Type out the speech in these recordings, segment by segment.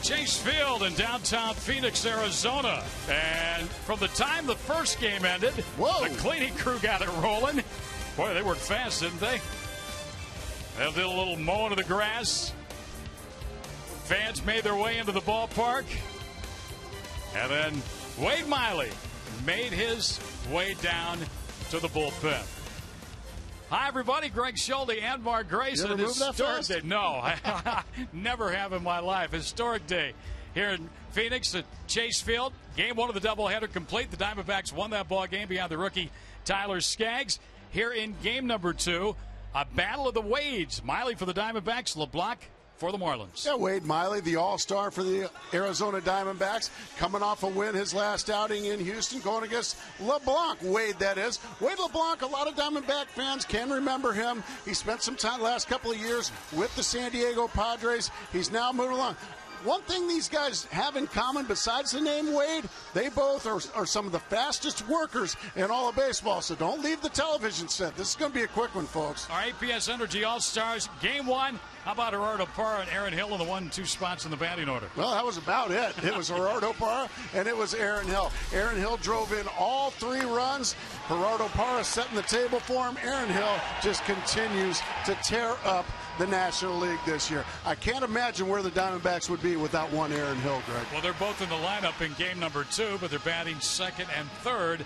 Chase Field in downtown Phoenix, Arizona. And from the time the first game ended, the cleaning crew got it rolling. Boy, they worked fast, didn't they? They did a little mowing of the grass. Fans made their way into the ballpark. And then Wade Miley made his way down to the bullpen. Hi, everybody. Greg Schulte and Mark Grayson. Historic day. No, I never have in my life. Historic day here in Phoenix at Chase Field. Game one of the doubleheader complete. The Diamondbacks won that ball game behind the rookie Tyler Skaggs. Here in game number two, a battle of the Wades. Miley for the Diamondbacks, LeBlanc for the Marlins. Yeah, Wade Miley, the all-star for the Arizona Diamondbacks, coming off a win his last outing in Houston, going against LeBlanc. Wade, that is. Wade LeBlanc, a lot of Diamondback fans can remember him. He spent some time last couple of years with the San Diego Padres. He's now moving along. One thing these guys have in common, besides the name Wade, they both are some of the fastest workers in all of baseball. So don't leave the television set. This is going to be a quick one, folks. All right, APS Energy All-Stars, game one. How about Gerardo Parra and Aaron Hill in the 1 and 2 spots in the batting order? Well, that was about it. It was Gerardo Parra and it was Aaron Hill. Aaron Hill drove in all 3 runs. Gerardo Parra setting the table for him. Aaron Hill just continues to tear up the National League this year. I can't imagine where the Diamondbacks would be without one Aaron Hill, Greg. Well, they're both in the lineup in game number 2, but they're batting second and third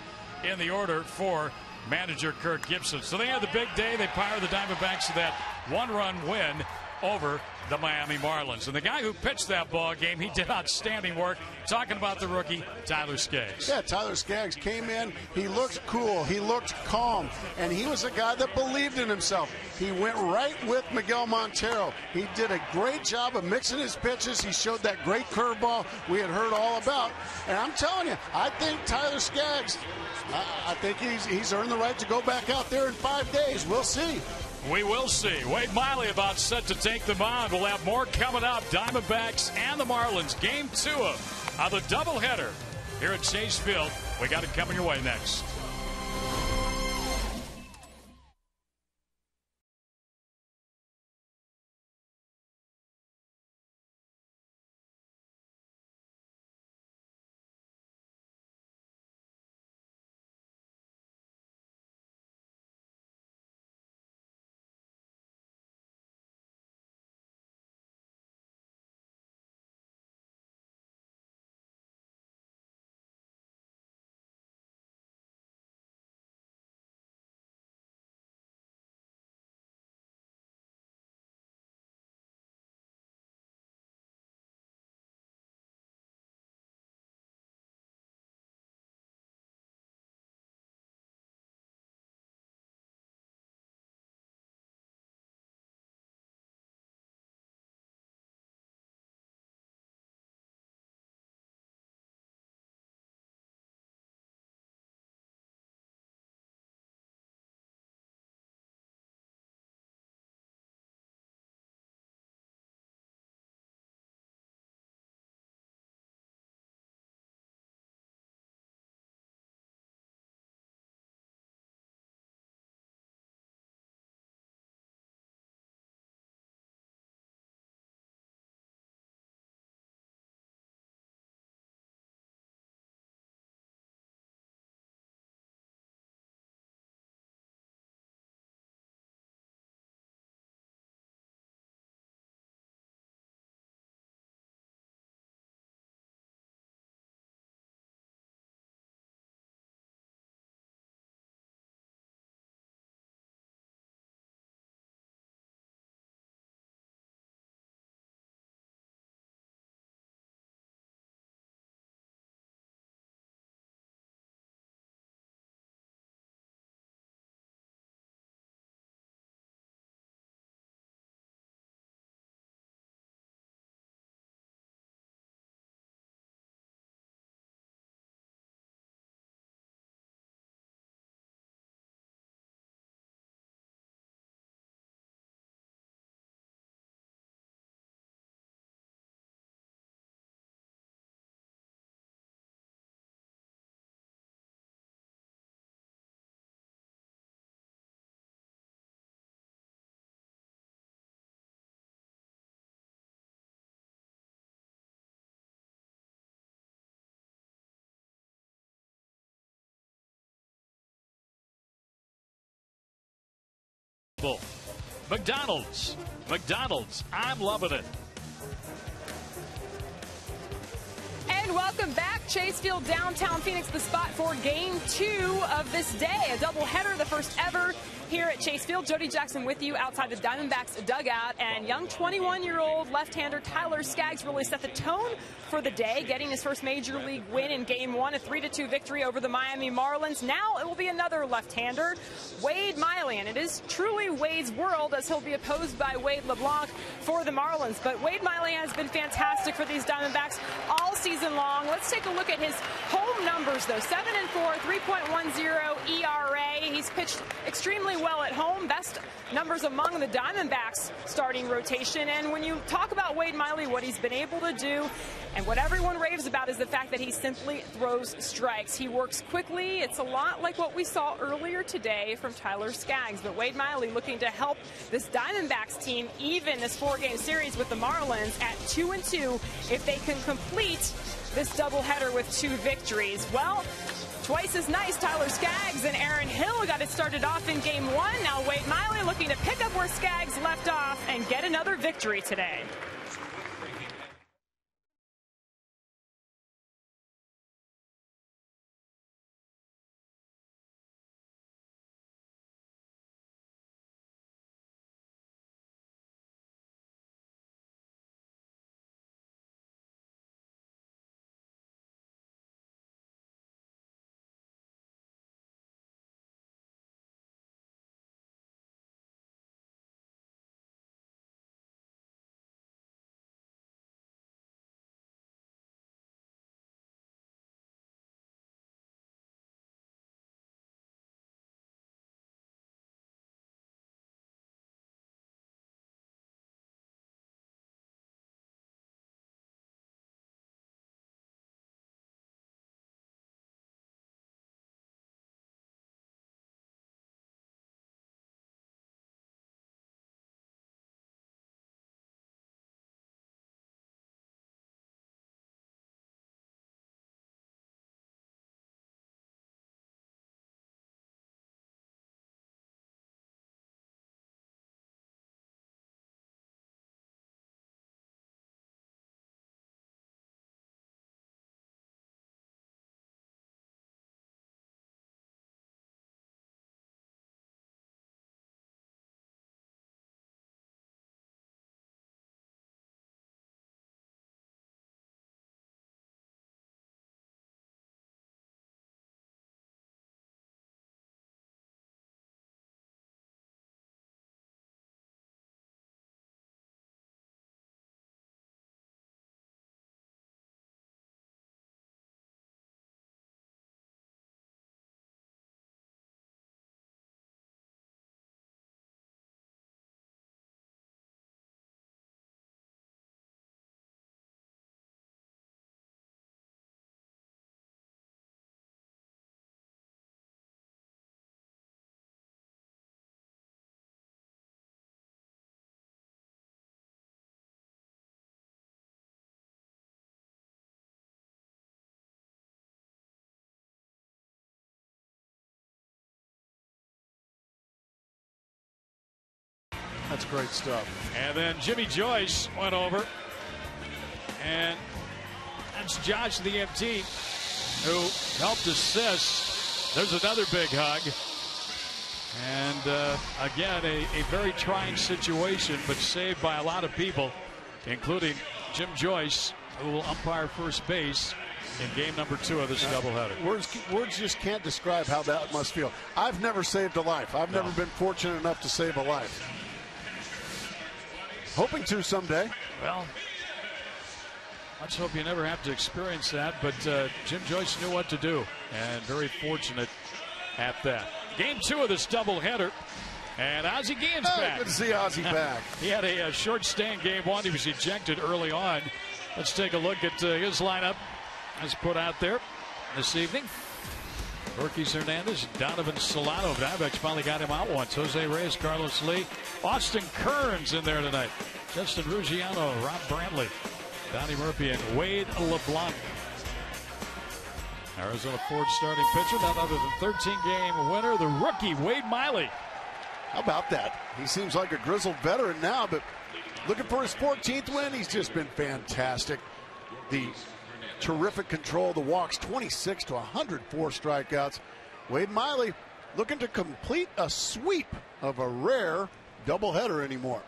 in the order for manager Kirk Gibson. So they had the big day. They powered the Diamondbacks to that 1-run win over the Miami Marlins. And the guy who pitched that ball game, he did outstanding work. Talking about the rookie, Tyler Skaggs. Yeah, Tyler Skaggs came in. He looked cool. He looked calm. And he was a guy that believed in himself. He went right with Miguel Montero. He did a great job of mixing his pitches. He showed that great curveball we had heard all about. And I'm telling you, I think Tyler Skaggs, I think he's earned the right to go back out there in 5 days. We'll see. We will see. Wade Miley about set to take the mound. We'll have more coming up. Diamondbacks and the Marlins. Game 2 of the doubleheader here at Chase Field. We got it coming your way next. people. McDonald's. McDonald's. I'm loving it. And welcome back. Chase Field, downtown Phoenix, the spot for Game 2 of this day. A doubleheader, the first ever here at Chase Field. Jody Jackson with you outside the Diamondbacks dugout. And young 21-year-old left-hander Tyler Skaggs really set the tone for the day, getting his first major league win in Game 1, a 3-2 victory over the Miami Marlins. Now it will be another left-hander, Wade Miley. And it is truly Wade's world, as he'll be opposed by Wade LeBlanc for the Marlins. But Wade Miley has been fantastic for these Diamondbacks all season long. Let's take a look at his home numbers, though. 7-4, 3.10 ERA. He's pitched extremely well at home. Best numbers among the Diamondbacks starting rotation. And when you talk about Wade Miley, what he's been able to do, and what everyone raves about, is the fact that he simply throws strikes. He works quickly. It's a lot like what we saw earlier today from Tyler Skaggs. But Wade Miley looking to help this Diamondbacks team even this 4-game series with the Marlins at 2-2 if they can complete this doubleheader with 2 victories. Well, twice as nice. Tyler Skaggs and Aaron Hill got it started off in Game 1. Now Wade Miley looking to pick up where Skaggs left off and get another victory today. That's great stuff. And then Jimmy Joyce went over. And that's Josh the MT who helped assist. There's another big hug. And again, a very trying situation, but saved by a lot of people, including Jim Joyce, who will umpire first base in game number 2 of this doubleheader. Words just can't describe how that must feel. I've never saved a life. I've never been fortunate enough to save a life. Hoping to someday. Well, let's hope you never have to experience that. But Jim Joyce knew what to do, and very fortunate at that. Game 2 of this doubleheader, and Ozzie Guillen's back. Good to see Ozzie back. He had a short stay in Game 1. He was ejected early on. Let's take a look at his lineup as put out there this evening. Urquiz Hernandez, Donovan Solano. Diamondbacks finally got him out once. Jose Reyes, Carlos Lee, Austin Kearns in there tonight. Justin Ruggiano, Rob Brantley, Donnie Murphy, and Wade LeBlanc. Arizona Ford starting pitcher, none other than 13-game winner, the rookie Wade Miley. How about that? He seems like a grizzled veteran now, but looking for his 14th win. He's just been fantastic. The terrific control of the walks, 26 to 104 strikeouts. Wade Miley looking to complete a sweep of a rare doubleheader anymore.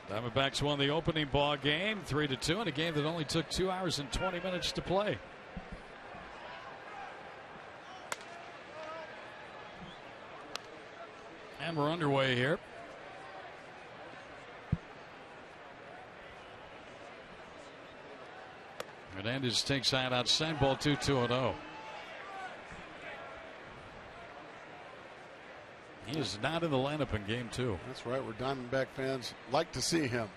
Diamondbacks won the opening ball game 3-2 in a game that only took 2 hours and 20 minutes to play. And we're underway here. Hernandez takes that outside, ball 2-2-0. He is not in the lineup in game 2. That's right, where Diamondback fans like to see him.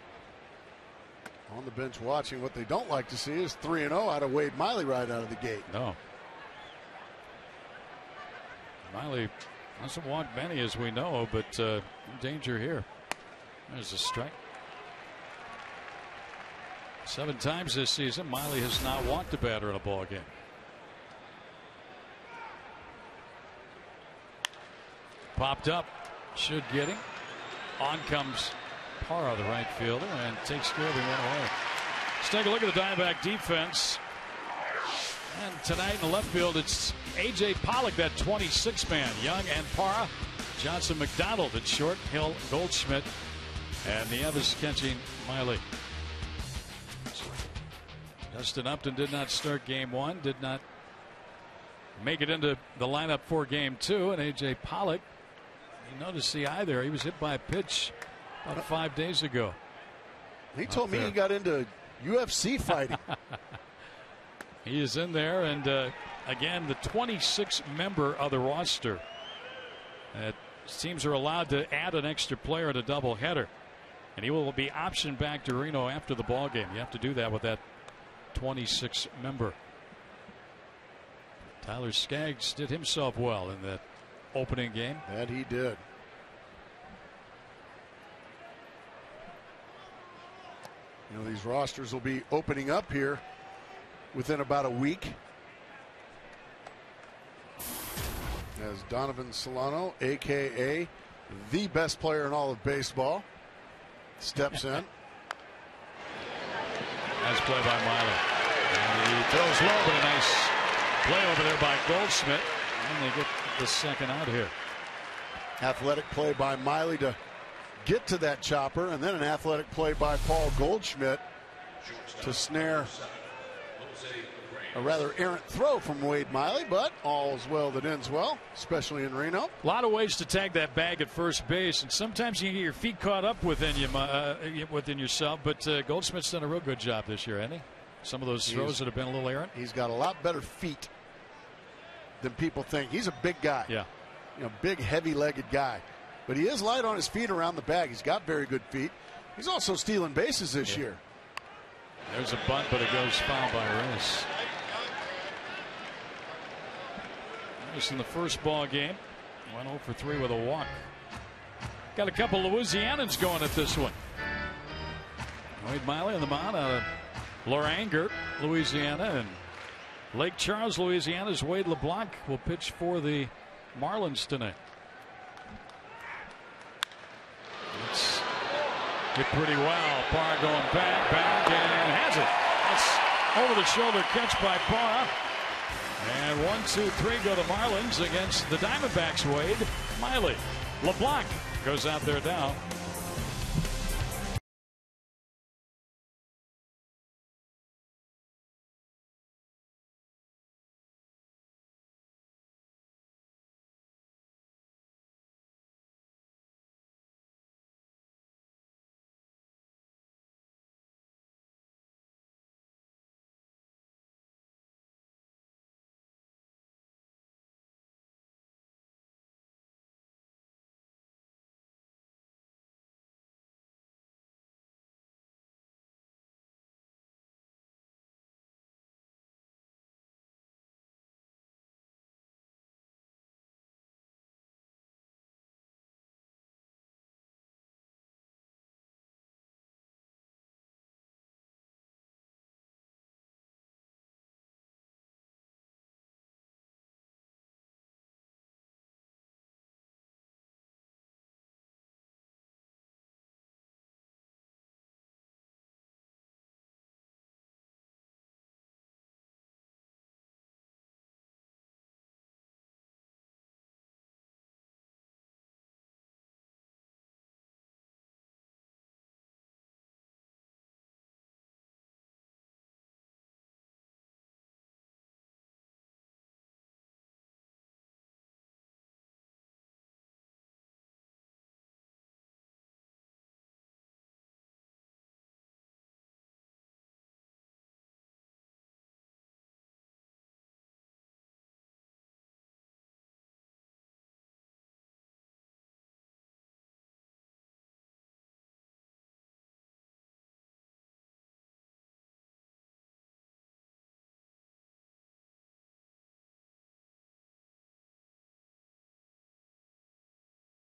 On the bench watching. What they don't like to see is 3-0 out of Wade Miley right out of the gate. No. Miley doesn't walk many, as we know, but in danger here. There's a strike. 7 times this season, Miley has not walked a batter in a ball game. Popped up, should get him. On comes Parra, the right fielder, and takes care of him right away. Let's take a look at the Diamondback defense. And tonight in the left field, it's A.J. Pollock, that 26-man. Young and Parra. Johnson, McDonald at short. Hill, Goldschmidt. And the others catching Miley. Justin Upton did not start game 1. Did not make it into the lineup for game 2. And A.J. Pollock, you notice the eye there. He was hit by a pitch about 5 days ago. He told me he got into UFC fighting. He is in there, and again, the 26th member of the roster. Teams are allowed to add an extra player at a doubleheader, and he will be optioned back to Reno after the ball game. You have to do that with that 26th member. Tyler Skaggs did himself well in that opening game. That he did. You know, these rosters will be opening up here within about a week, as Donovan Solano, a.k.a. the best player in all of baseball, steps in. Nice play by Miley. And he throws low, but a nice play over there by Goldschmidt. And they get the second out here. Athletic play by Miley to get to that chopper, and then an athletic play by Paul Goldschmidt to snare a rather errant throw from Wade Miley, but all is well that ends well, especially in Reno. A lot of ways to tag that bag at first base, and sometimes you get your feet caught up within yourself. But Goldschmidt's done a real good job this year, hasn't he? Some of those throws that have been a little errant. He's got a lot better feet than people think. He's a big guy. Yeah, you know, big, heavy-legged guy, but he is light on his feet around the bag. He's got very good feet. He's also stealing bases this year. There's a bunt, but it goes foul by Reyes. In the first ball game, went 0 for 3 with a walk. Got a couple Louisianans going at this one. Wade Miley on the mound out of Loranger, Louisiana, and Lake Charles, Louisiana's Wade LeBlanc will pitch for the Marlins tonight. It's hit pretty well. Parra going back, and has it. That's over the shoulder catch by Parra. And 1, 2, 3 go the Marlins against the Diamondbacks. Wade Miley. LeBlanc goes out there now.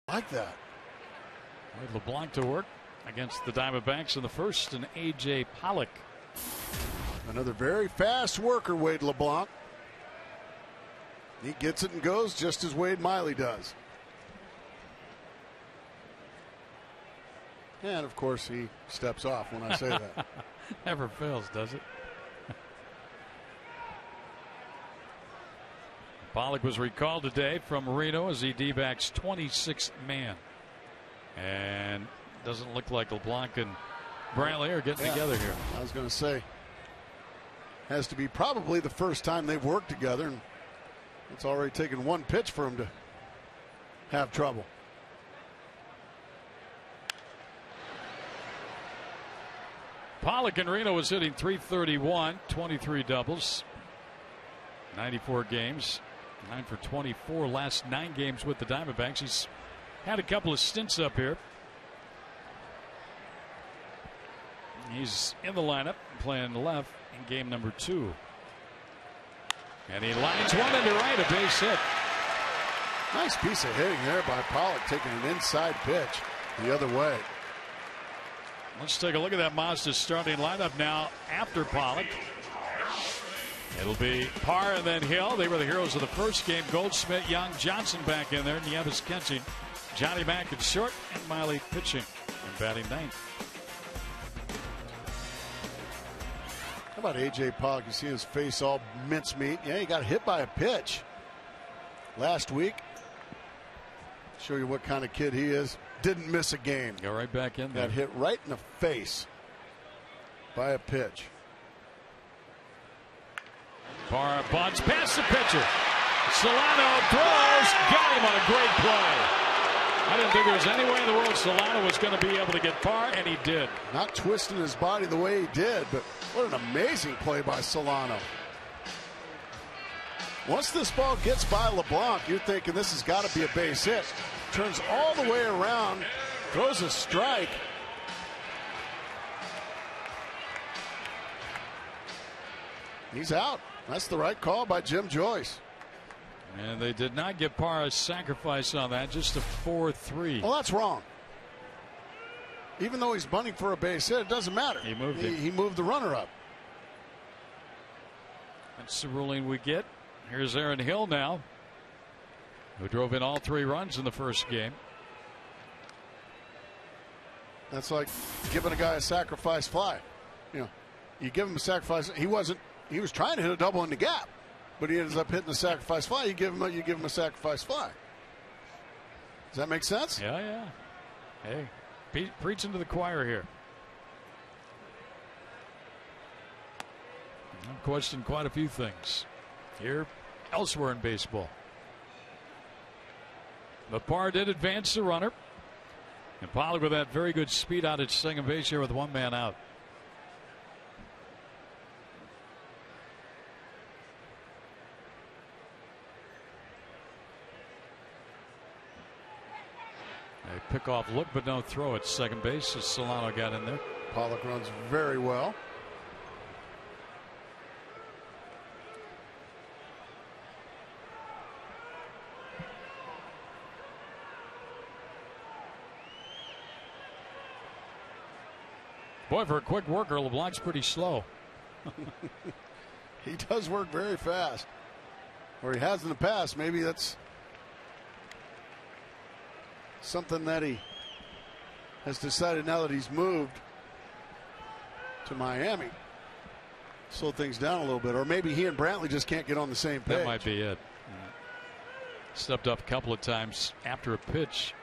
Like that. Wade LeBlanc to work against the Diamondbacks in the first, and A.J. Pollock. Another very fast worker, Wade LeBlanc. He gets it and goes just as Wade Miley does. And, of course, he steps off when I say that. Never fails, does it? Pollock was recalled today from Reno as the D-backs 26th man. And doesn't look like LeBlanc and Brantley are getting together here. I was going to say, has to be probably the first time they've worked together. And it's already taken one pitch for him to have trouble. Pollock in Reno was hitting .331, 23 doubles, 94 games, 9 for 24 last 9 games with the Diamondbacks. He's had a couple of stints up here. He's in the lineup playing left in game number 2. And he lines one into right, a base hit. Nice piece of hitting there by Pollock, taking an inside pitch the other way. Let's take a look at that Mazda starting lineup now after Pollock. It'll be Parr and then Hill. They were the heroes of the first game. Goldschmidt, Young, Johnson back in there. Nieves catching. Johnny Mack at short, and Miley pitching and batting ninth. How about A.J. Pollock? You see his face all mincemeat. Yeah, he got hit by a pitch last week. Show you what kind of kid he is. Didn't miss a game. Go right back in there. Got hit right in the face by a pitch. Parr bunts past the pitcher. Solano throws. Got him on a great play. I didn't think there was any way in the world Solano was going to be able to get Parr, and he did. Not twisting his body the way he did, but what an amazing play by Solano. Once this ball gets by LeBlanc, you're thinking this has got to be a base hit. Turns all the way around, throws a strike. He's out. That's the right call by Jim Joyce. And they did not give Parr a sacrifice on that, just a 4-3. Well, that's wrong. Even though he's bunting for a base hit, it doesn't matter. He moved it. He moved the runner up. That's the ruling we get. Here's Aaron Hill now, who drove in all 3 runs in the first game. That's like giving a guy a sacrifice fly. You know, you give him a sacrifice. He was trying to hit a double in the gap, but he ends up hitting a sacrifice fly. You give him a sacrifice fly. Does that make sense? Yeah. Hey, preaching to the choir here. I've questioned quite a few things here, elsewhere in baseball. But Parr did advance the runner. And Pollock with that very good speed out at second base here with 1 man out. A pickoff look, but no throw at second base as Solano got in there. Pollock runs very well. Boy, for a quick worker, LeBlanc's pretty slow. He does work very fast. Or he has in the past. Maybe that's something that he has decided now that he's moved to Miami. Slow things down a little bit. Or maybe he and Brantley just can't get on the same page. That might be it. Stepped up a couple of times after a pitch.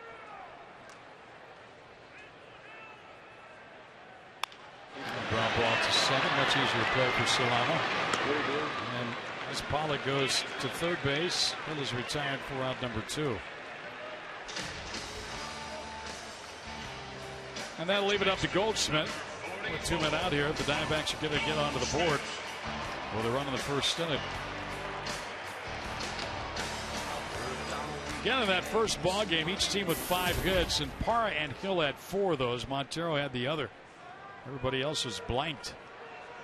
Ground ball to second, much easier play for Solano. And as Pollock goes to third base, Hill is retired for out number 2. And that'll leave it up to Goldschmidt. With 2 men out here, the Diamondbacks are going to get onto the board. Well, they're running the first inning. Again, in that first ball game, each team with 5 hits, and Parr and Hill had 4 of those. Montero had the other. Everybody else was blanked,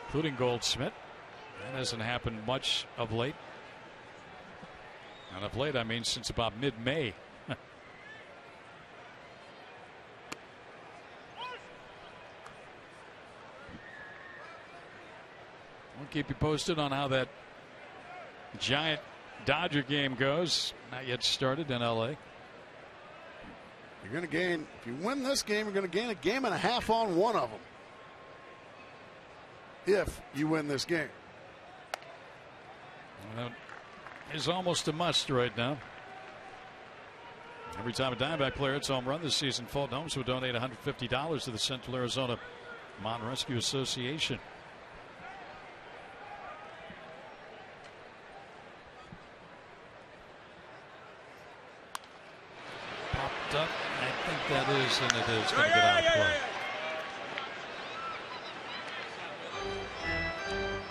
including Goldschmidt. That hasn't happened much of late. And of late, I mean, since about mid-May. keep you posted on how that Giant Dodger game goes. Not yet started in L.A. You're going to gain, if you win this game, you're going to gain a game and a half on one of them. If you win this game. Well, that is almost a must right now. Every time a Diamondback player hits a home run this season, Fulton Homes will donate $150 to the Central Arizona Mountain Rescue Association. Popped up. I think that is, and it is going to get out of play.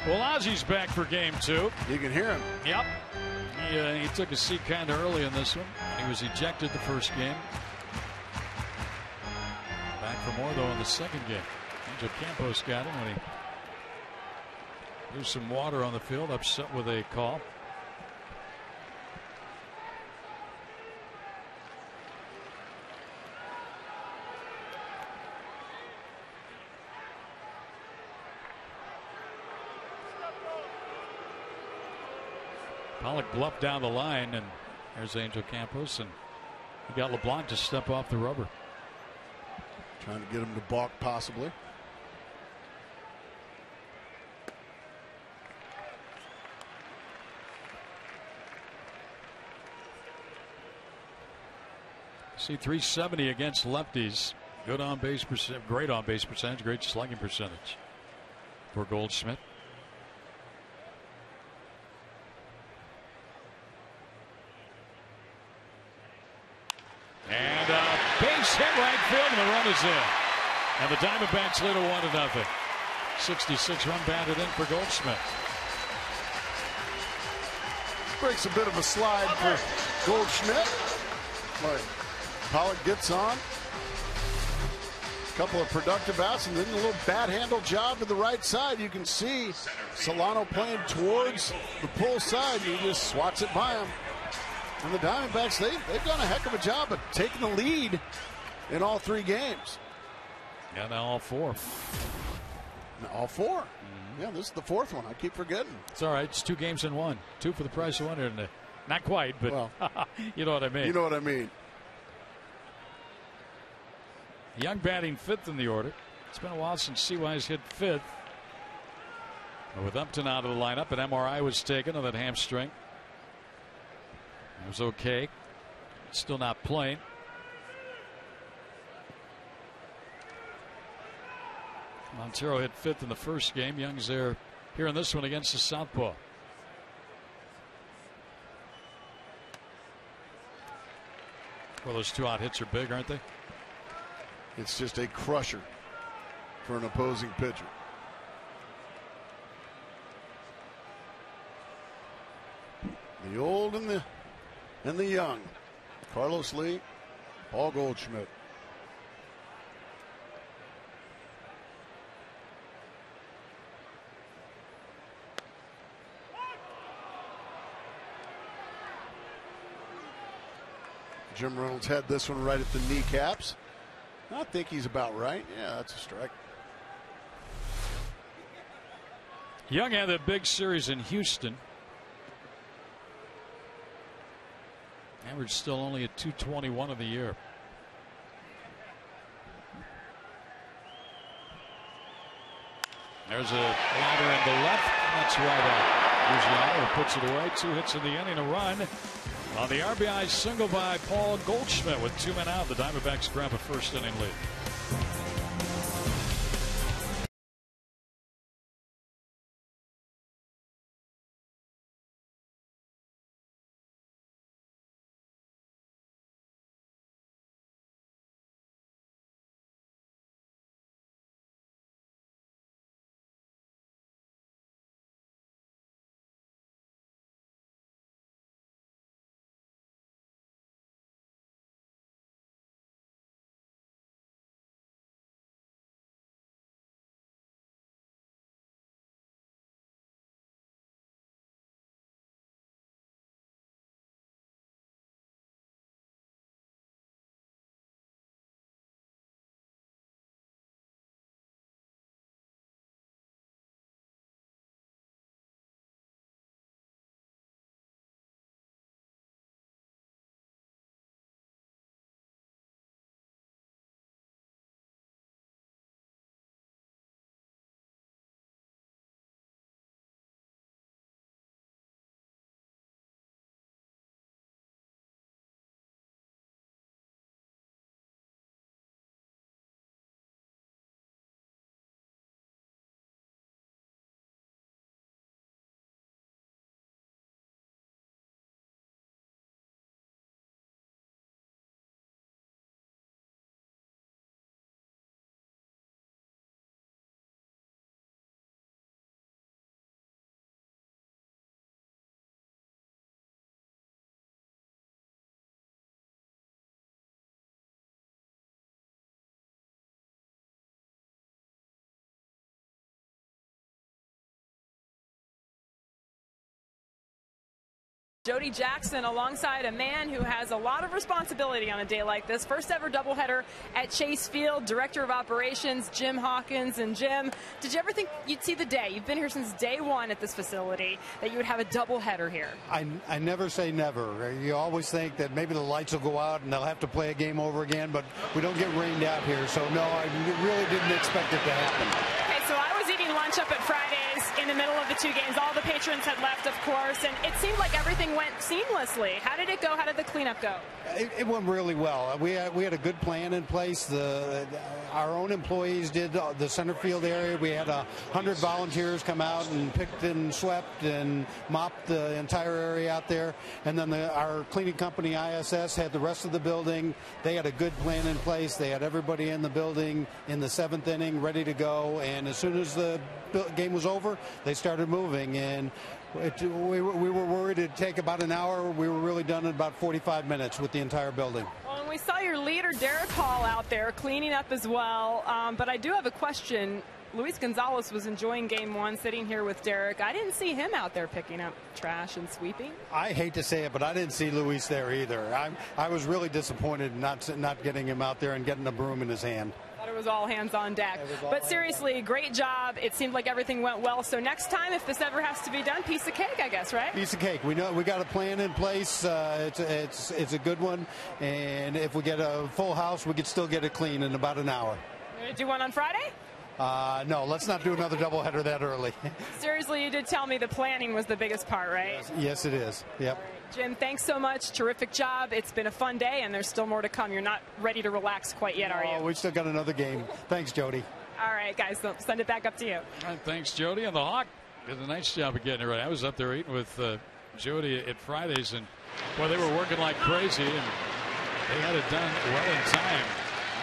Well, Ozzy's back for game 2. You can hear him. Yep. He took a seat kind of early in this one. He was ejected the first game. Back for more, though, in the second game. Angel Campos got him when he threw some water on the field, upset with a call. Pollock bluffed down the line, and there's Angel Campos, and he got LeBlanc to step off the rubber. Trying to get him to balk, possibly. See, 370 against lefties. Good on base percent, great on base percentage, great slugging percentage for Goldschmidt. And base hit right field, and the run is in. And the Diamondbacks lead 1-0. 66 run batted in for Goldschmidt. Breaks a bit of a slide for Goldschmidt. But Pollock gets on. A couple of productive outs, and then a little bat handle job to the right side. You can see Solano playing towards the pull side, and he just swats it by him. And the Diamondbacks, they've done a heck of a job of taking the lead in all 3 games. Yeah, now all 4. Now all 4. Mm-hmm. Yeah, this is the 4th one. I keep forgetting. It's all right. It's 2 games in 1. 2 for the price of 1. And not quite, but well, you know what I mean. You know what I mean. Young batting 5th in the order. It's been a while since CY's hit 5th. But with Upton out of the lineup, an MRI was taken on that hamstring. It was okay. Still not playing. Montero hit 5th in the first game. Young's there here in this one against the southpaw. Well, those 2 out hits are big, aren't they? It's just a crusher for an opposing pitcher. The old and the young. Carlos Lee, Paul Goldschmidt. Jim Reynolds had this one right at the kneecaps. I think he's about right. Yeah, that's a strike. Young had that big series in Houston. Average still only at .221 of the year. There's a ladder in the left. That's right out. Uziano puts it away. 2 hits in the inning, a run. On the RBI single by Paul Goldschmidt with 2 men out. The Diamondbacks grab a first inning lead. Jody Jackson alongside a man who has a lot of responsibility on a day like this. First ever doubleheader at Chase Field. Director of Operations, Jim Hawkins. And Jim, did you ever think you'd see the day? You've been here since day one at this facility, that you would have a doubleheader here. I never say never. You always think that maybe the lights will go out and they'll have to play a game over again, but we don't get rained out here. So, no, I really didn't expect it to happen. Okay, so I was eating lunch up at Fridays in the middle of the two games. All the patrons had left, of course, and it seemed like everything went seamlessly. How did it go? How did the cleanup go? It went really well. We had a good plan in place. Our own employees did the center field area. We had 100 volunteers come out and picked and swept and mopped the entire area out there. And then our cleaning company, ISS, had the rest of the building. They had a good plan in place. They had everybody in the building in the 7th inning ready to go. And as soon as the game was over, they started moving. And we were worried it'd take about an hour. We were really done in about 45 minutes with the entire building. Well, and we saw your leader, Derek Hall, out there cleaning up as well. But I do have a question. Luis Gonzalez was enjoying game one, sitting here with Derek. I didn't see him out there picking up trash and sweeping. I hate to say it, but I didn't see Luis there either. I was really disappointed not getting him out there and getting a broom in his hand. It was all hands on deck. But seriously, great job. It seemed like everything went well. So next time, if this ever has to be done, piece of cake, I guess, right? Piece of cake. We know we got a plan in place. It's a good one. And if we get a full house, we could still get it clean in about an hour. You going to do one on Friday? No, let's not do another doubleheader that early. Seriously, you did tell me the planning was the biggest part, right? Yes, it is. Yep. Jim, thanks so much. Terrific job. It's been a fun day, and there's still more to come. You're not ready to relax quite yet, are you? We still got another game. Thanks, Jody. All right, guys, so send it back up to you. All right, thanks, Jody. And the Hawk did a nice job of getting it right. I was up there eating with Jody at Fridays, and boy, they were working like crazy, and they had it done well in time.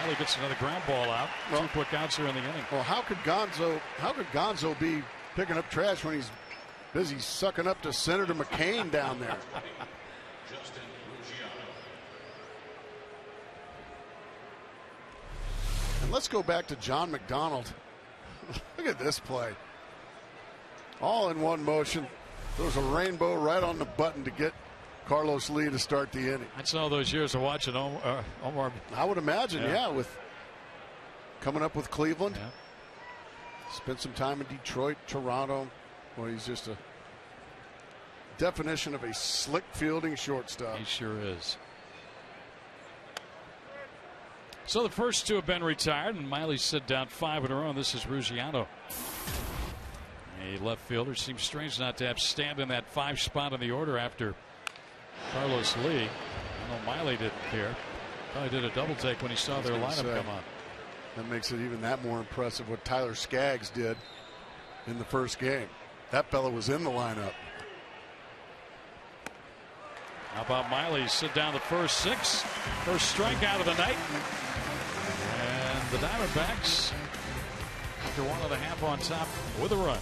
Miley gets another ground ball out. Well, 2 quick outs here in the inning. Well, how could Gonzo be picking up trash when he's busy sucking up to Senator McCain down there? And let's go back to John McDonald. Look at this play. All in one motion. There was a rainbow right on the button to get Carlos Lee to start the inning. That's all those years of watching Omar. I would imagine, yeah, with coming up with Cleveland. Yeah. Spent some time in Detroit, Toronto. Well, he's just a definition of a slick fielding shortstop. He sure is. So the first two have been retired, and Miley sit down 5 in a row. This is Ruggiano. A left fielder. Seems strange not to have stand in that 5 spot in the order after Carlos Lee. I know Miley didn't care. Probably did a double take when he saw their lineup come on. That makes it even that more impressive what Tyler Skaggs did in the first game. That fella was in the lineup. How about Miley sit down the first 6. First strikeout of the night. And the Diamondbacks, after 1.5 on top with a run.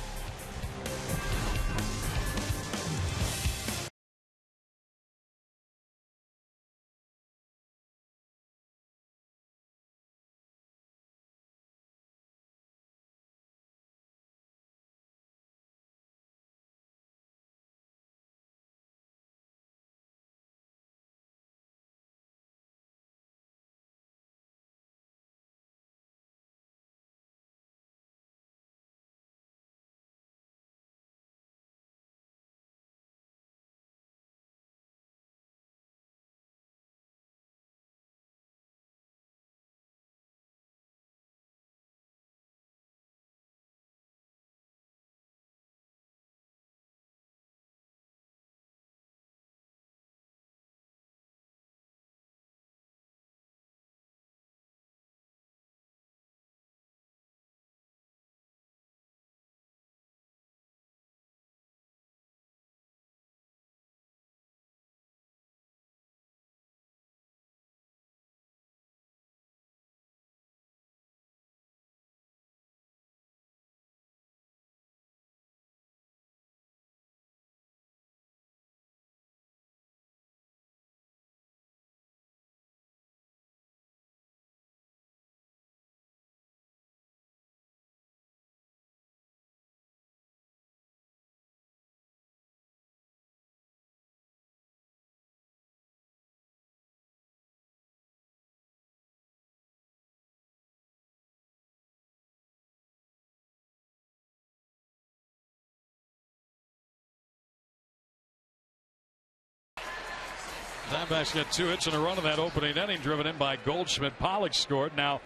Diamondbacks got 2 hits in a run in that opening inning, driven in by Goldschmidt. Pollock scored. Now,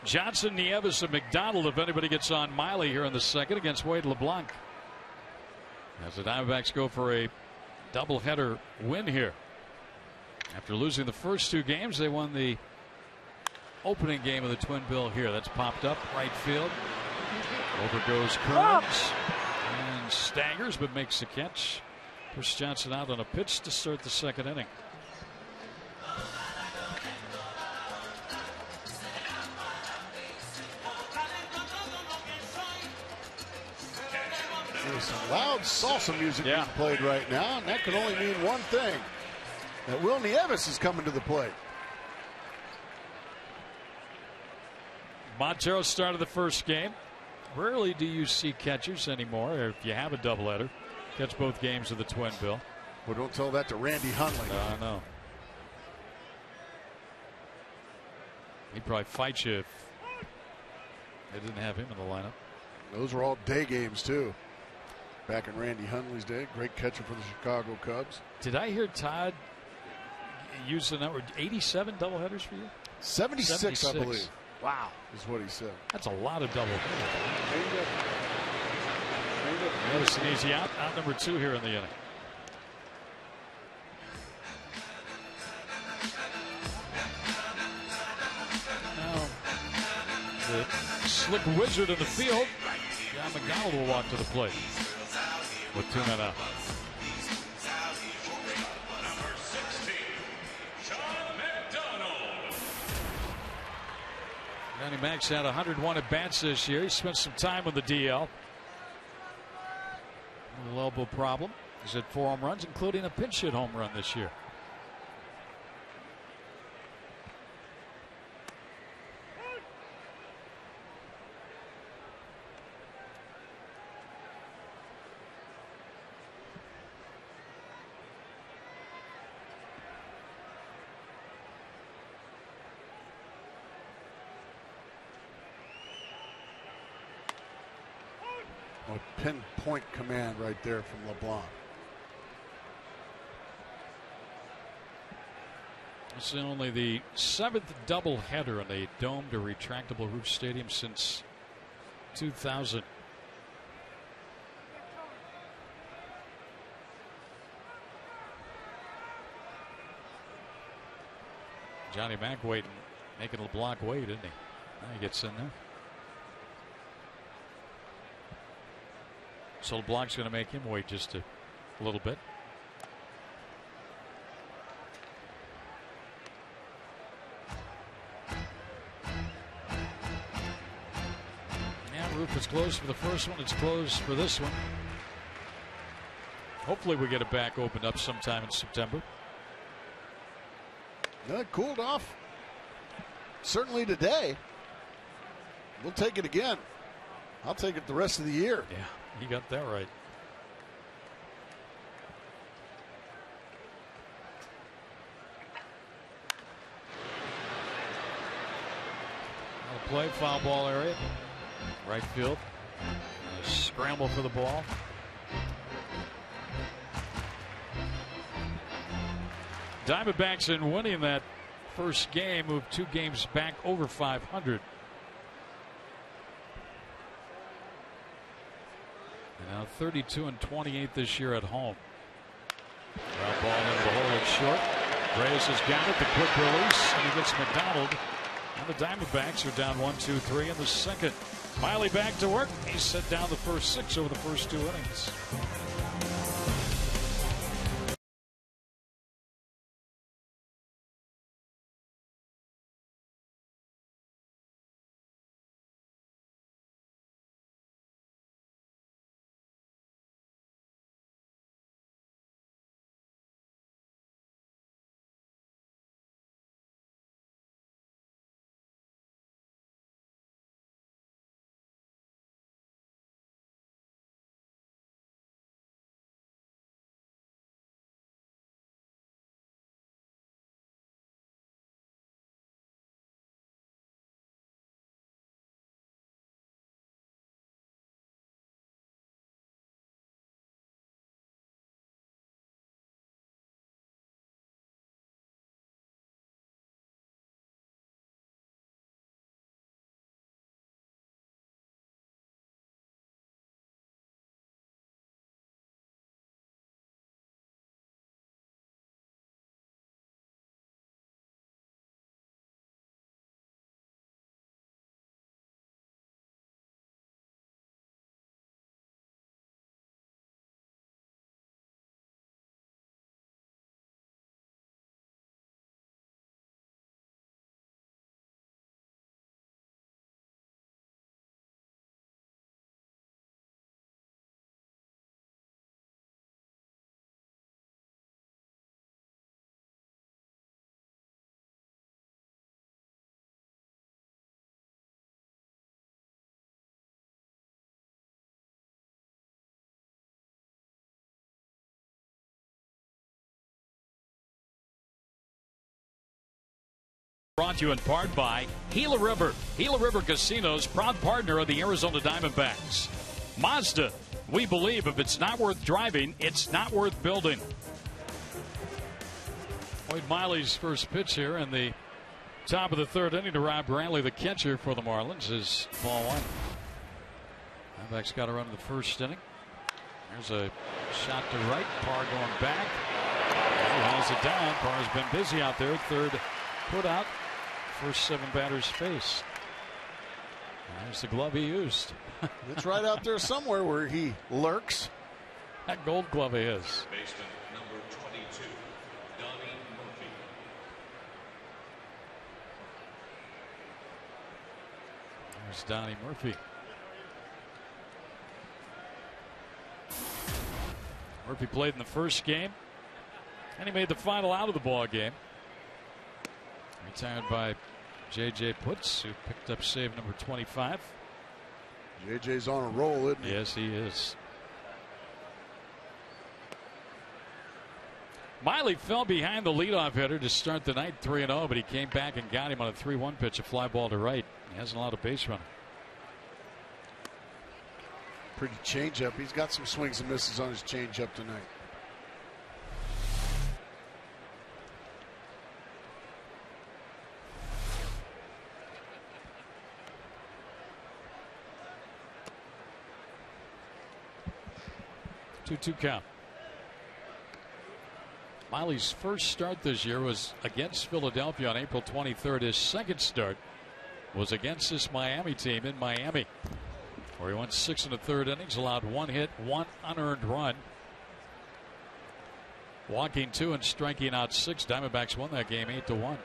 Johnson, Nieves, and McDonald, if anybody gets on MILEY here in the second against Wade LeBlanc. As the Diamondbacks go for a doubleheader win here. After losing the first 2 games, they won the opening game of the twin bill here. That's popped up right field. Over goes Kearns and staggers but makes the catch. Push Johnson out on a pitch to start the second inning. There's some loud salsa music being played right now, and that could only mean one thing: that Will Nieves is coming to the plate. Montero started the first game. Rarely do you see catchers anymore, or if you have a doubleheader, catch both games of the twin bill. Well, don't tell that to Randy Hundley. I know. He'd probably fight you if they didn't have him in the lineup. Those were all day games, too. Back in Randy Hundley's day. Great catcher for the Chicago Cubs. Did I hear Todd use the number 87 doubleheaders for you? 76, I believe. Wow. Is what he said. That's a lot of doubleheaders. Notice an easy out number 2 here in the inning. Now, the slick wizard in the field, John McDonald, will walk to the plate with 2 men out. Johnny Max had 101 at-bats this year. He spent some time with the DL. A little elbow problem. He's had 4 home runs, including a pinch hit home run this year. A pinpoint command right there from LeBlanc. It's only the 7th doubleheader in a domed or retractable roof stadium since 2000. Johnny Mac waiting, making LeBlanc wait, isn't he? Now he gets in there. So LeBlanc's going to make him wait just a little bit. Yeah, roof is closed for the first one. It's closed for this one. Hopefully we get it back opened up sometime in September. It cooled off. Certainly today. We'll take it again. I'll take it the rest of the year. Yeah. You got that right. Play, foul ball area. Right field. A scramble for the ball. Diamondbacks, in winning that first game, moved 2 games back over 500. Now 32-28 this year at home. Ground ball into the hole, it's short. Reyes has got it, the quick release, and he gets McDonald. And the Diamondbacks are down 1-2-3 in the second. MILEY back to work. He's set down the first 6 over the first 2 innings. Brought to you in part by Gila River. Gila River Casinos, proud partner of the Arizona Diamondbacks. Mazda, we believe if it's not worth driving, it's not worth building. Wade Miley's first pitch here in the top of the third inning to Rob Brantley, the catcher for the Marlins, is ball one. Diamondbacks got a run in the first inning. There's a shot to right. Parr going back. He has it down. Parr's been busy out there. Third put out. First 7 batters faced. There's the glove he used. It's right out there somewhere where he lurks. That Gold glove he is. Baseman number 22, Donnie Murphy. There's Donnie Murphy. Murphy played in the first game, and he made the final out of the ball game. Retired by J.J. Putz, who picked up save number 25. JJ's on a roll, isn't he? Yes, he is. Miley fell behind the leadoff hitter to start the night 3-0, but he came back and got him on a 3-1 pitch, a fly ball to right. He hasn't allowed a base runner. Pretty changeup. He's got some swings and misses on his changeup tonight. Two count. Miley's first start this year was against Philadelphia on April 23rd. His second start was against this Miami team in Miami, where he went 6 1/3 innings, allowed 1 hit, 1 unearned run, walking 2 and striking out 6. Diamondbacks won that game 8-1.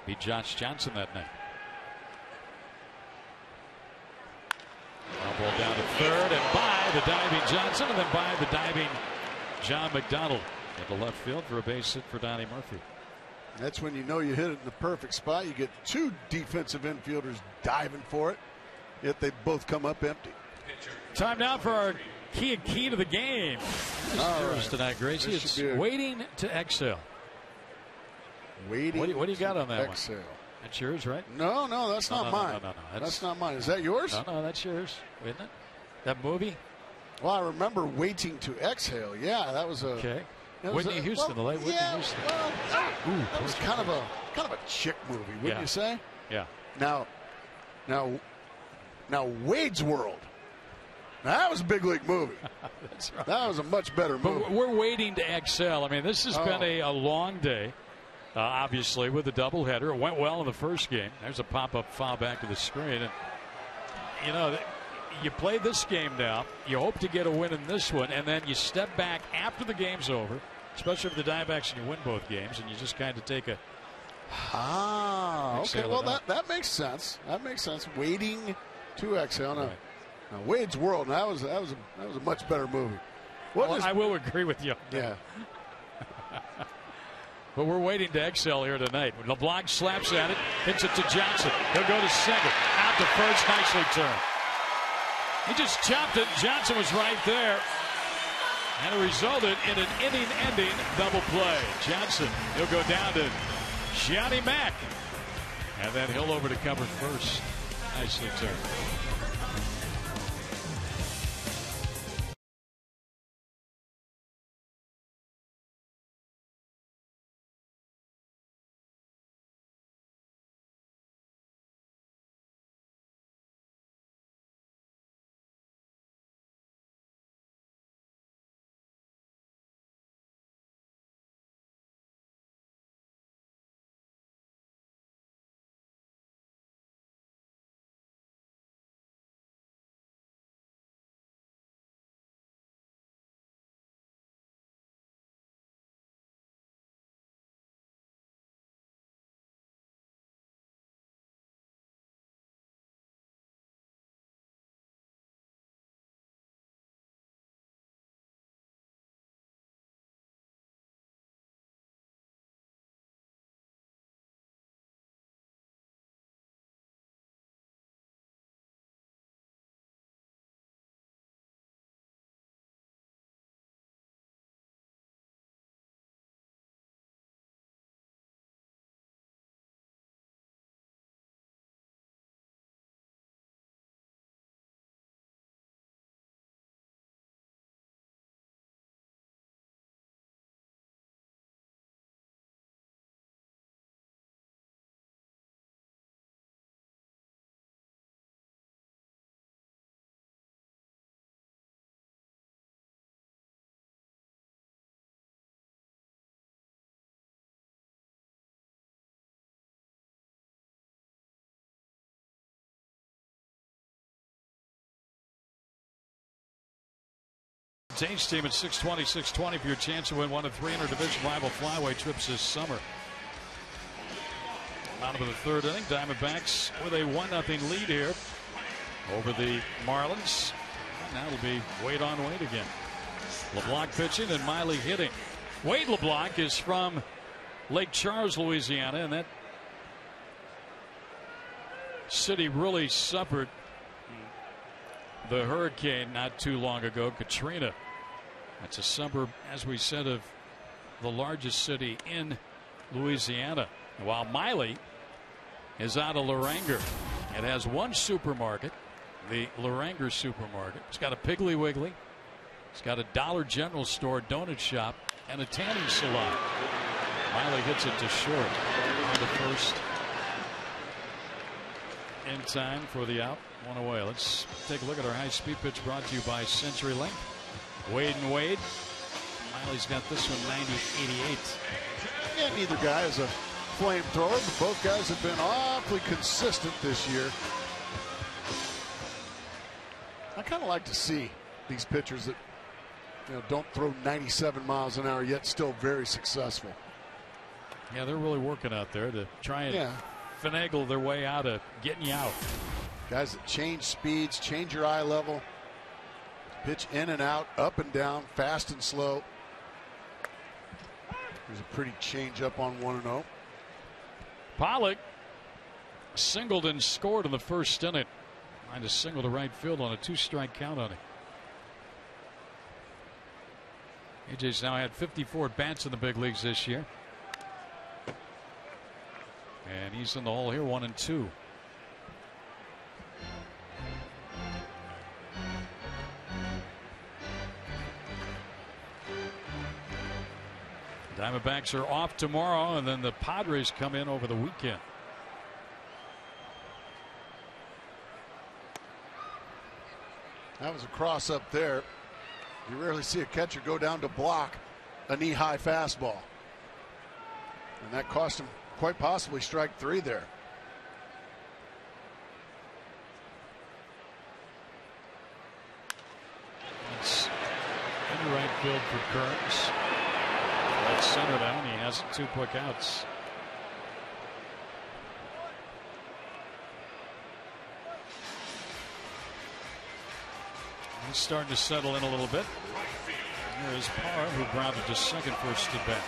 Beat Josh Johnson that night. Ball down to third and by the diving Johnson, and then by the diving John McDonald into left field for a base hit for Donnie Murphy. That's when you know you hit it in the perfect spot. You get 2 defensive infielders diving for it, yet they both come up empty. Time now for our key to the game. Yours tonight, Gracie. It's waiting to exhale. Waiting. What do you got on that exhale? One? That's yours, right? No, that's not mine. No. That's not mine. Is that yours? No, that's yours, isn't it? That movie? Well, I remember Waiting to Exhale. Yeah, that was a. Okay. That was Whitney Houston, the late Whitney Houston. Well, that was kind of a chick movie, wouldn't you say? Yeah. Now, Wade's World. Now, that was a big league movie. That's right. That was a much better movie. But we're waiting to exhale. I mean, this has been a long day. Obviously, with the doubleheader, it went well in the first game. There's a pop-up foul back to the screen, and you know, you play this game now. You hope to get a win in this one, and then you step back after the game's over, especially for the Diamondbacks, and you win both games, and you just kind of take a. Okay. Well, that makes sense. That makes sense. Waiting to exhale. Now, Wade's World. That was a much better movie. I will agree with you. Yeah. But we're waiting to exhale here tonight. LeBlanc slaps at it, hits it to Johnson. He'll go to second. Out to first, nicely turned. He just chopped it. Johnson was right there. And it resulted in an inning-ending double play. Johnson, he'll go down to Johnny Mack. And then he'll over to cover first. Nicely turned. Tate's team at 620, 620 for your chance to win one of 3 interdivision rival flyweight trips this summer. Bottom of the 3rd inning, Diamondbacks with a 1-0 lead here over the Marlins. And now it'll be Wade on Wade again. LeBlanc pitching and MILEY hitting. Wade LeBlanc is from Lake Charles, Louisiana, and that city really suffered the hurricane not too long ago, Katrina. That's a suburb, as we said, of the largest city in Louisiana. While MILEY is out of Laranger. It has one supermarket, the Laranger supermarket. It's got a Piggly Wiggly. It's got a Dollar General store, donut shop, and a tanning salon. MILEY hits it to short on the first. In time for the out. One away. Let's take a look at our high speed pitch brought to you by CenturyLink. Wade and Wade. MILEY's got this one 90-88. Yeah, neither guy is a flamethrower, but both guys have been awfully consistent this year. I kind of like to see these pitchers that don't throw 97 miles an hour yet still very successful. Yeah, they're really working out there to try and finagle their way out of getting you out. Guys that change speeds, change your eye level, pitch in and out, up and down, fast and slow. There's a pretty change up on 1-0. Pollock singled and scored in the first inning. Lined a single to right field on a 2-strike count on him. AJ's now had 54 bats in the big leagues this year. And he's in the hole here, 1-2. Diamondbacks are off tomorrow, and then the Padres come in over the weekend. That was a cross up there. You rarely see a catcher go down to block a knee-high fastball. And that cost him quite possibly strike 3 there. It's in right field for Kearns. That's center down. He has 2 quick outs. He's starting to settle in a little bit. Here is Parr, who grounded to second first at bat.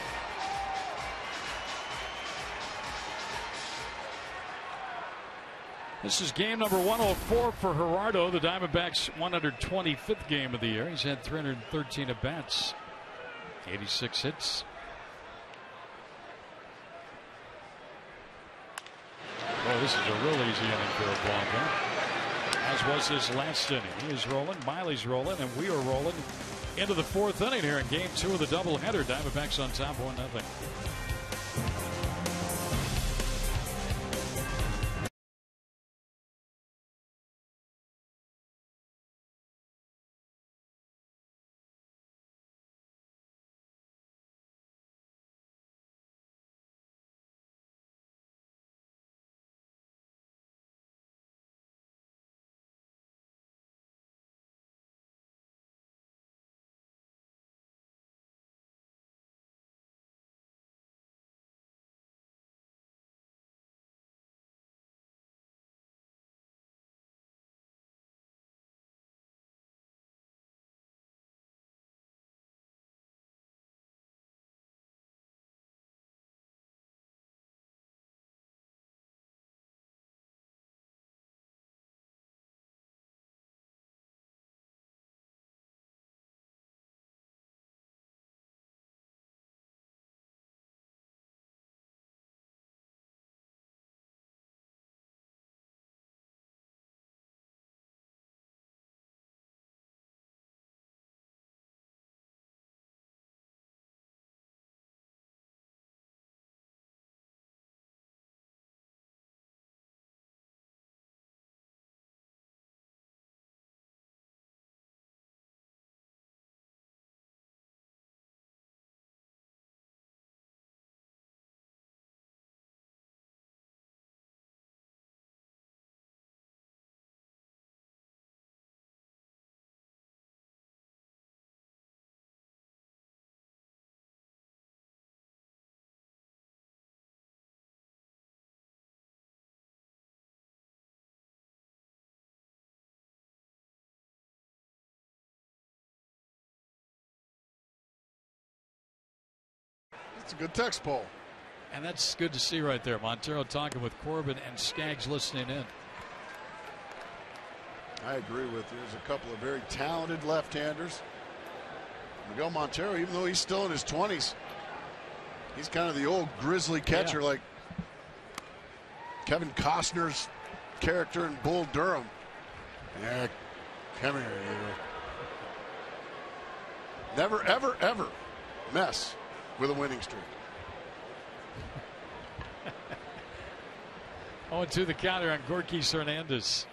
This is game number 104 for Gerardo, the Diamondbacks' 125th game of the year. He's had 313 at bats, 86 hits. Boy, this is a real easy inning for Blanca, as was his last inning. He is rolling, MILEY's rolling, and we are rolling into the 4th inning here in game 2 of the doubleheader. Diamondbacks on top 1-0. It's a good text poll. And that's good to see right there. Montero talking with Corbin and Skaggs listening in. I agree with you. There's a couple of very talented left-handers. Miguel Montero, even though he's still in his 20s, he's kind of the old grizzly catcher, like Kevin Costner's character in Bull Durham. Yeah, come here, you. Never, ever, ever mess with a winning streak. 0-2 the counter on Gorkys Hernandez.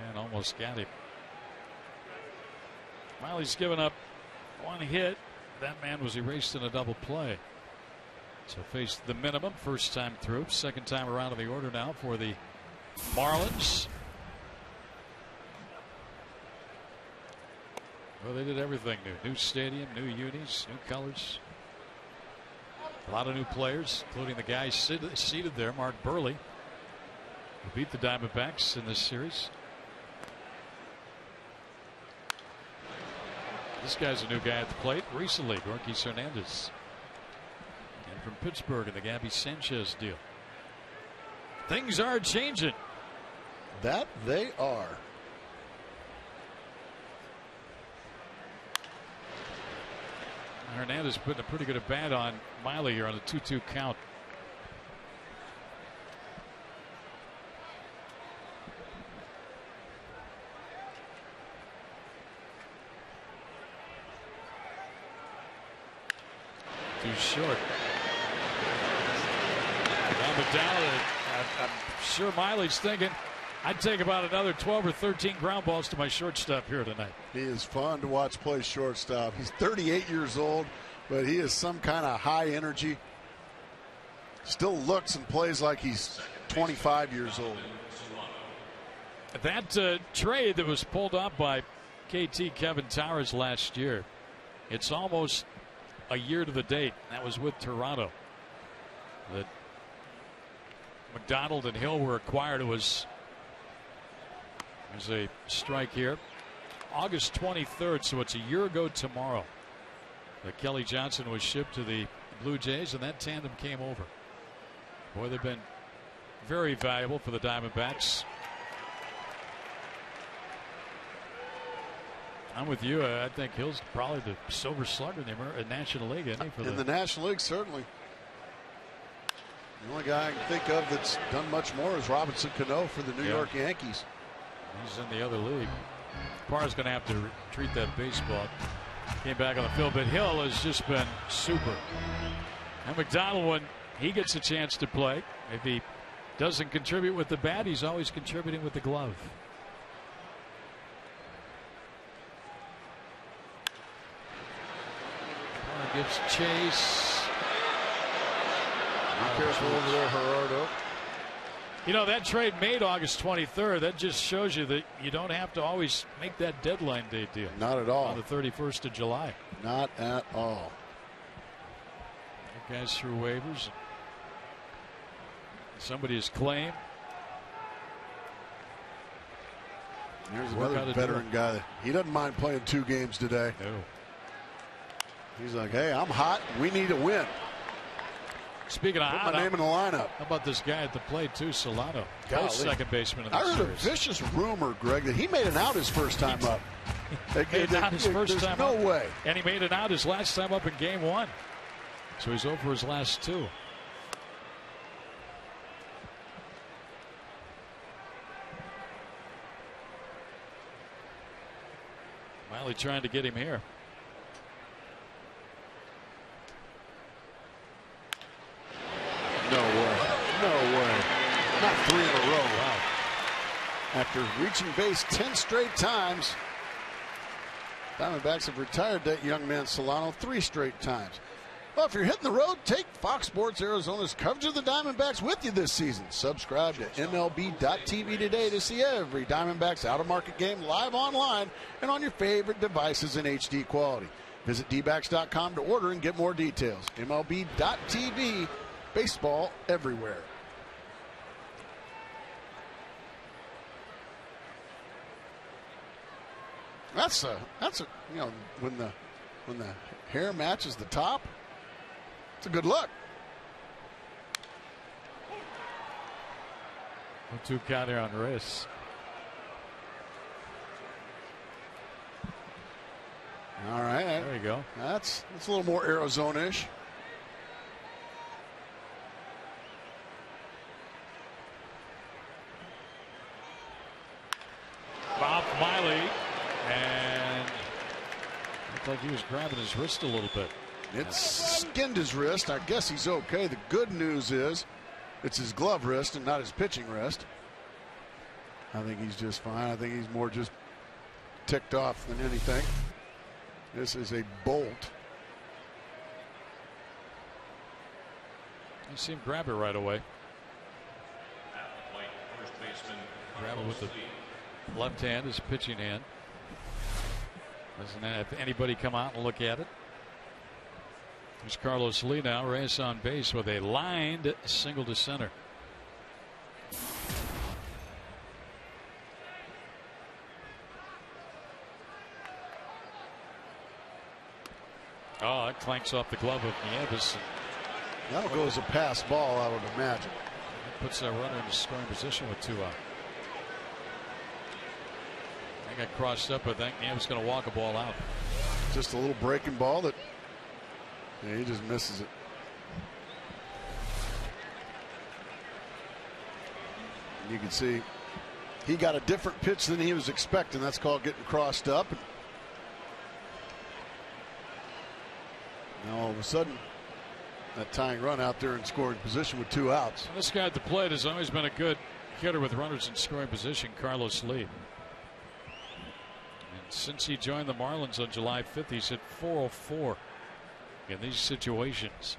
And almost got him. Miley's given up one hit. That man was erased in a double play. So faced the minimum first time through. Second time around in the order now for the Marlins. Well, they did everything new. New stadium, new unis, new colors. A lot of new players, including the guy seated there, Mark Burley, who beat the Diamondbacks in this series. This guy's a new guy at the plate recently, Gorkys Hernandez. And from Pittsburgh in the Gabby Sanchez deal. Things are changing. That they are. Hernandez putting a pretty good at bat on Miley here on a 2-2 count. Too short. Down the down. I'm sure Miley's thinking, I'd take about another 12 or 13 ground balls to my shortstop here tonight. He is fun to watch play shortstop. He's 38 years old, but he is some kind of high energy. Still looks and plays like he's 25 years old. That trade that was pulled off by KT Kevin Towers last year, it's almost a year to the date. That was with Toronto. That McDonald and Hill were acquired. It was, there's a strike here, August 23rd, so it's a year ago tomorrow that Kelly Johnson was shipped to the Blue Jays, and that tandem came over. Boy, they've been very valuable for the Diamondbacks. I'm with you. I think Hill's probably the silver slugger in the National League, isn't he? In the National League, certainly. The only guy I can think of that's done much more is Robinson Cano for the New York Yankees. He's in the other league. Parr's going to have to treat that baseball. Came back on the field, but Hill has just been super. And McDonald, when he gets a chance to play, if he doesn't contribute with the bat, he's always contributing with the glove. Parr gives chase. Be careful over there, Gerardo. You know, that trade made August 23rd. That just shows you that you don't have to always make that deadline day deal. Not at all. On the 31st of July. Not at all. Guys through waivers. Somebody has claimed. Here's another veteran guy. He doesn't mind playing 2 games today. No. He's like, hey, I'm hot. We need a win. Speaking of Put hot, my name in the lineup. How about this guy at the plate too, Solano, second baseman in the series. I heard a vicious rumor, Greg, that he made an out his first time up. Made an out his first time up. No way. And he made an out his last time up in Game 1. So he's over his last 2. Miley trying to get him here. No way. No way. Not 3 in a row. Wow. After reaching base 10 straight times, Diamondbacks have retired that young man Solano 3 straight times. Well, if you're hitting the road, take Fox Sports Arizona's coverage of the Diamondbacks with you this season. Subscribe to MLB.tv today to see every Diamondbacks out-of-market game live online and on your favorite devices in HD quality. Visit dbacks.com to order and get more details. MLB.tv, baseball everywhere. That's a you know, when the hair matches the top, It's a good look. 2 count here on Reyes. All right. There you go. That's a little more Arizona-ish. Bob MILEY, and looked like he was grabbing his wrist a little bit. It's skinned his wrist. I guess he's okay. The good news is it's his glove wrist and not his pitching wrist. I think he's just fine. I think he's more just ticked off than anything. This is a bolt. You see him grab it right away. At the plate, first baseman Grab it with the left hand, his pitching hand. Doesn't have anybody come out and look at it. There's Carlos Lee now. Reyes on base with a lined single to center. Oh, it clanks off the glove of Nieves. That'll go as a pass ball, I would imagine. Puts that runner in a scoring position with 2 out. I got crossed up. I think Nieves going to walk a ball out. Just a little breaking ball that he just misses it. And you can see he got a different pitch than he was expecting. That's called getting crossed up. Now all of a sudden, that tying run out there in scoring position with 2 outs. This guy at the plate has always been a good hitter with runners in scoring position, Carlos Lee. And since he joined the Marlins on July 5th, he's hit .404 in these situations.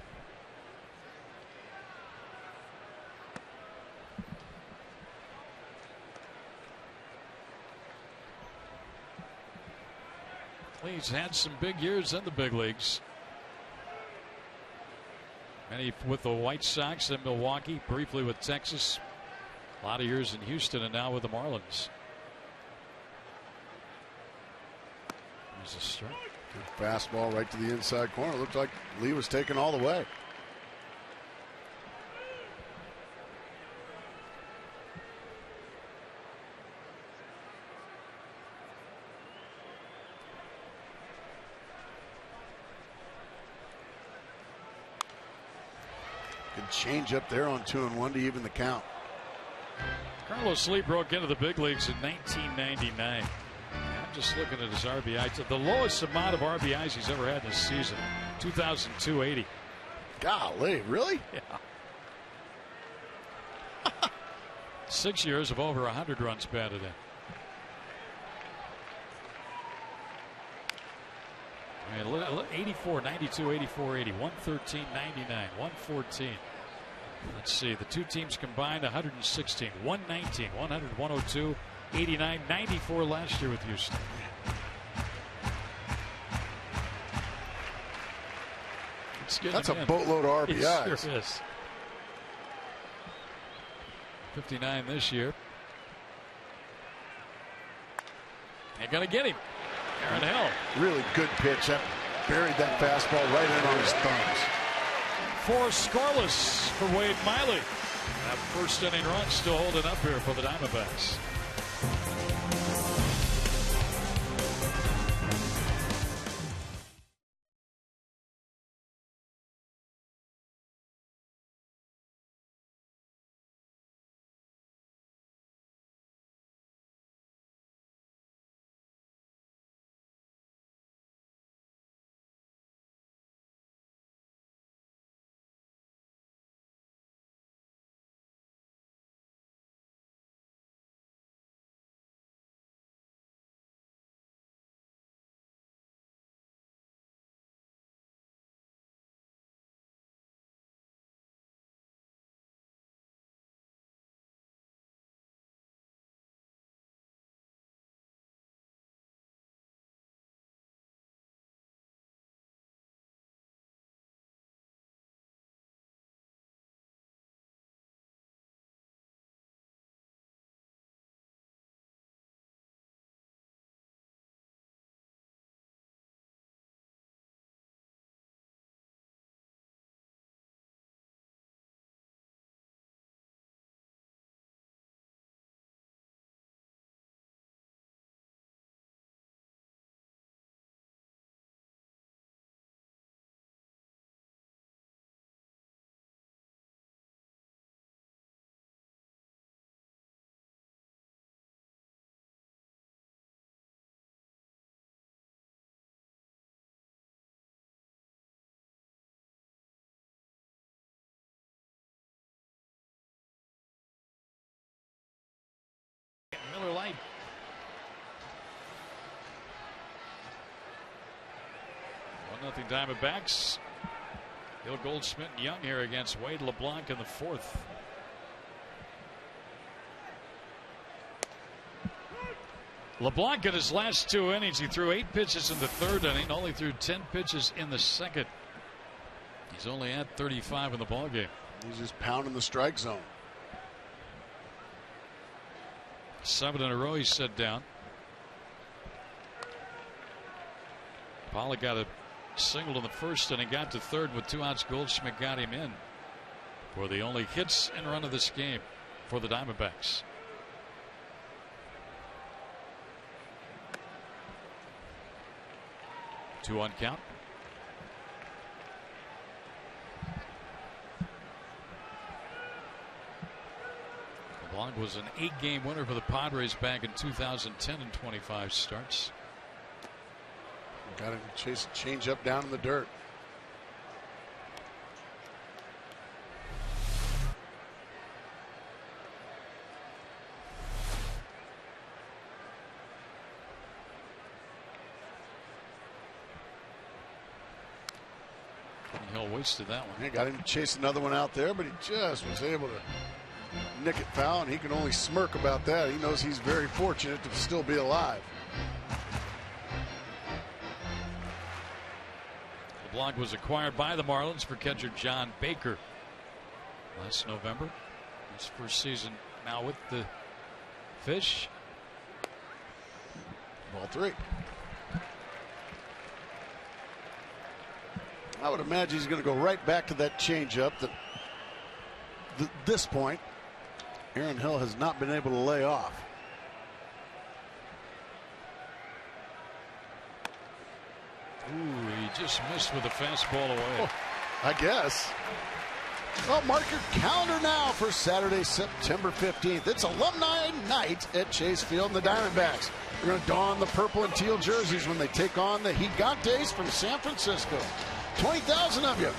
Lee's had some big years in the big leagues. Many with the White Sox and Milwaukee, briefly with Texas. A lot of years in Houston, and now with the Marlins. There's a strike. Good fastball right to the inside corner. Looked like Lee was taken all the way. Good change up there on 2-1 to even the count. Carlos Lee broke into the big leagues in 1999. I'm just looking at his RBI. The lowest amount of RBIs he's ever had this season, 2,280. Golly, really? Yeah. 6 years of over 100 runs batted in. I mean, 84, 92, 84, 80, 113, 99, 114. Let's see. The 2 teams combined 116, 119, 100, 102, 89, 94 last year with Houston. That's a boatload of RBIs. It sure is. 59 this year. They're going to get him. Aaron Hill. Really good pitch. That buried that fastball right in on his thumbs. 4 scoreless for Wade Miley. That first inning run still holding up here for the Diamondbacks. Diamondbacks. Bill Goldschmidt and Young here against Wade LeBlanc in the fourth. LeBlanc in his last 2 innings, he threw 8 pitches in the third inning, only threw 10 pitches in the second. He's only at 35 in the ballgame. He's just pounding the strike zone. 7 in a row he's set down. Pollock got a single in the first inning, got to third with 2 outs. Goldschmidt got him in for the only hits and run of this game for the Diamondbacks. Two on count. LeBlanc was an 8-game winner for the Padres back in 2010 in 25 starts. Got him to chase a change up down in the dirt. Hill wasted that one. He got him to chase another one out there, but he just was able to nick it foul, and he can only smirk about that. He knows he's very fortunate to still be alive. LeBlanc was acquired by the Marlins for catcher John Baker last November. His first season now with the Fish. Ball 3. I would imagine he's going to go right back to that changeup that this point Aaron Hill has not been able to lay off. Ooh, he just missed with a fastball away. Oh, I guess. Well, mark your calendar now for Saturday, September 15th. It's alumni night at Chase Field, and the Diamondbacks are going to don the purple and teal jerseys when they take on the Gigantes from San Francisco. 20,000 of you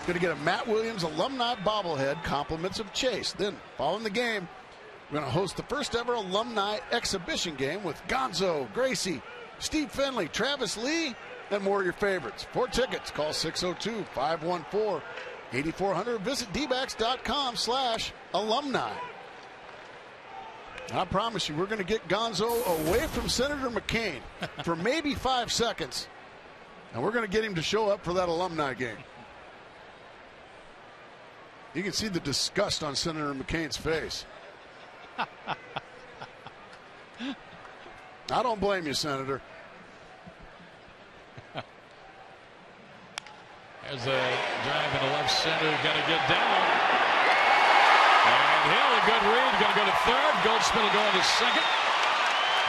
going to get a Matt Williams alumni bobblehead, compliments of Chase. Then, following the game, we're going to host the first ever alumni exhibition game with Gonzo, Gracie, Steve Finley, Travis Lee, and more of your favorites. For tickets, call 602-514-8400. Visit dbacks.com/alumni. I promise you, we're going to get Gonzo away from Senator McCain for maybe 5 seconds. And we're going to get him to show up for that alumni game. You can see the disgust on Senator McCain's face. I don't blame you, Senator. There's a drive into left center, going to get down. And Hill, a good read, going to go to third. Goldschmidt will go into second.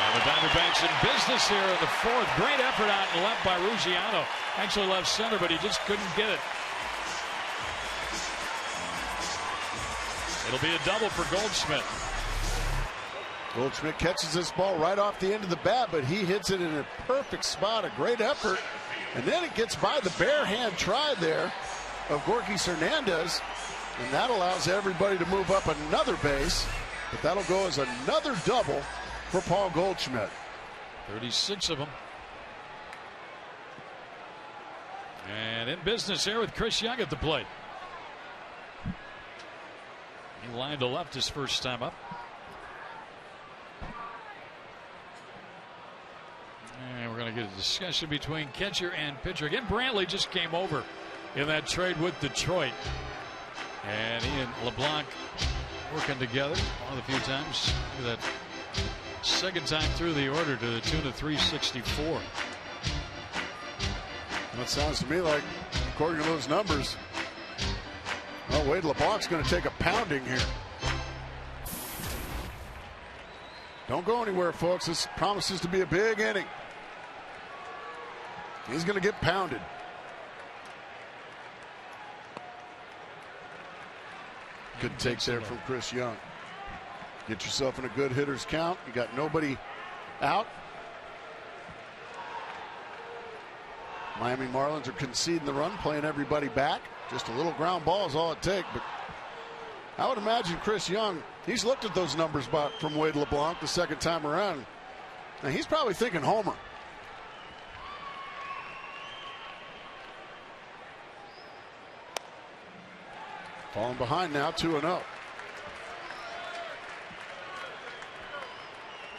And the Diamondbacks in business here in the fourth. Great effort out and left by Ruggiano. Actually left center, but he just couldn't get it. It'll be a double for Goldschmidt. Goldschmidt catches this ball right off the end of the bat, but he hits it in a perfect spot. A great effort. And then it gets by the bare hand try there of Gorkis Hernandez. And that allows everybody to move up another base. But that'll go as another double for Paul Goldschmidt. 36 of them. And in business here with Chris Young at the plate. He lined to left his first time up. And we're going to get a discussion between catcher and pitcher. Again, Brantley just came over in that trade with Detroit. And he and LeBlanc working together one of the few times. Look at that. Second time through the order to the tune of 364. Well, it sounds to me like, according to those numbers, well, Wade LeBlanc's going to take a pounding here. Don't go anywhere, folks. This promises to be a big inning. He's going to get pounded. Good take there from Chris Young. Get yourself in a good hitter's count. You got nobody out. Miami Marlins are conceding the run, playing everybody back. Just a little ground ball is all it takes. But I would imagine Chris Young, he's looked at those numbers from Wade LeBlanc the second time around. Now he's probably thinking homer. Falling behind now, 2-0.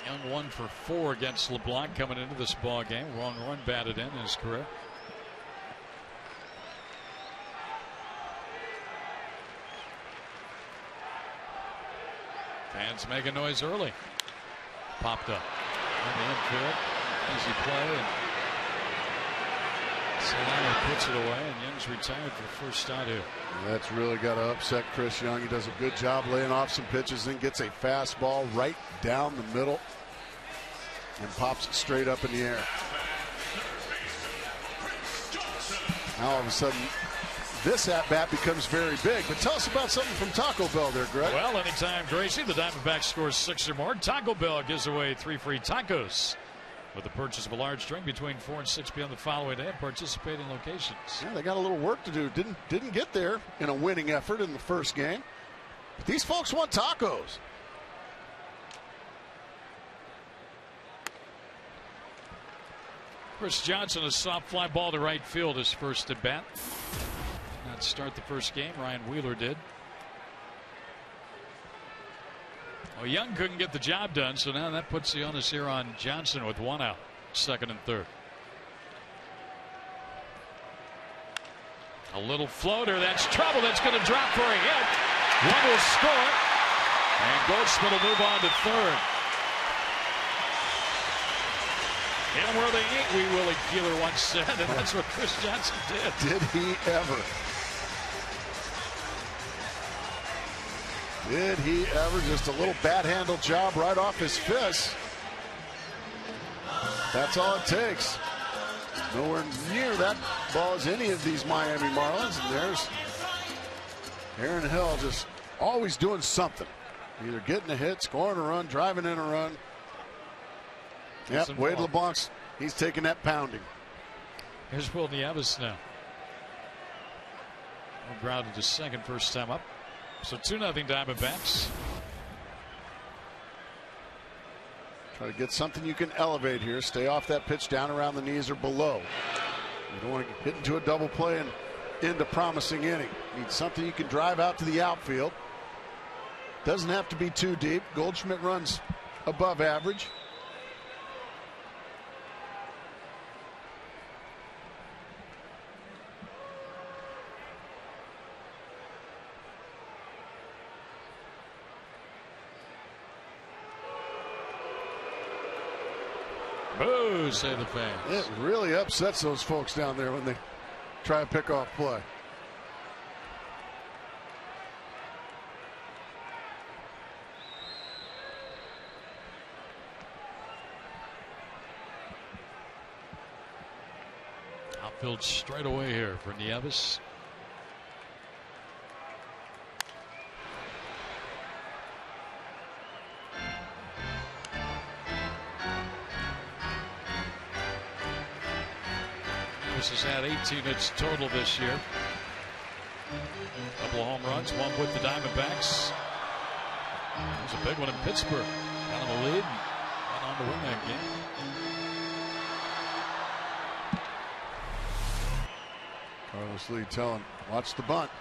Young 1 for 4 against LeBlanc coming into this ball game. Wrong run batted in his career. Fans making noise early. Popped up in the infield. Easy play. And Solano puts it away, and Young's retired for the first out here. That's really got to upset Chris Young. He does a good job laying off some pitches, then gets a fastball right down the middle and pops it straight up in the air. Now all of a sudden, this at-bat becomes very big. But tell us about something from Taco Bell there, Greg. Well, anytime, Gracie, the Diamondbacks scores 6 or more, Taco Bell gives away 3 free tacos with the purchase of a large drink between 4 and 6 p.m. the following day at participating locations. Yeah, they got a little work to do. Didn't get there in a winning effort in the first game. But these folks want tacos. Chris Johnson, a soft fly ball to right field, his first at bat. Did not start the first game. Ryan Wheeler did. Well, Young couldn't get the job done, so now that puts the onus here on Johnson with 1 out, 2nd and 3rd. A little floater, that's trouble. That's going to drop for a hit. One will score, and Goldschmidt will move on to 3rd. Hit him where they ain't, we Willie Keeler once said, and that's what Chris Johnson did. Did he ever? Did he ever? Just a little bat handle job right off his fist. That's all it takes. Nowhere near that ball as any of these Miami Marlins. And there's Aaron Hill just always doing something. Either getting a hit, scoring a run, driving in a run. Yep, Wade LeBlanc's, he's taking that pounding. Here's Will Nieves now. Grounded to second, first time up. So 2-0 Diamondbacks. Try to get something you can elevate here. Stay off that pitch down around the knees or below. You don't want to hit into a double play and end a promising inning. Need something you can drive out to the outfield. Doesn't have to be too deep. Goldschmidt runs above average. Boo, say the fans. It really upsets those folks down there when they try a pickoff play. Outfield straight away here for Nieves. Has had 18 hits total this year. Couple of home runs, one with the Diamondbacks. There's a big one in Pittsburgh. Got in the lead and went on to win that game. Carlos Lee telling, watch the bunt.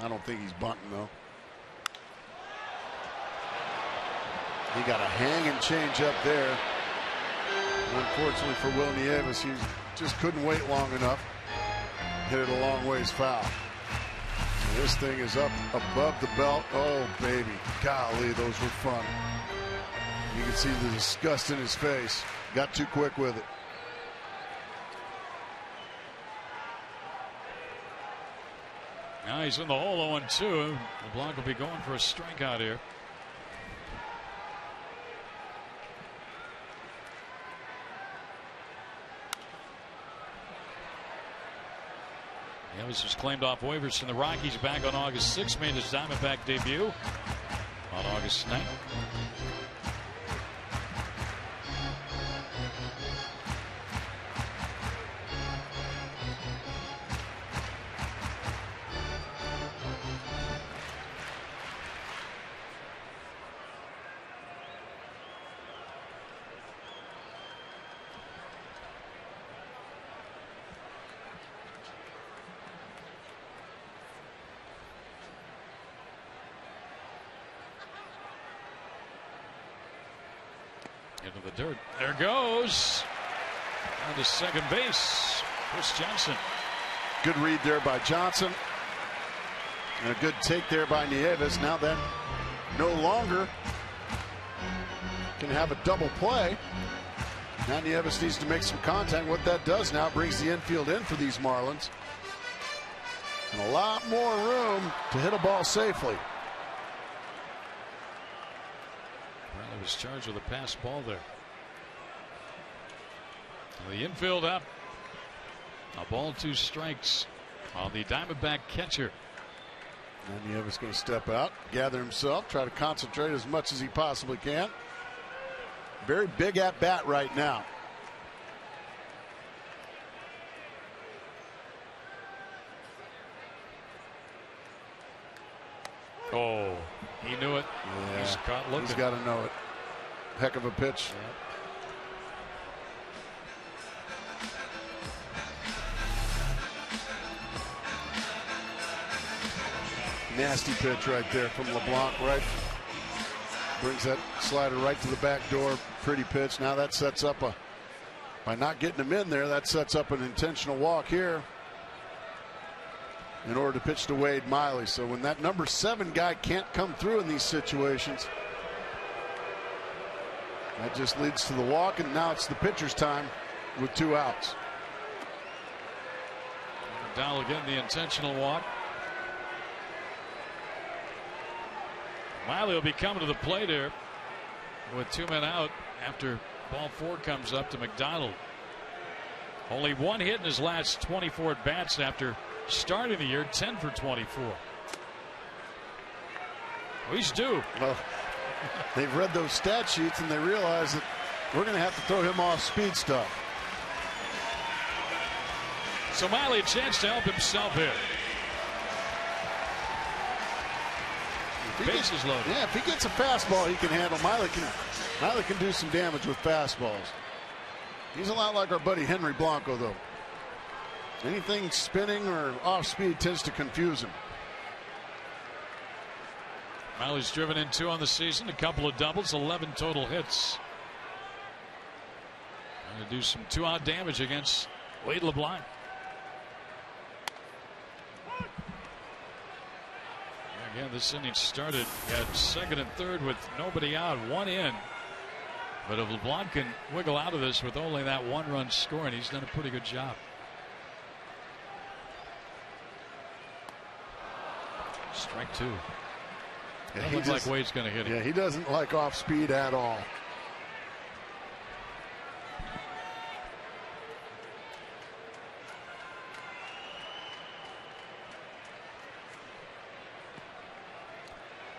I don't think he's bunting though. He got a hanging change up there. Unfortunately for Will Nieves, he just couldn't wait long enough. Hit it a long ways foul. So this thing is up above the belt. Oh, baby. Golly, those were fun. You can see the disgust in his face. Got too quick with it. Now he's in the hole 0-2. LeBlanc will be going for a strikeout here. Nieves was claimed off waivers from the Rockies back on August 6th. Made his Diamondback debut on August 9th. Into the dirt. There goes. On to second base. Chris Johnson. Good read there by Johnson. And a good take there by Nieves. Now that no longer can have a double play. Now Nieves needs to make some contact. What that does now brings the infield in for these Marlins. And a lot more room to hit a ball safely. Well, he was charged with a pass ball there. The infield up. A ball, 2 strikes on the Diamondback catcher. And Nieves going to step out, gather himself, try to concentrate as much as he possibly can. Very big at bat right now. Oh, he knew it. Yeah, he's caught looking. He's got to know it. Heck of a pitch. Yep. Nasty pitch right there from LeBlanc. Right, brings that slider right to the back door. Pretty pitch. Now that sets up a, by not getting him in there, that sets up an intentional walk here in order to pitch to Wade Miley. So when that number 7 guy can't come through in these situations, that just leads to the walk, and now it's the pitcher's time with 2 outs. McDonald again, the intentional walk. Miley will be coming to the plate here with 2 men out after ball 4 comes up to McDonald. Only 1 hit in his last 24 at bats after starting the year, 10 for 24. He's due. Well, they've read those stat sheets and they realize that we're going to have to throw him off speed stuff. So Miley a chance to help himself here. Bases loaded. Yeah, if he gets a fastball he can handle. Miley can do some damage with fastballs. He's a lot like our buddy Henry Blanco, though. Anything spinning or off speed tends to confuse him. Miley's driven in 2 on the season, a couple of doubles, 11 total hits. Trying to do some 2-out damage against Wade LeBlanc. Again, this inning started at 2nd and 3rd with nobody out, 1 in. But if LeBlanc can wiggle out of this with only that 1-run score, and he's done a pretty good job. Strike 2. Yeah, he looks like Wade's going to hit him. Yeah, he doesn't like off speed at all.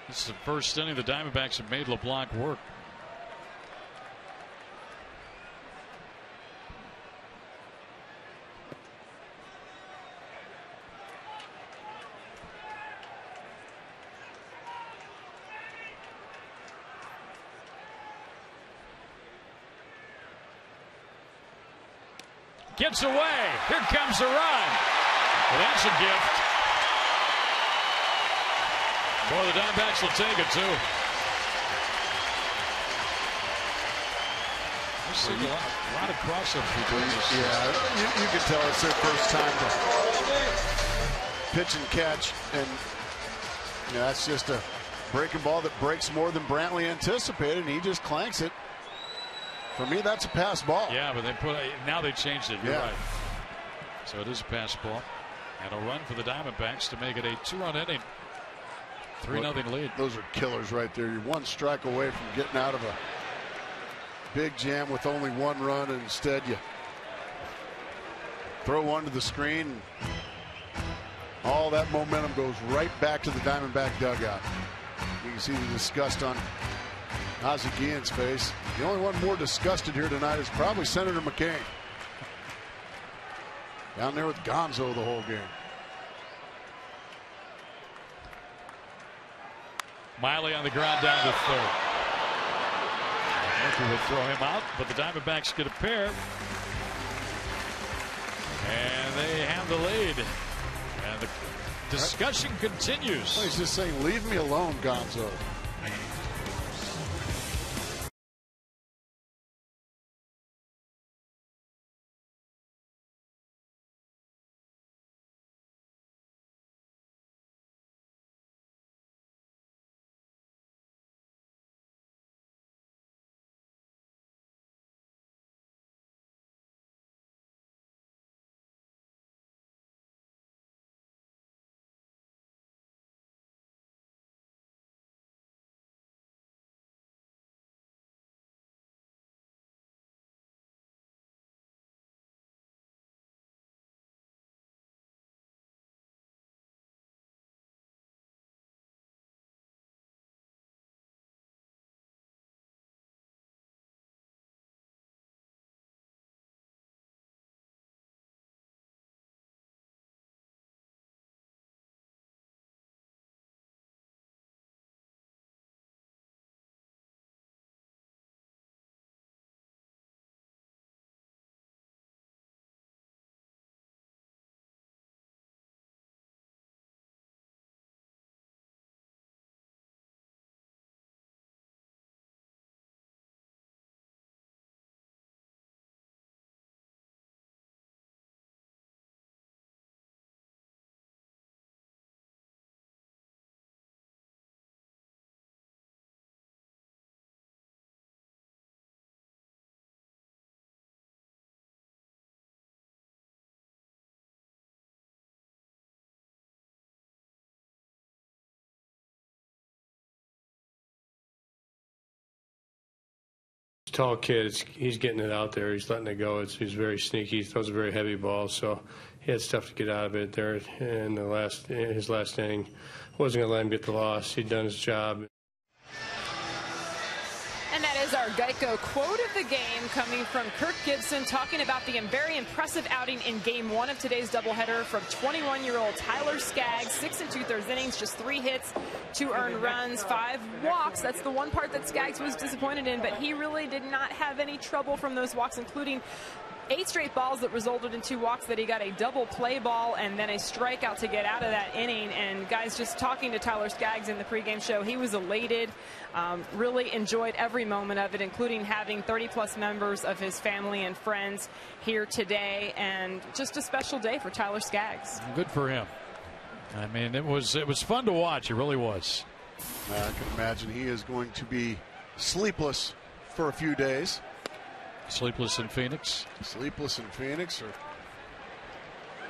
This is the first inning the Diamondbacks have made LeBlanc work. Gets away. Here comes the run. Well, that's a gift. Boy, the Diamondbacks will take it, too. We've seen a lot of crossover between these. Yeah, you can tell it's their first time to pitch and catch. And that's just a breaking ball that breaks more than Brantley anticipated, and he just clanks it. For me, that's a pass ball. Yeah, but now they changed it. You're right. So it is a pass ball. And a run for the Diamondbacks to make it a 2-run inning. 3-0 lead. Those are killers right there. You're 1 strike away from getting out of a big jam with only 1 run, and instead you throw one to the screen. All that momentum goes right back to the Diamondback dugout. You can see the disgust on Ozzie Guillen's face. The only one more disgusted here tonight is probably Senator McCain. Down there with Gonzo the whole game. Miley on the ground down to 3rd. Murphy will throw him out, but the Diamondbacks get a pair. And they have the lead. And the discussion continues. Well, he's just saying, leave me alone, Gonzo. tall kid. He's getting it out there. He's letting it go. He's very sneaky. He throws a very heavy ball, so he had stuff to get out of it there in his last inning. Wasn't going to let him get the loss. He'd done his job. And that is our Geico quote of the game, coming from Kirk Gibson, talking about the very impressive outing in Game 1 of today's doubleheader from 21-year-old Tyler Skaggs. 6 2/3 innings, just 3 hits, 2 earned runs, 5 walks. That's the one part that Skaggs was disappointed in, but he really did not have any trouble from those walks, including 8 straight balls that resulted in 2 walks, that he got a double play ball and then a strikeout to get out of that inning. And guys, just talking to Tyler Skaggs in the pregame show, he was elated, really enjoyed every moment of it, including having 30-plus members of his family and friends here today, and just a special day for Tyler Skaggs. Good for him. I mean, it was fun to watch. It really was. I can imagine he is going to be sleepless for a few days. Sleepless in Phoenix. Sleepless in Phoenix, or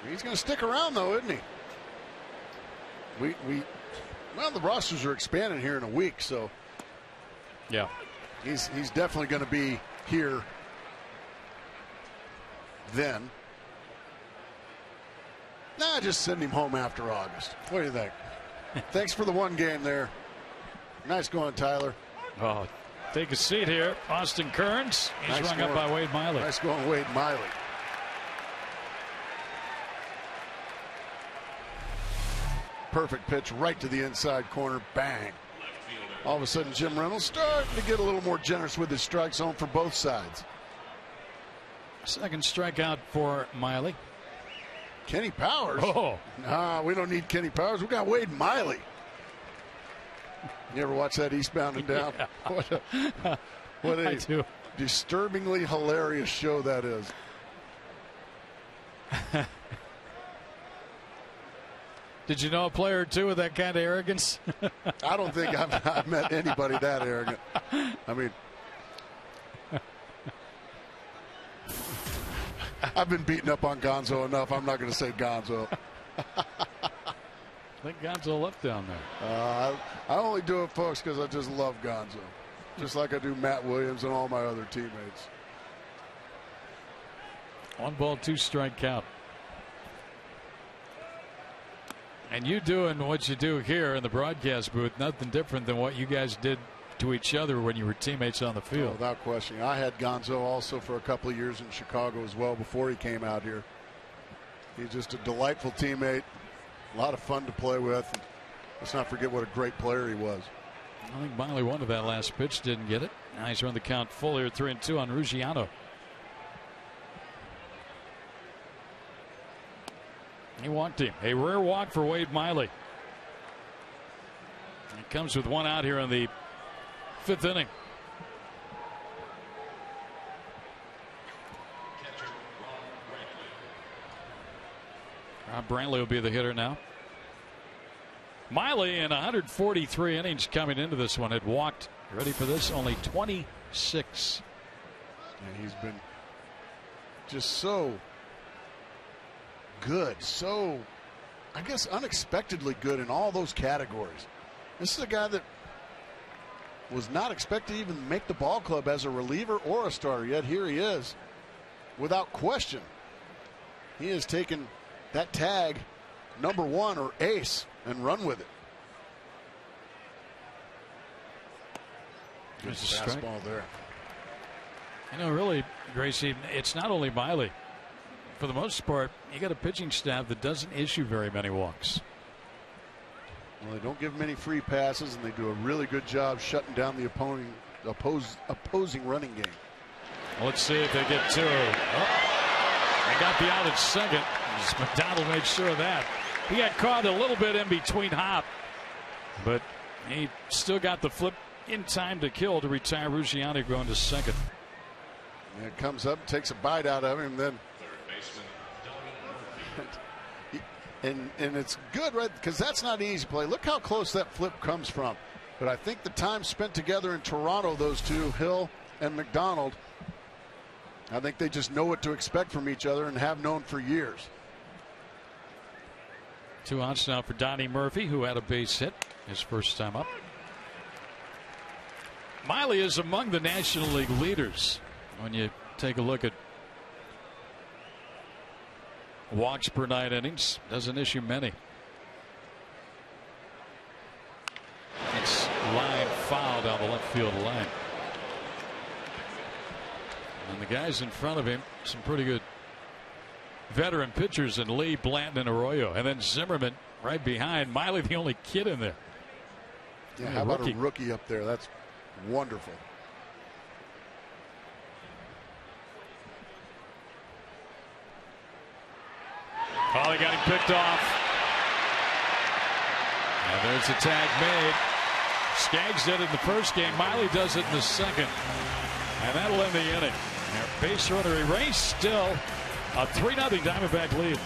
he's going to stick around though, isn't he? Well, the rosters are expanding here in a week, so yeah, he's definitely going to be here then. Nah, just send him home after August. What do you think? Thanks for the one game there. Nice going, Tyler. Oh. Take a seat here. Austin Kearns. He's rung up by Wade Miley. Nice going, Wade Miley. Perfect pitch right to the inside corner. Bang. All of a sudden, Jim Reynolds starting to get a little more generous with his strike zone for both sides. Second strikeout for Miley. Kenny Powers? Oh. Nah, we don't need Kenny Powers. We got Wade Miley. You ever watch that Eastbound and Down? Yeah. What a disturbingly hilarious show that is. Did you know a player or two with that kind of arrogance? I don't think I've met anybody that arrogant. I mean, I've been beaten up on Gonzo enough. I'm not going to say Gonzo. I think Gonzo left down there. I only do it, folks, because I just love Gonzo. Just like I do Matt Williams and all my other teammates. 1 ball, 2 strike count. And you doing what you do here in the broadcast booth, nothing different than what you guys did to each other when you were teammates on the field. Oh, without question. I had Gonzo also for a couple of years in Chicago as well before he came out here. He's just a delightful teammate. A lot of fun to play with. Let's not forget what a great player he was. I think Miley wanted that last pitch, didn't get it. Now he's run the count full here, 3-2 on Ruggiano. He walked him. A rare walk for Wade Miley. He comes with 1 out here in the 5th inning. Brantley will be the hitter now. Miley in 143 innings coming into this one had walked, ready for this, only 26. And he's been just so good, so I guess unexpectedly good in all those categories. This is a guy that was not expected to even make the ball club as a reliever or a starter, yet here he is without question. He has taken that tag, #1 or ace, and run with it. There's a fastball there. You know, really, Gracie, it's not only Miley. For the most part, you got a pitching staff that doesn't issue very many walks. Well, they don't give many free passes, and they do a really good job shutting down the opposing running game. Well, let's see if they get 2. They got the out at second. McDonald made sure of that. He got caught a little bit in between hop, but he still got the flip in time to kill to retire Ruggiano going to second. And it comes up, takes a bite out of him, then. And it's good, right? Because that's not an easy play. Look how close that flip comes from. But I think the time spent together in Toronto, those two, Hill and McDonald, I think they just know what to expect from each other and have known for years. 2 outs now for Donnie Murphy, who had a base hit his first time up. Miley is among the National League leaders when you take a look at walks per 9 innings. Doesn't issue many. It's line foul down the left field line. And the guys in front of him, some pretty good veteran pitchers in Lee, Blanton, and Arroyo. And then Zimmerman right behind. Miley, the only kid in there. Yeah, how about a rookie up there? That's wonderful. Oh, they got him picked off. And there's a tag made. Skaggs did it in the first game. Miley does it in the second. And that'll end the inning. Base runner erased. Still a 3-0 Diamondback lead.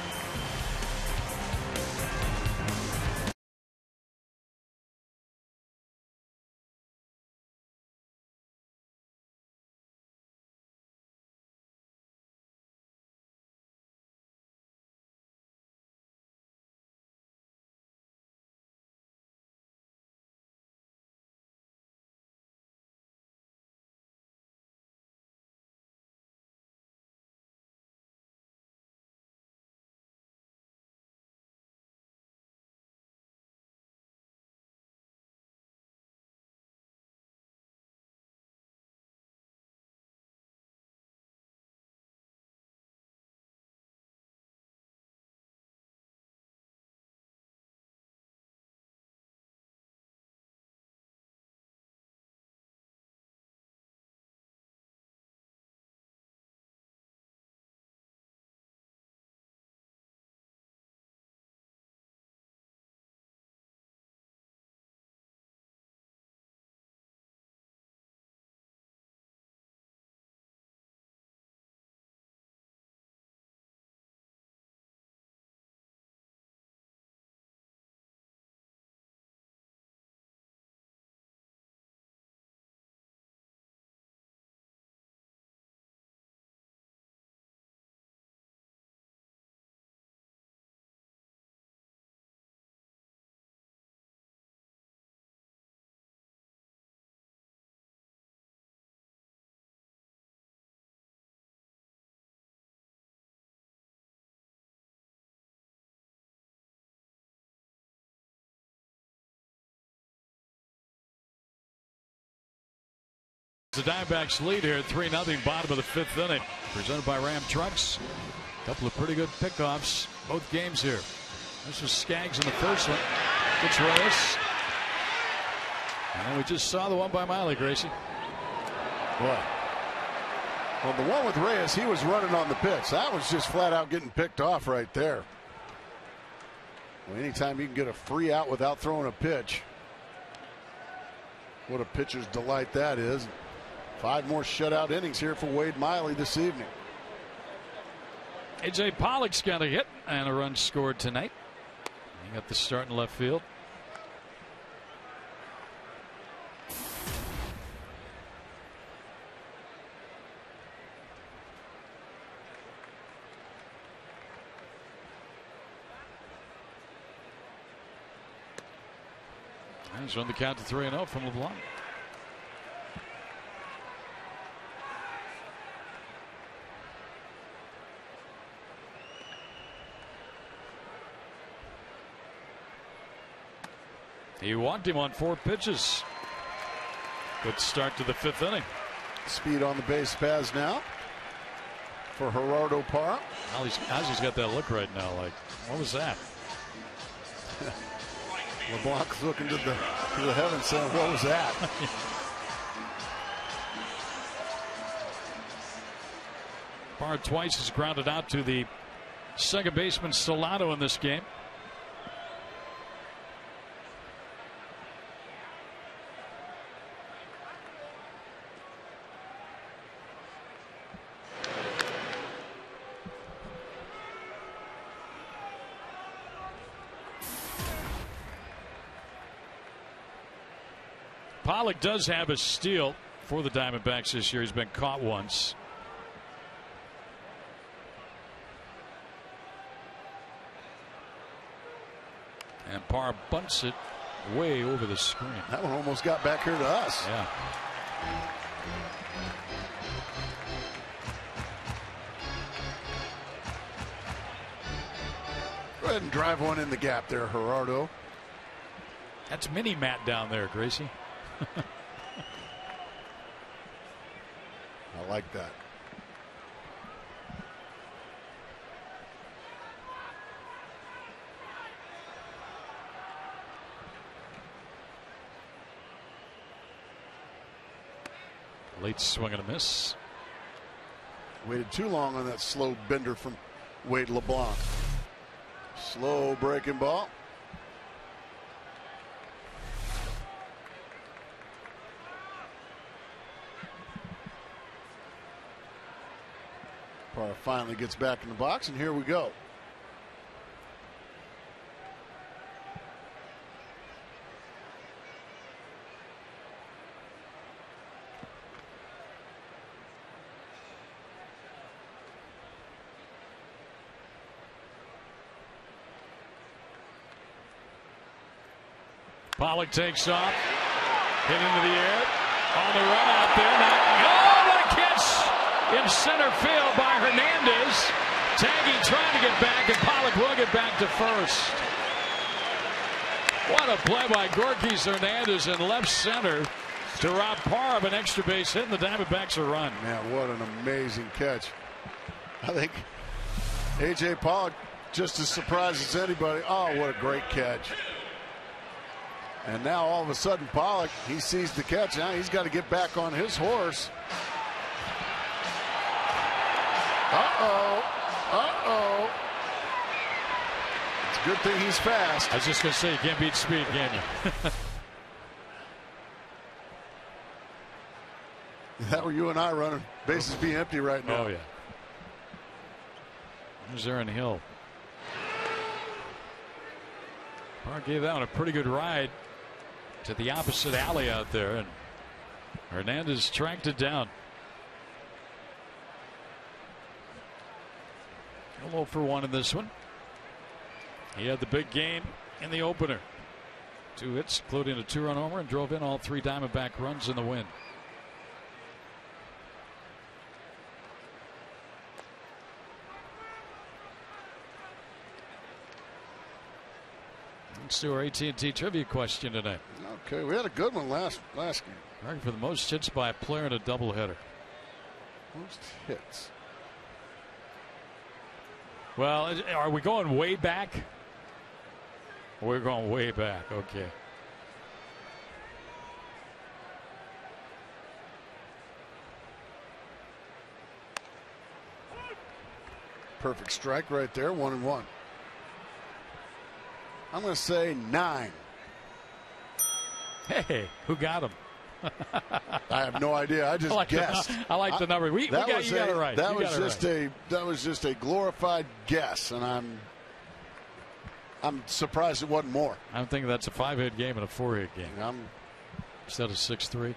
The Diamondbacks lead here at 3-0, bottom of the 5th inning. Presented by Ram Trucks. A couple of pretty good pickoffs both games here. This was Skaggs in the first one. It's Reyes. And we just saw the one by Miley, Gracie. Boy. Well, the one with Reyes, he was running on the pitch. That was just flat out getting picked off right there. Well, anytime you can get a free out without throwing a pitch. What a pitcher's delight that is. 5 more shutout innings here for Wade Miley this evening. AJ Pollock's got a hit and a run scored tonight. He got the start in left field. And he's run the count to 3-0 from LeBlanc. He walked him on 4 pitches. Good start to the 5th inning. Speed on the base paths now for Gerardo Parra. Ozzy's got that look right now. Like, what was that? LeBlanc's looking to the heavens saying, what was that? Parra twice has grounded out to the second baseman Solano in this game. Pollock does have a steal for the Diamondbacks this year. He's been caught once. And Parra bunts it way over the screen. That one almost got back here to us. Yeah. Go ahead and drive one in the gap there, Gerardo. That's mini Matt down there, Gracie. I like that. Late swing and a miss. Waited too long on that slow bender from Wade LeBlanc. Slow breaking ball. Parra finally gets back in the box, and here we go. Pollock takes off, hit into the air, on the run out there. Now, what a catch in center field by Hernandez. Taggy trying to get back, and Pollock will get back to first. What a play by Gorkys Hernandez in left center to rob Parra of an extra base hit, and the Diamondbacks are run. Man, what an amazing catch. I think A.J. Pollock just as surprised as anybody. Oh, what a great catch. And now all of a sudden Pollock, he sees the catch. Now he's got to get back on his horse. Uh-oh. Uh-oh. It's a good thing he's fast. I was just going to say, you can't beat speed, can you? That were you and I running. Bases be empty right now. Oh, yeah. There's Aaron Hill. Parra gave that one a pretty good ride to the opposite alley out there, and Hernandez tracked it down. Hello for one in this one. He had the big game in the opener. 2 hits, including a 2-run homer, and drove in all 3 Diamondback runs in the win. Let's do our AT&T trivia question tonight. Okay, we had a good one last game. Arguing for the most hits by a player in a doubleheader. Most hits. Well, are we going way back? We're going way back. Okay. Perfect strike right there. 1-1. I'm going to say 9. Hey, who got him? I have no idea. I just guessed. I like the number. You got it right. That was just a glorified guess, and I'm surprised it wasn't more. I'm thinking that's a 5-hit game and a 4-hit game. Instead of 6-3.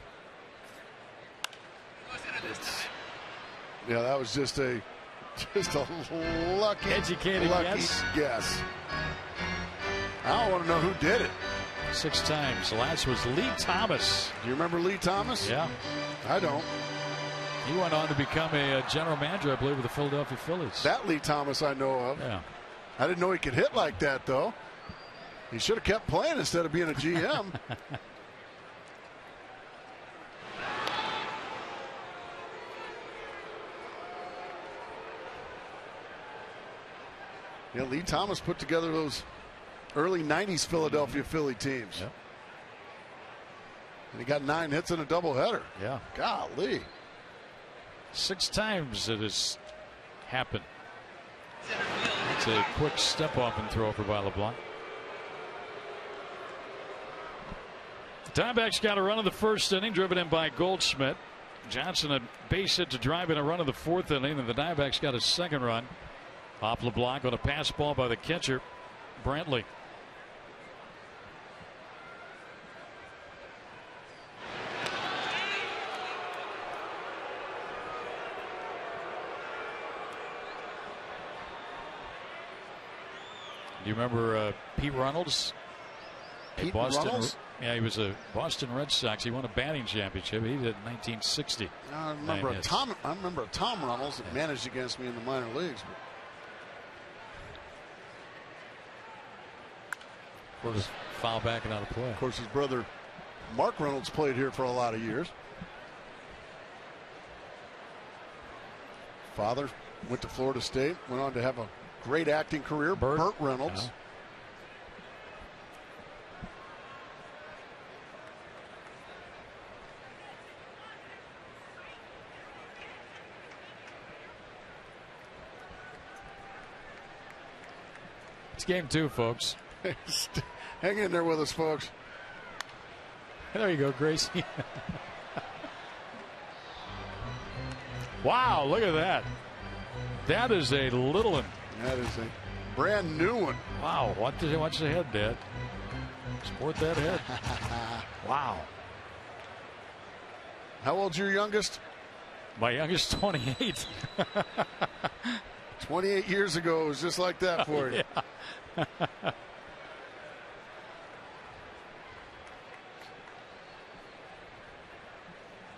Yeah, that was just a lucky, educated guess. I don't want to know who did it. 6 times. The last was Lee Thomas. Do you remember Lee Thomas? Yeah. I don't. He went on to become a general manager, I believe, with the Philadelphia Phillies. That Lee Thomas I know of. Yeah. I didn't know he could hit like that, though. He should have kept playing instead of being a GM. Yeah, Lee Thomas put together those early 90s Philadelphia Philly teams. Yep. And he got 9 hits in a doubleheader. Yeah. Golly. 6 times it has happened. It's a quick step off and throw for by LeBlanc. The Diamondbacks got a run in the first inning, driven in by Goldschmidt. Johnson a base hit to drive in a run in the 4th inning, and the Diamondbacks got a 2nd run off LeBlanc on a pass ball by the catcher, Brantley. Do you remember Pete Runnels? Pete Runnels? Yeah, he was a Boston Red Sox. He won a batting championship. He did in 1960. I remember a Tom Runnels that managed against me in the minor leagues. Of course, foul back and out of play. Of course, his brother Mark Reynolds played here for a lot of years. Father went to Florida State, went on to have a great acting career. Burt Reynolds. Yeah. It's game 2, folks. Hang in there with us, folks. There you go, Gracie. Wow, look at that. That is a little one. That is a brand new one. Wow, watch the head, Dad. Sport that head. Wow. How old's your youngest? My youngest, 28. 28 years ago, it was just like that for you. Yeah.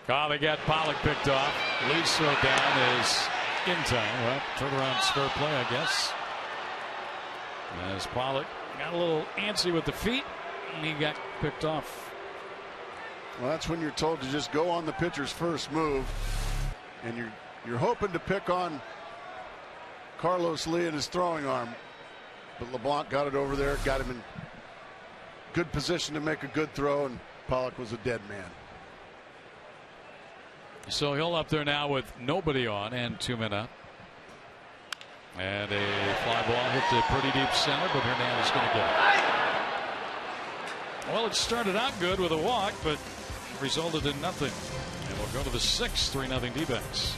Oh, they got Pollock picked off. Lee's throw down is in time. Well, turnaround square play, I guess. As Pollock got a little antsy with the feet, and he got picked off. Well, that's when you're told to just go on the pitcher's first move, and you're hoping to pick on Carlos Lee and his throwing arm, but LeBlanc got it over there, got him in good position to make a good throw, and Pollock was a dead man. So he'll up there now with nobody on and 2 men up. And a fly ball hit the pretty deep center, but Hernandez is going to get it. Well, it started out good with a walk, but resulted in nothing. And we'll go to the 6th, 3-0 D-backs.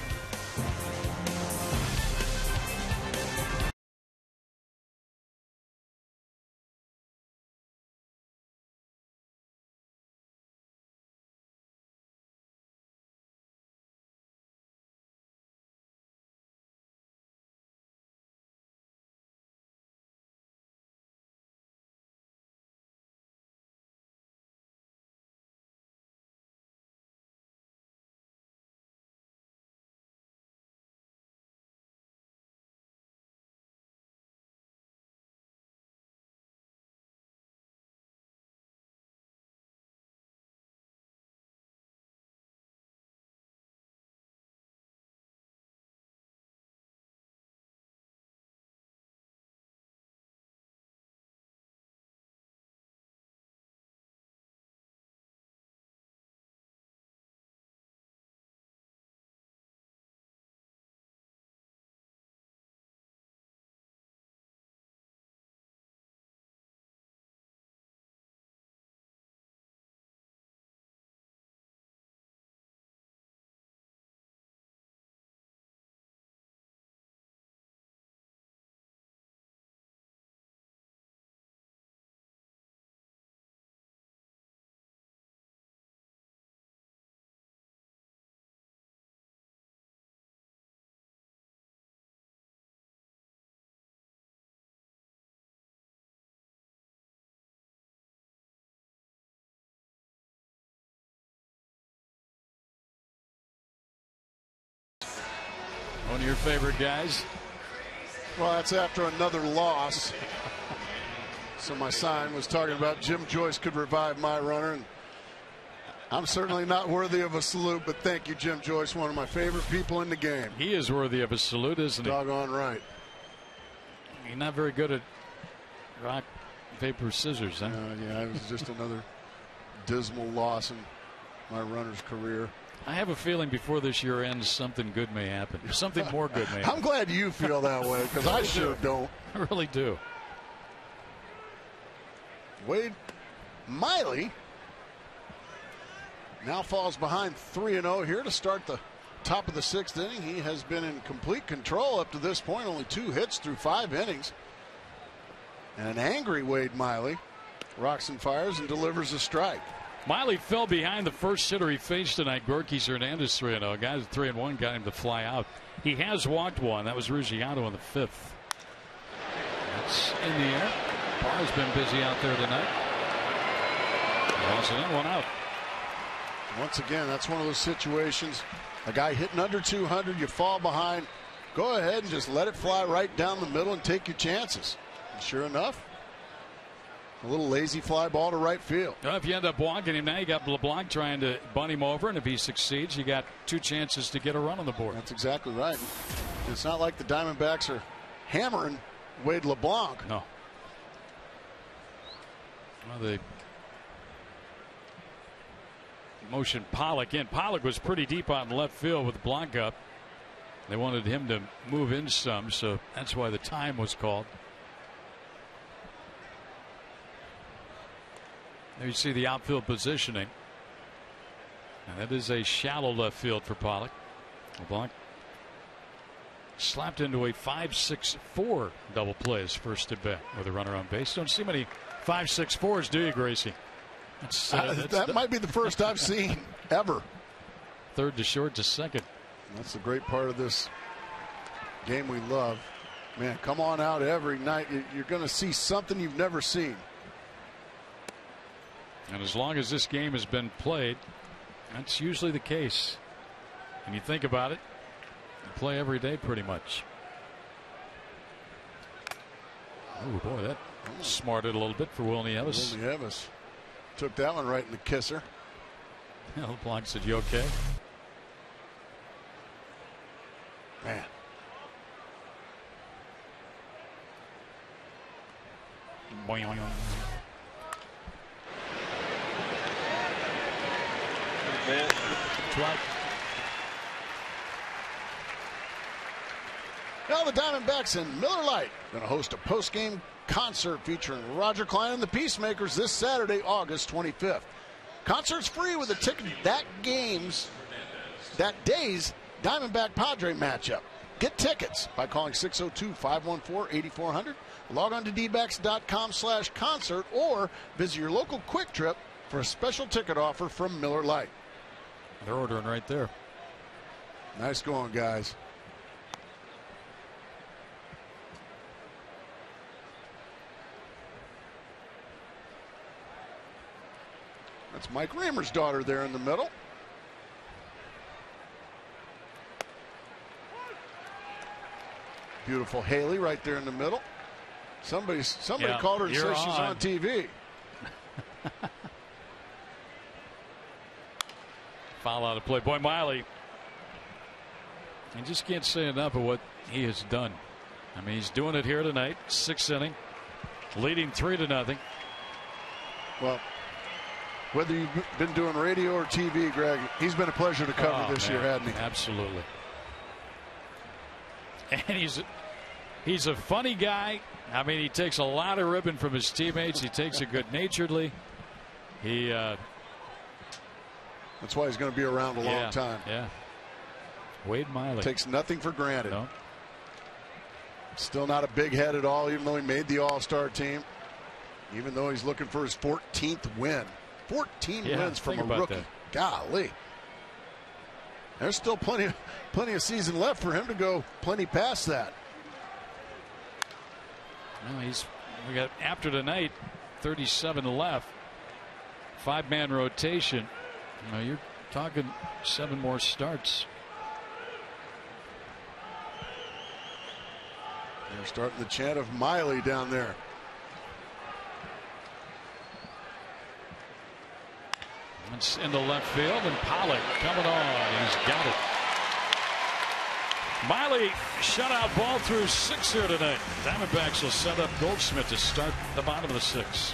One of your favorite guys. Well, that's after another loss. So my sign was talking about Jim Joyce could revive my runner, and I'm certainly not worthy of a salute, but thank you, Jim Joyce, one of my favorite people in the game. He is worthy of a salute, isn't he? Doggone right. He's not very good at rock, paper, scissors, huh? Yeah, it was just another dismal loss in my runner's career. I have a feeling before this year ends, something good may happen. Something more good may happen. I'm glad you feel that way, because I sure don't. I really do. Wade Miley now falls behind 3-0 here to start the top of the 6th inning. He has been in complete control up to this point. Only 2 hits through 5 innings. And an angry Wade Miley rocks and fires and delivers a strike. Miley fell behind the first hitter he faced tonight, Gorky Hernandez, 3-0. Guys at 3-1 got him to fly out. He has walked one. That was Ruggiero in the 5th. That's in the air. Barr's been busy out there tonight. Draws it in, one out. Once again, that's one of those situations. A guy hitting under 200, you fall behind. Go ahead and just let it fly right down the middle and take your chances. And sure enough, a little lazy fly ball to right field. Well, if you end up walking him now, you got LeBlanc trying to bunt him over, and if he succeeds, you got 2 chances to get a run on the board. That's exactly right. It's not like the Diamondbacks are hammering Wade LeBlanc. No. Well, they motion Pollock in. Pollock was pretty deep on left field with Blanc up. They wanted him to move in some, so that's why the time was called. There you see the outfield positioning. And that is a shallow left field for Pollock. LeBlanc slapped into a 5-6-4 double play his first at bat with a runner on base. Don't see many 5-6-4s, do you, Gracie? That might be the first I've seen ever. Third to short to second. That's the great part of this game we love. Man, come on out every night. You're going to see something you've never seen. And as long as this game has been played, that's usually the case. And you think about it, you play every day pretty much. Oh boy, that smarted a little bit for Wilnie Evis. Wilnie Evis took that one right in the kisser. LeBlanc said, "You okay?" Man. Boing. Right. Now the Diamondbacks and Miller Lite going to host a post-game concert featuring Roger Cline and the Peacemakers this Saturday, August 25th. Concert's free with a ticket that day's Diamondback Padre matchup. Get tickets by calling 602-514-8400. Log on to dbacks.com/concert or visit your local Quick Trip for a special ticket offer from Miller Lite. They're ordering right there. Nice going, guys. That's Mike Reamer's daughter there in the middle. Beautiful Haley right there in the middle. Somebody called her and said she's on TV. Foul out of play. Boy, Miley. You just can't say enough of what he has done. I mean, he's doing it here tonight. 6th inning, leading 3-0. Well, whether you've been doing radio or TV, Greg, he's been a pleasure to cover this year, hasn't he? Absolutely. And he's a funny guy. I mean, he takes a lot of ribbon from his teammates. He takes it good-naturedly. That's why he's going to be around a long time. Yeah. Wade Miley takes nothing for granted. No. Still not a big head at all, even though he made the All-Star team. Even though he's looking for his 14th win. 14 wins from a rookie. Golly. There's still plenty of season left for him to go plenty past that. Well, we got after tonight 37 left. 5-man rotation. Now you're talking 7 more starts. They're starting the chant of Miley down there. It's into left field, and Pollock coming on. He's got it. Miley shutout ball through 6 here tonight. Diamondbacks will set up Goldschmidt to start the bottom of the 6th.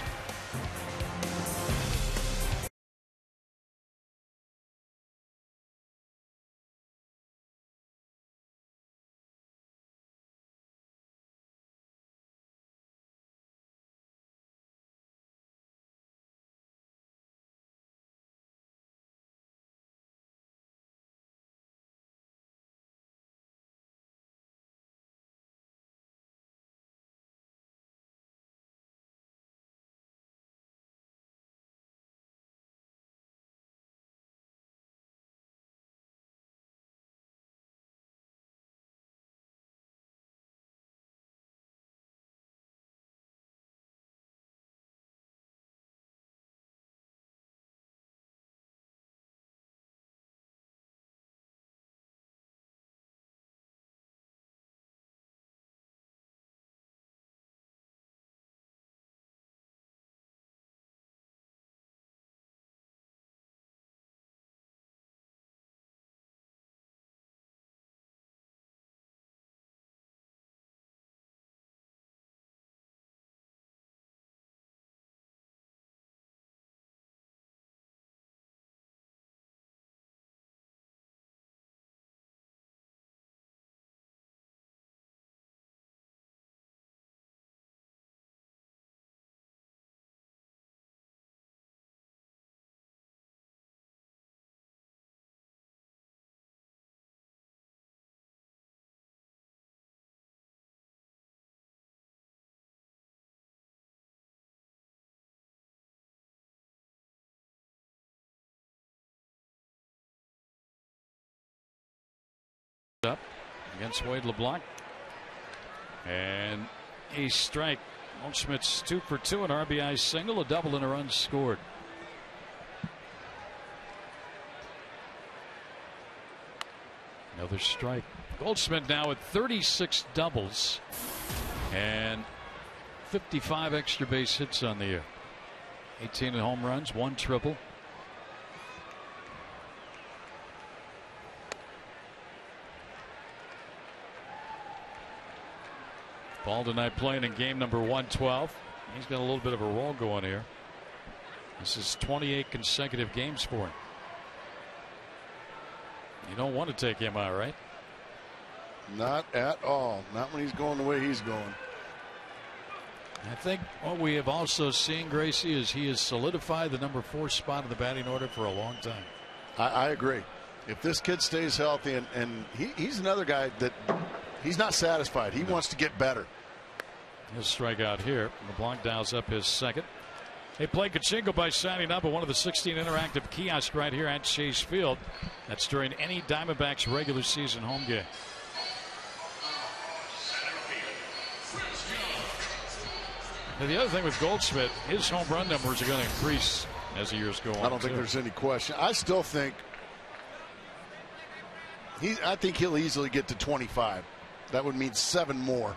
Up against Wade LeBlanc. And a strike. Goldschmidt's 2 for 2, an RBI single, a double, and a run scored. Another strike. Goldschmidt now with 36 doubles and 55 extra base hits on the year. 18 home runs, 1 triple. Ball tonight playing in game number 112. He's got a little bit of a roll going here. This is 28 consecutive games for him. You don't want to take him out, right? Not at all. Not when he's going the way he's going. I think what we have also seen, Gracie, is he has solidified the number 4 spot in the batting order for a long time. I agree. If this kid stays healthy, and he's another guy that he's not satisfied. He wants to get better. He'll strike out here. LeBlanc dials up his second. They play Kachinko by signing up at one of the 16 interactive kiosks right here at Chase Field. That's during any Diamondbacks regular season home game. Now the other thing with Goldschmidt, his home run numbers are going to increase as the years go on. I don't think there's any question. I still think I think he'll easily get to 25. That would mean 7 more.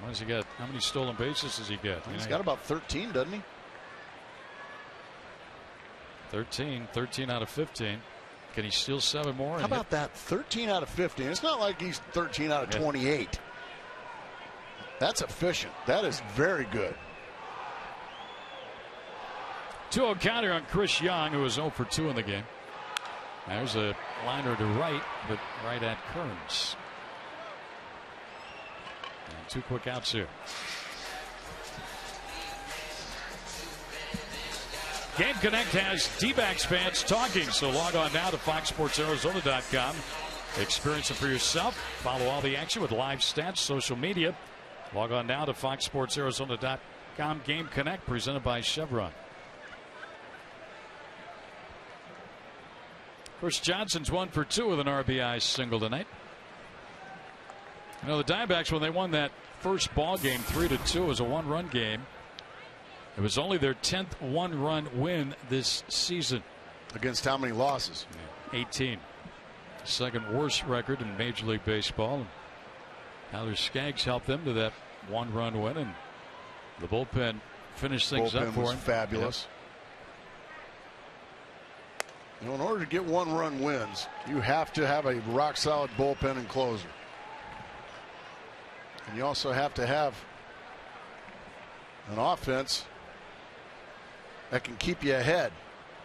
What does he got? How many stolen bases does he get? He's got about 13, doesn't he? 13 out of 15. Can he steal 7 more? How about that? 13 out of 15. It's not like he's 13 out of 28. That's efficient. That is very good. 2-0 counter on Chris Young, who was 0 for 2 in the game. There's a liner to right, but right at Kearns. And 2 quick outs here. Game Connect has D-backs fans talking, so log on now to FoxSportsArizona.com. Experience it for yourself. Follow all the action with live stats, social media. Log on now to FoxSportsArizona.com. Game Connect presented by Chevron. Chris Johnson's 1 for 2 with an RBI single tonight. You know, the Diamondbacks, when they won that first ball game 3-2, it was a 1-run game. It was only their 10th 1-run win this season. Against how many losses? 18. Second worst record in Major League Baseball. And Tyler Skaggs helped them to that 1-run win, and the bullpen finished things up for him. Fabulous. You know, in order to get 1-run wins, you have to have a rock-solid bullpen and closer. And you also have to have an offense that can keep you ahead,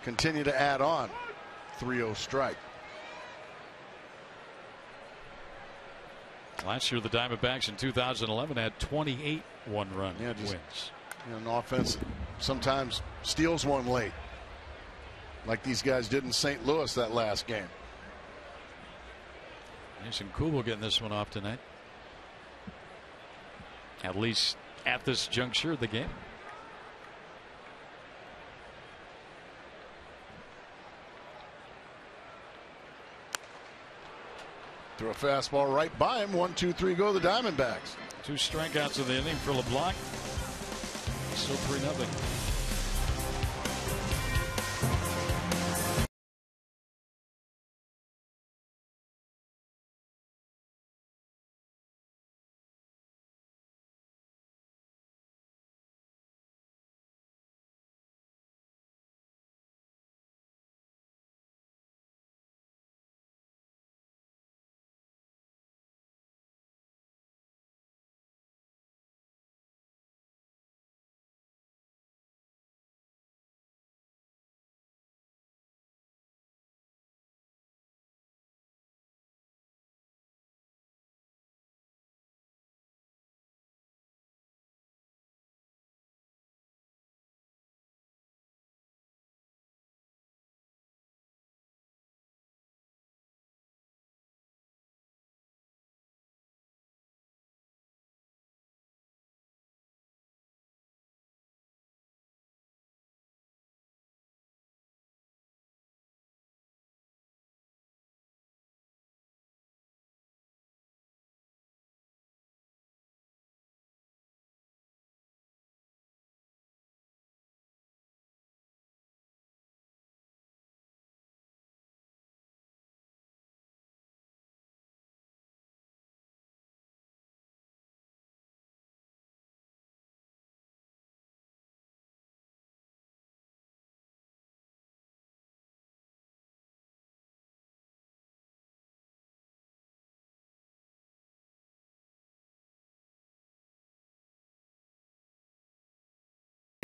continue to add on. 3-0 strike. Last year, the Diamondbacks in 2011 had 28 1-run wins. An offense that sometimes steals one late, like these guys did in St. Louis that last game. Mason Kubel getting this one off tonight. At least at this juncture of the game. Threw a fastball right by him. 1-2-3 go the Diamondbacks. 2 strikeouts in the inning for LeBlanc. Still 3-0.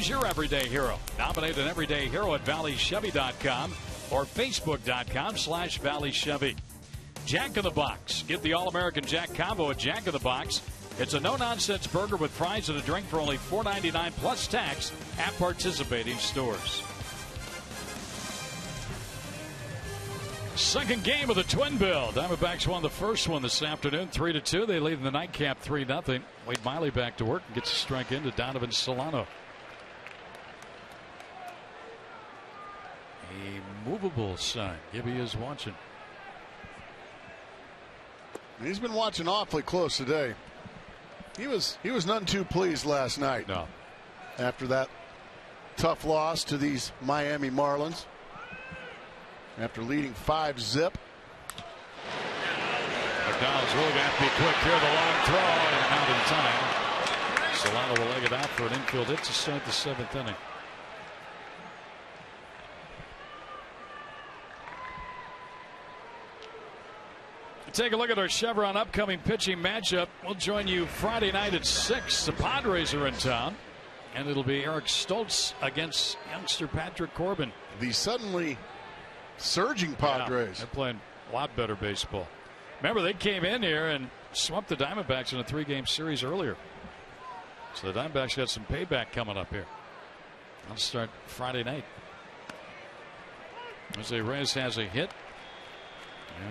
Who's your everyday hero? Nominate an everyday hero at valleychevy.com or facebook.com/valleychevy. Jack in the Box. Get the All-American Jack combo at Jack in the Box. It's a no-nonsense burger with fries and a drink for only $4.99 plus tax at participating stores. Second game of the Twin Bill. Diamondbacks won the first one this afternoon, 3-2. They lead in the nightcap 3-0. Wade Miley back to work and gets a strike into Donovan Solano. A movable sign. Gibby is watching. He's been watching awfully close today. He was none too pleased last night. No. After that tough loss to these Miami Marlins. After leading 5-0. McDonald's really going to have to be quick here. The long throw and out in time. Solano will leg it out for an infield hit to start the 7th inning. Take a look at our Chevron upcoming pitching matchup. We'll join you Friday night at 6. The Padres are in town, and it'll be Eric Stoltz against youngster Patrick Corbin. The suddenly surging Padres. Yeah, they're playing a lot better baseball. Remember, they came in here and swept the Diamondbacks in a 3-game series earlier. So the Diamondbacks got some payback coming up here. I'll start Friday night. Jose Reyes has a hit.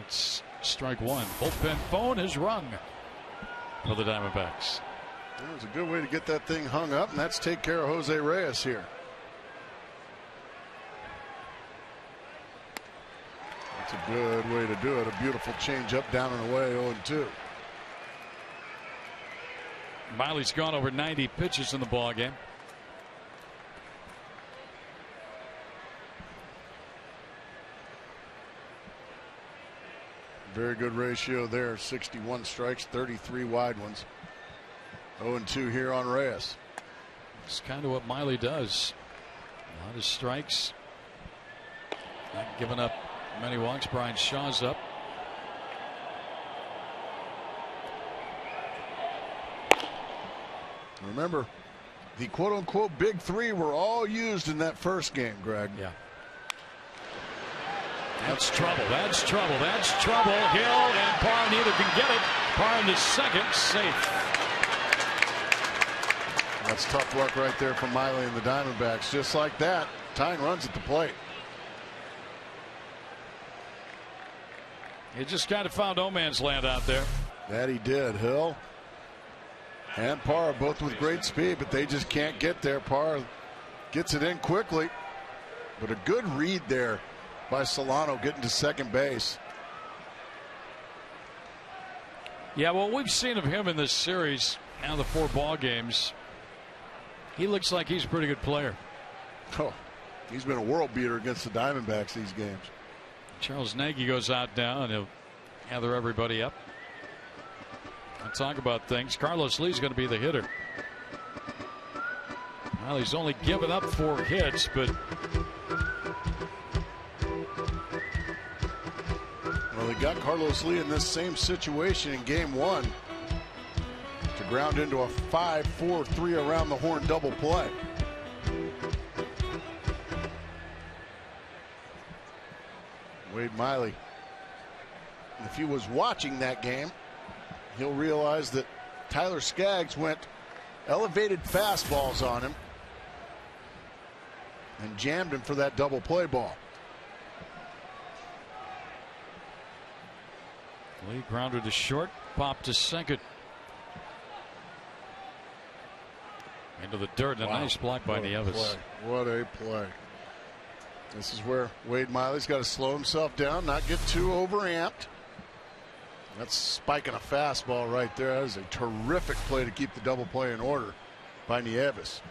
It's strike one. Bullpen phone is rung for the Diamondbacks. That was a good way to get that thing hung up, and that's take care of Jose Reyes here. That's a good way to do it. A beautiful change up, down and away, 0-2. Miley's gone over 90 pitches in the ball game. Very good ratio there. 61 strikes, 33 wide ones. 0-2 here on Reyes. It's kind of what Miley does. A lot of strikes. Not giving up many walks. Brian Shaw's up. Remember, the quote-unquote big three were all used in that first game, Greg. Yeah. That's trouble. That's trouble. That's trouble. Hill and Parr neither can get it. Parr into second. Safe. That's tough luck right there from Miley and the Diamondbacks. Just like that, tying runs at the plate. He just kind of found no man's land out there. That he did. Hill and Parr both with great speed, but they just can't get there. Parr gets it in quickly, but a good read there by Solano getting to second base. Yeah, what we've seen of him in this series, now the 4 ball games, he looks like he's a pretty good player. Oh, he's been a world beater against the Diamondbacks these games. Charles Nagy goes out now and he'll gather everybody up. I'll talk about things. Carlos Lee's going to be the hitter. Well, he's only given up 4 hits, but well, they got Carlos Lee in this same situation in game 1 to ground into a 5-4-3 around the horn double play. Wade Miley, if he was watching that game, he'll realize that Tyler Skaggs went elevated fastballs on him and jammed him for that double play ball. Lee grounded to short, popped to second. Into the dirt, and a nice block by Nieves. What a play. This is where Wade Miley's got to slow himself down, not get too overamped. That's spiking a fastball right there. That is a terrific play to keep the double play in order by Nieves.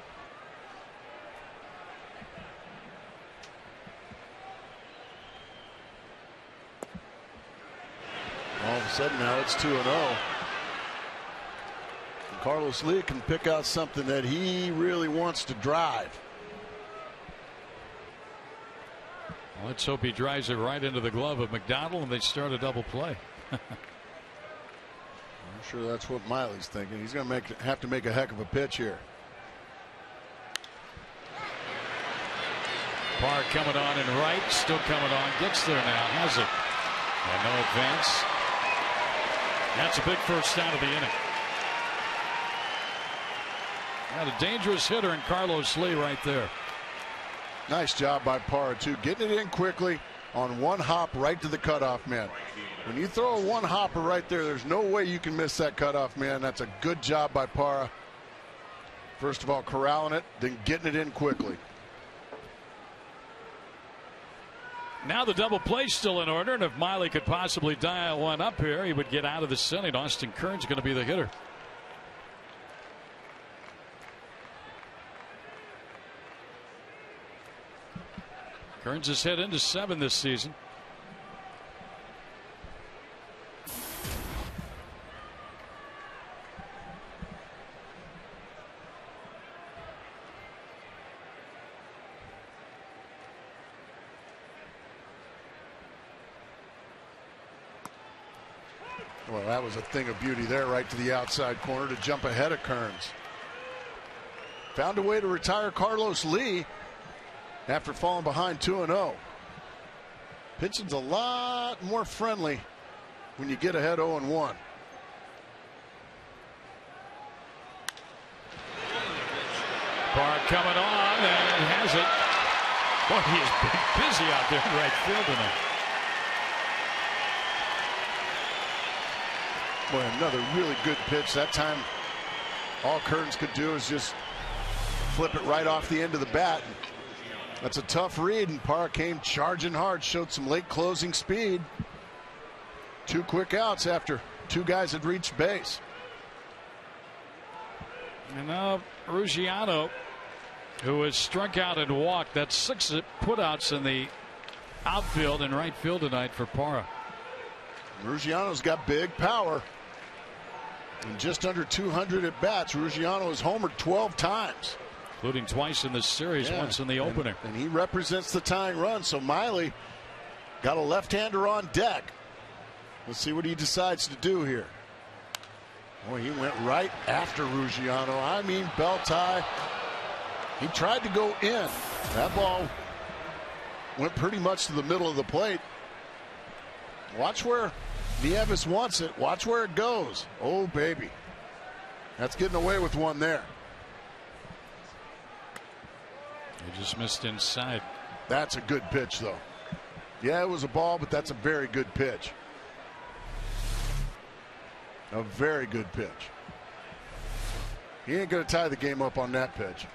All of a sudden now it's 2-0. Carlos Lee can pick out something that he really wants to drive. Well, let's hope he drives it right into the glove of McDonald and they start a double play. I'm sure that's what Miley's thinking. He's going to have to make a heck of a pitch here. Parr coming on in right, still coming on, gets there now, has it. And no advance. That's a big first out of the inning. Got a dangerous hitter in Carlos Lee right there. Nice job by Parr, too. Getting it in quickly on one hop right to the cutoff man. When you throw a one hopper right there, there's no way you can miss that cutoff man. That's a good job by Parr. First of all, corralling it, then getting it in quickly. Now the double play still in order, and if Miley could possibly dial one up here, he would get out of the inning. Austin Kearns going to be the hitter. Kearns has hit into 7 this season. Well, that was a thing of beauty there, right to the outside corner to jump ahead of Kearns. Found a way to retire Carlos Lee after falling behind 2-0. Pitching's a lot more friendly when you get ahead 0-1. Parr coming on and has it. Boy, he is busy out there in right field tonight. Boy, another really good pitch. That time, all Kearns could do is just flip it right off the end of the bat. That's a tough read, and Parr came charging hard, showed some late closing speed. 2 quick outs after 2 guys had reached base. And now Ruggiano, who has struck out and walked. That's 6 putouts in the outfield and right field tonight for Parra. Ruggiano's got big power. And just under 200 at bats. Ruggiano has homered 12 times. Including twice in this series, once in the opener. And he represents the tying run. So Miley got a left-hander on deck. Let's see what he decides to do here. Boy, he went right after Ruggiano. I mean, belt tie. He tried to go in. That ball went pretty much to the middle of the plate. Watch where Nieves wants it. Watch where it goes. Oh, baby. That's getting away with one there. He just missed inside. That's a good pitch, though. Yeah, it was a ball, but that's a very good pitch. A very good pitch. He ain't going to tie the game up on that pitch.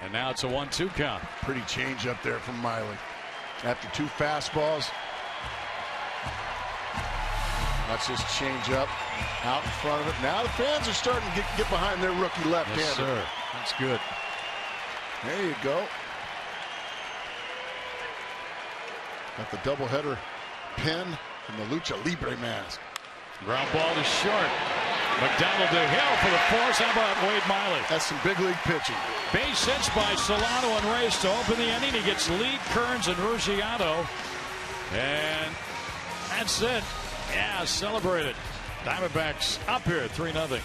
And now it's a 1-2 count. Pretty change up there from Miley. After 2 fastballs. Watch this change up out in front of it. Now the fans are starting to get behind their rookie left-hander. Yes, sir. That's good. There you go. Got the doubleheader pin and the Lucha Libre mask. Ground ball to short. McDonald to Hill for the force. How about Wade Miley? That's some big league pitching. Base hits by Solano and Reyes to open the inning. He gets Lee, Kearns, and Ruggiano. And that's it. Yeah, celebrated. Diamondbacks up here 3-0.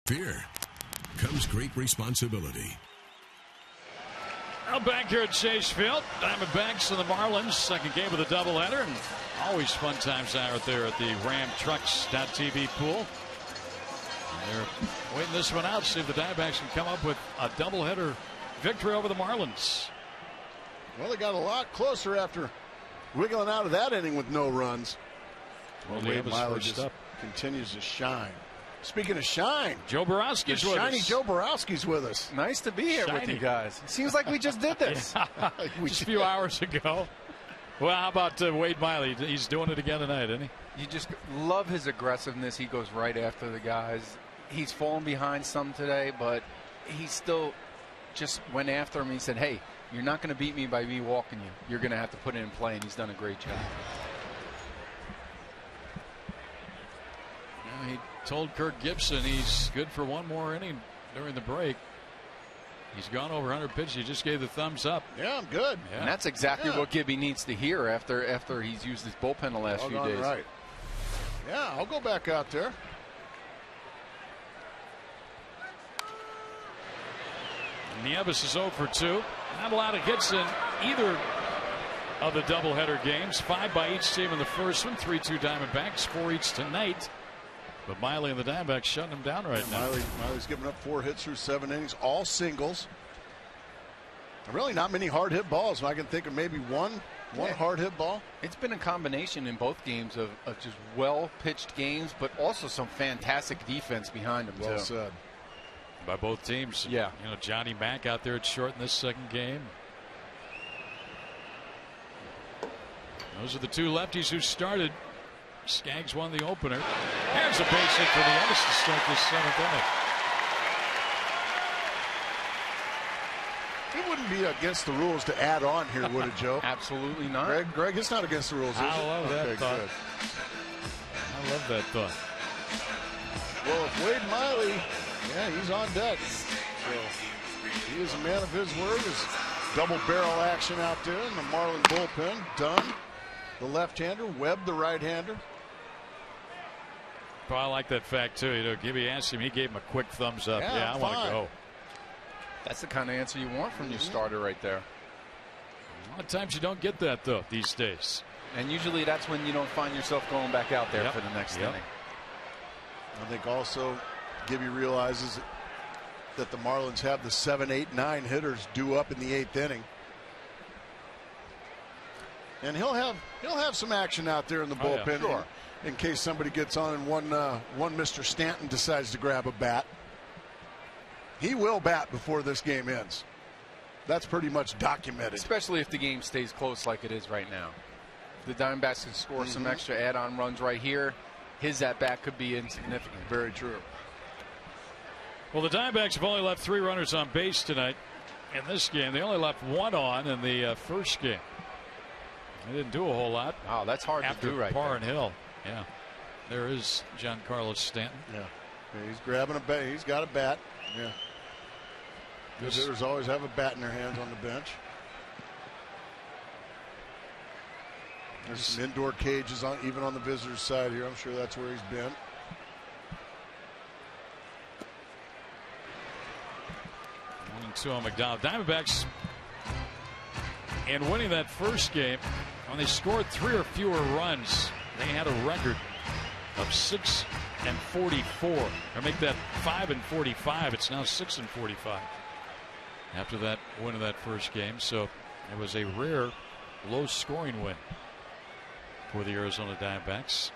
fear comes great responsibility. Now back here at Chase Field, Diamondbacks and the Marlins, second game of the doubleheader, and always fun times out there at the Ram Trucks.tv pool. And they're waiting this one out, see if the Diamondbacks can come up with a doubleheader victory over the Marlins. Well, they got a lot closer after wiggling out of that inning with no runs. Well, Wade Miley just continues to shine. Speaking of shine, Joe Borowski's with us. Shiny Joe Borowski's with us. Nice to be here with you guys. It seems like we just did this. Just a few hours ago. Well, how about Wade Miley? He's doing it again tonight, isn't he? You just love his aggressiveness. He goes right after the guys. He's fallen behind some today, but he still just went after him. He said, hey, you're not going to beat me by me walking you. You're going to have to put it in play, and he's done a great job. He told Kirk Gibson he's good for one more inning during the break. He's gone over 100 pitches. He just gave the thumbs up. Yeah, I'm good. Yeah. And that's exactly what Gibby needs to hear after he's used his bullpen the last few days. Right. Yeah, I'll go back out there. Nieves is 0 for 2. Not a lot of hits in either of the doubleheader games. 5 by each team in the first one. 3-2 Diamondbacks. 4 each tonight. But Miley and the Diamondbacks shutting him down right now. Miley's giving up 4 hits through 7 innings, all singles. Really not many hard hit balls. I can think of maybe one hard hit ball. It's been a combination in both games of just well pitched games, but also some fantastic defense behind them. Well said. By both teams. Yeah. You know, Johnny Mack out there at short in this second game. Those are the two lefties who started. Skaggs won the opener. There's a base hit for the Ellis to start this 7th inning. It wouldn't be against the rules to add on here, would it, Joe? Absolutely not. Greg, it's not against the rules, is it? I love that thought. Good. I love that thought. Well, if Wade Miley, he's on deck. So he is a man of his word. His double barrel action out there in the Marlin bullpen. Dunn, the left-hander. Webb, the right-hander. Well, I like that fact, too. You know, Gibby asked him. He gave him a quick thumbs up. Yeah, I want to go. That's the kind of answer you want from your starter right there. A lot of times you don't get that, though, these days. And usually that's when you don't find yourself going back out there for the next inning. I think also Gibby realizes that the Marlins have the 7, 8, 9 hitters due up in the 8th inning. And he'll have some action out there in the bullpen. Sure. In case somebody gets on and one Mr. Stanton decides to grab a bat. He will bat before this game ends. That's pretty much documented. Especially if the game stays close like it is right now. The Diamondbacks can score some extra add-on runs right here. His at-bat could be insignificant. Very true. Well, the Diamondbacks have only left 3 runners on base tonight in this game. They only left 1 on in the first game. They didn't do a whole lot. Wow, that's hard to do right Parr and Hill. Yeah. There is Giancarlo Stanton. Yeah. He's grabbing a bat. He's got a bat. Yeah. Good hitters always have a bat in their hands on the bench. There's some indoor cages even on the visitors' side here. I'm sure that's where he's been. One 2 on McDonald. Diamondbacks, and winning that first game, when they scored 3 or fewer runs, they had a record of 6 and 44. Or make that 5 and 45. It's now 6 and 45 after that win of that first game. So it was a rare low-scoring win for the Arizona Diamondbacks.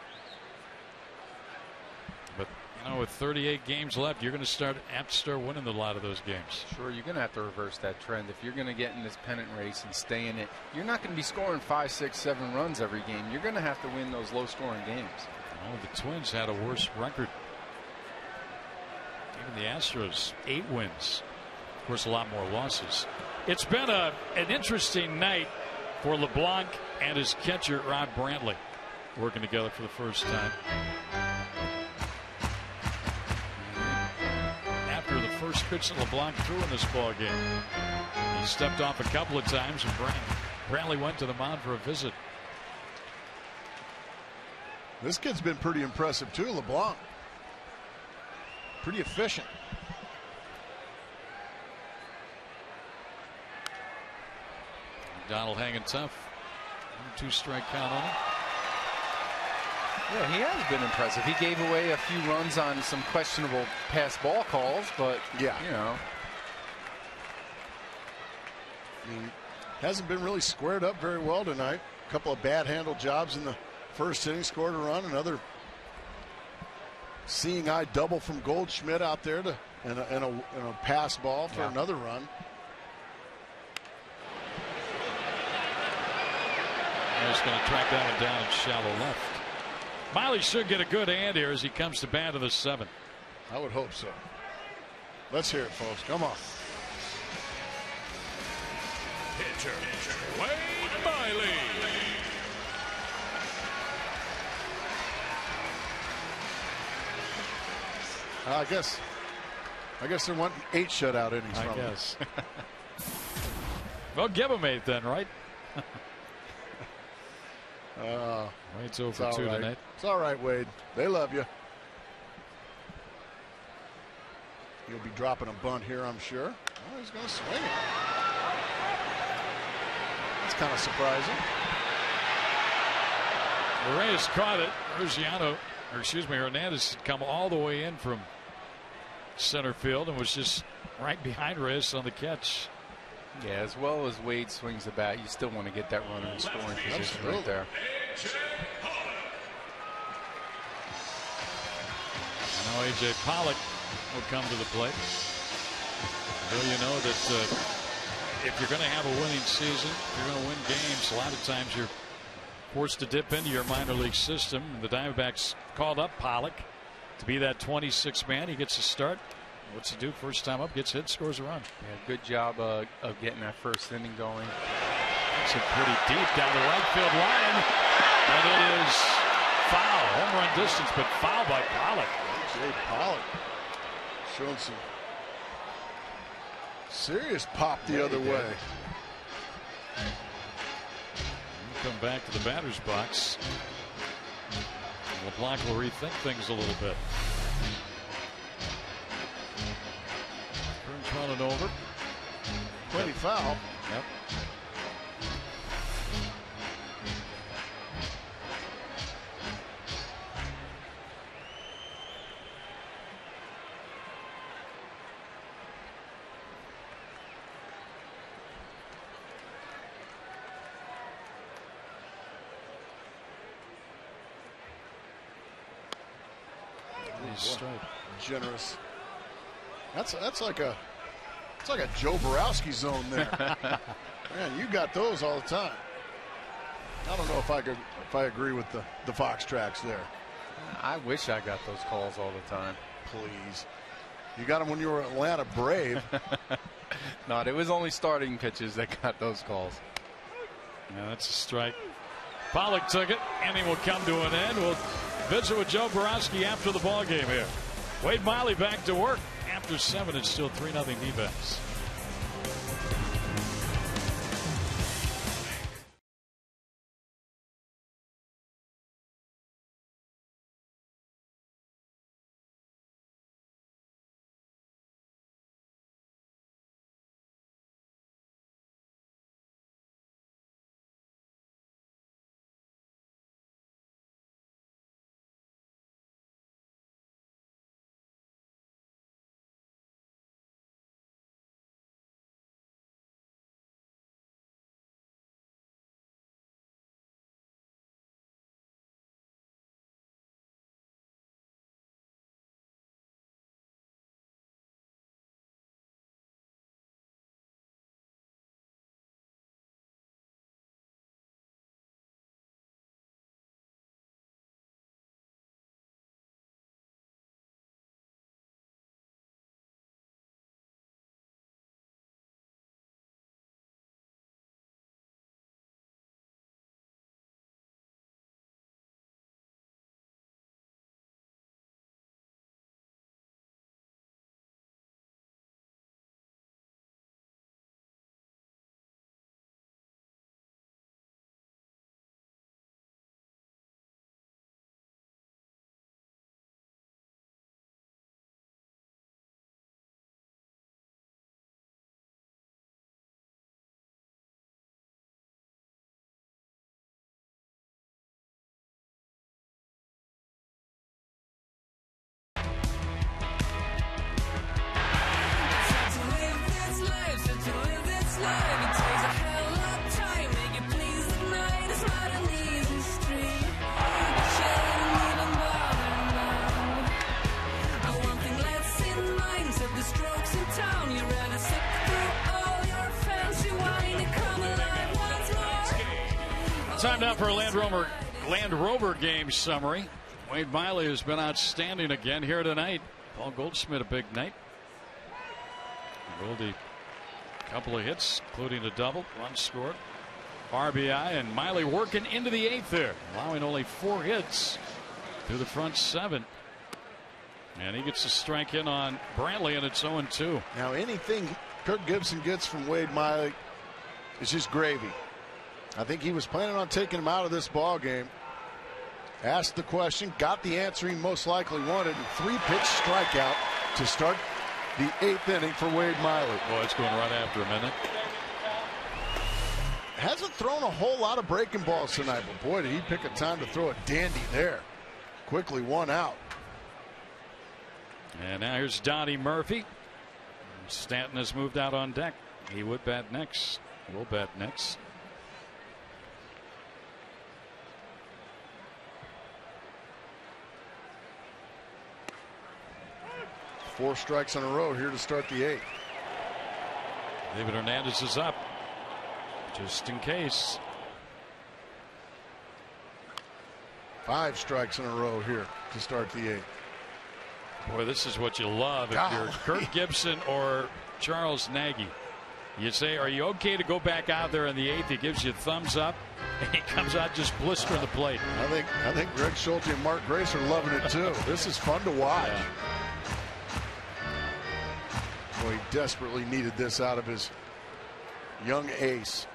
But you know, with 38 games left, you're going to have to start winning a lot of those games. Sure, you're going to have to reverse that trend. If you're going to get in this pennant race and stay in it, you're not going to be scoring 5, 6, 7 runs every game. You're going to have to win those low-scoring games. Oh, the Twins had a worse record. Even the Astros, 8 wins. Of course, a lot more losses. It's been an interesting night for LeBlanc and his catcher, Rod Brantley, working together for the first time. After the first pitch that LeBlanc threw in this ball game, he stepped off a couple of times, and Brantley went to the mound for a visit. This kid's been pretty impressive too, LeBlanc. pretty efficient. Donald hanging tough. 2-strike count on him. Yeah, he has been impressive. He gave away a few runs on some questionable pass ball calls, but yeah, you know, he hasn't been really squared up very well tonight. A couple of bad handle jobs in the first inning, scored a run. Another seeing eye double from Goldschmidt out there to and a pass ball for another run. He's going to track that one down in shallow left. Miley should get a good hand here as he comes to bat in the 7th. I would hope so. Let's hear it, folks. Come on. Pitcher, Wade Miley. I guess they're wanting 8 shutout innings from him. I guess. Well, give him 8 then, right? Wade's over 2 tonight. It's all right, Wade. They love you. He'll be dropping a bunt here, I'm sure. Oh, he's going to swing it. That's kind of surprising. Reyes caught it. Hernandez had come all the way in from center field and was just right behind Reyes on the catch. Yeah, as well as Wade swings the bat, you still want to get that runner in scoring position right there. Now A.J. Pollock will come to the plate. Bill, you know that if you're going to have a winning season, if you're going to win games, a lot of times you're forced to dip into your minor league system. The Diamondbacks called up Pollock to be that 26th man. He gets a start. What's he do? First time up, gets hit, scores a run. Yeah, good job of getting that first inning going. It's pretty deep down the right field line, and it is foul. Home run distance, but foul by Pollock. A.J. Pollock showing some serious pop the other way. Come back to the batter's box. LeBlanc will rethink things a little bit. Burns running over. Plenty foul. Yep. Generous. That's like a Joe Borowski zone there. Man, you got those all the time. I don't know if I agree with the Fox tracks there. I wish I got those calls all the time. Please. You got them when you were Atlanta Brave. No, it was only starting pitches that got those calls. Yeah, that's a strike. Pollock took it. Inning will come to an end. We'll visit with Joe Borowski after the ball game here. Wade Miley back to work after 7. It's still 3-0 D-backs. Time now for a Land Rover game summary. Wade Miley has been outstanding again here tonight. Paul Goldschmidt, a big night. Goldie, a couple of hits, including a double, run scored, RBI, and Miley working into the 8th there, allowing only 4 hits through the front 7. And he gets a strike in on Brantlly, and it's 0-2. Now, anything Kirk Gibson gets from Wade Miley is just gravy. I think he was planning on taking him out of this ball game. Asked the question, got the answer he most likely wanted, and 3-pitch strikeout to start the 8th inning for Wade Miley. Boy, it's going right after him, isn't it? Hasn't thrown a whole lot of breaking balls tonight, but boy, did he pick a time to throw a dandy there. Quickly 1 out. And now here's Donnie Murphy. Stanton has moved out on deck. He would bat next. Will bat next. 4 strikes in a row here to start the 8th. David Hernandez is up, just in case. 5 strikes in a row here to start the 8th. Boy, this is what you love if you're Kirk Gibson or Charles Nagy. You say, are you okay to go back out there in the 8th? He gives you a thumbs up, and he comes out just blistering the plate. I think Greg Schulte and Mark Grace are loving it too. This is fun to watch. Yeah. Boy, he desperately needed this out of his young ace.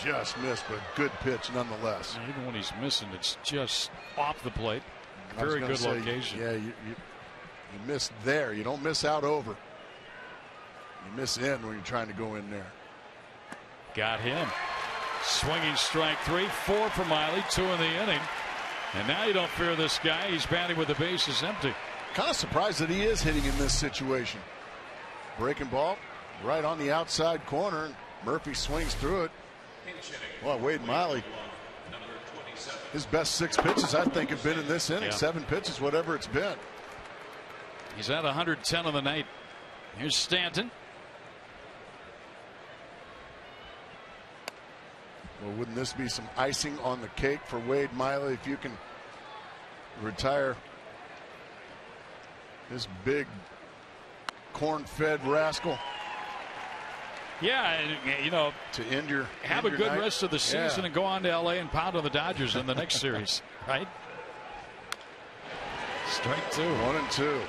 Just missed, but good pitch nonetheless. Even when he's missing, it's just off the plate. Very good location. Yeah, you miss there. You don't miss out over. You miss in when you're trying to go in there. Got him. Swinging strike 3, 4 for Miley, 2 in the inning. And now you don't fear this guy. He's batting with the bases empty. Kind of surprised that he is hitting in this situation. Breaking ball right on the outside corner. Murphy swings through it. Well, Wade Miley, his best 6 pitches, I think, have been in this inning. 7 pitches, whatever it's been. He's at 110 on the night. Here's Stanton. Well, wouldn't this be some icing on the cake for Wade Miley if you can retire this big corn-fed rascal? Yeah, and, you know, to end your have a good night. rest of the season and go on to L.A. and pound on the Dodgers in the next series, right? Strike 2. 1-2.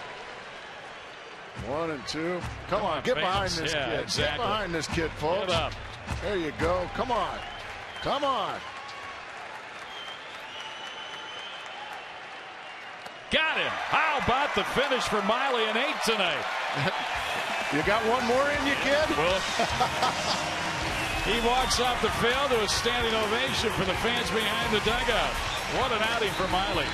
1-2. Come on, get behind this kid. Exactly. Get behind this kid, folks. Get up. There you go. Come on. Come on. Got him. How about the finish for Miley in 8 tonight? You got one more in you, kid? Well, he walks off the field to a standing ovation for the fans behind the dugout. What an outing for Miley.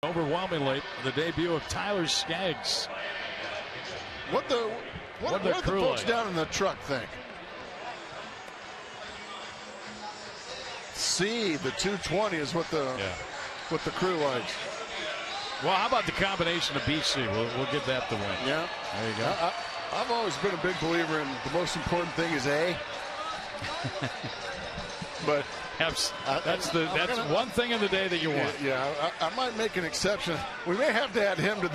overwhelmingly the debut of Tyler Skaggs. What the folks like? Down in the truck think? C, the 220 is what the crew likes. Well, how about the combination of BC? We'll give that the win. Yeah, there you go. I've always been a big believer in the most important thing is A. But that's one thing in the day that you want. Yeah, I might make an exception. We may have to add him to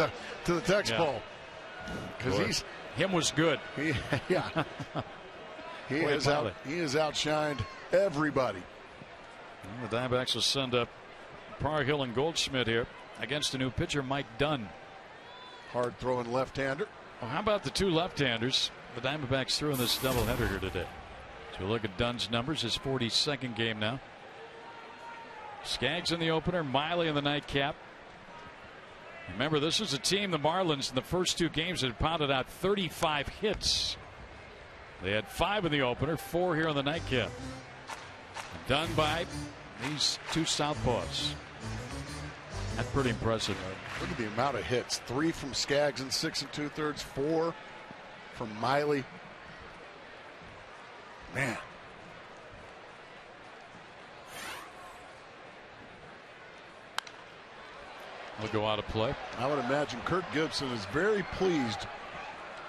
the text poll because him was good. He has outshined everybody. Well, the Diamondbacks will send up Parr, Hill, and Goldschmidt here against the new pitcher, Mike Dunn. Hard throwing left-hander. Well, how about the two left-handers the Diamondbacks threw in this doubleheader here today? So look at Dunn's numbers, his 42nd game now. Skaggs in the opener, MILEY in the nightcap. Remember, this was a team, the Marlins, in the first two games that had pounded out 35 hits. They had 5 in the opener, 4 here in the nightcap. Done by these two southpaws. That's pretty impressive. Look at the amount of hits. 3 from Skaggs in 6 2/3, 4 from MILEY. Man. Will go out of play. I would imagine Kirk Gibson is very pleased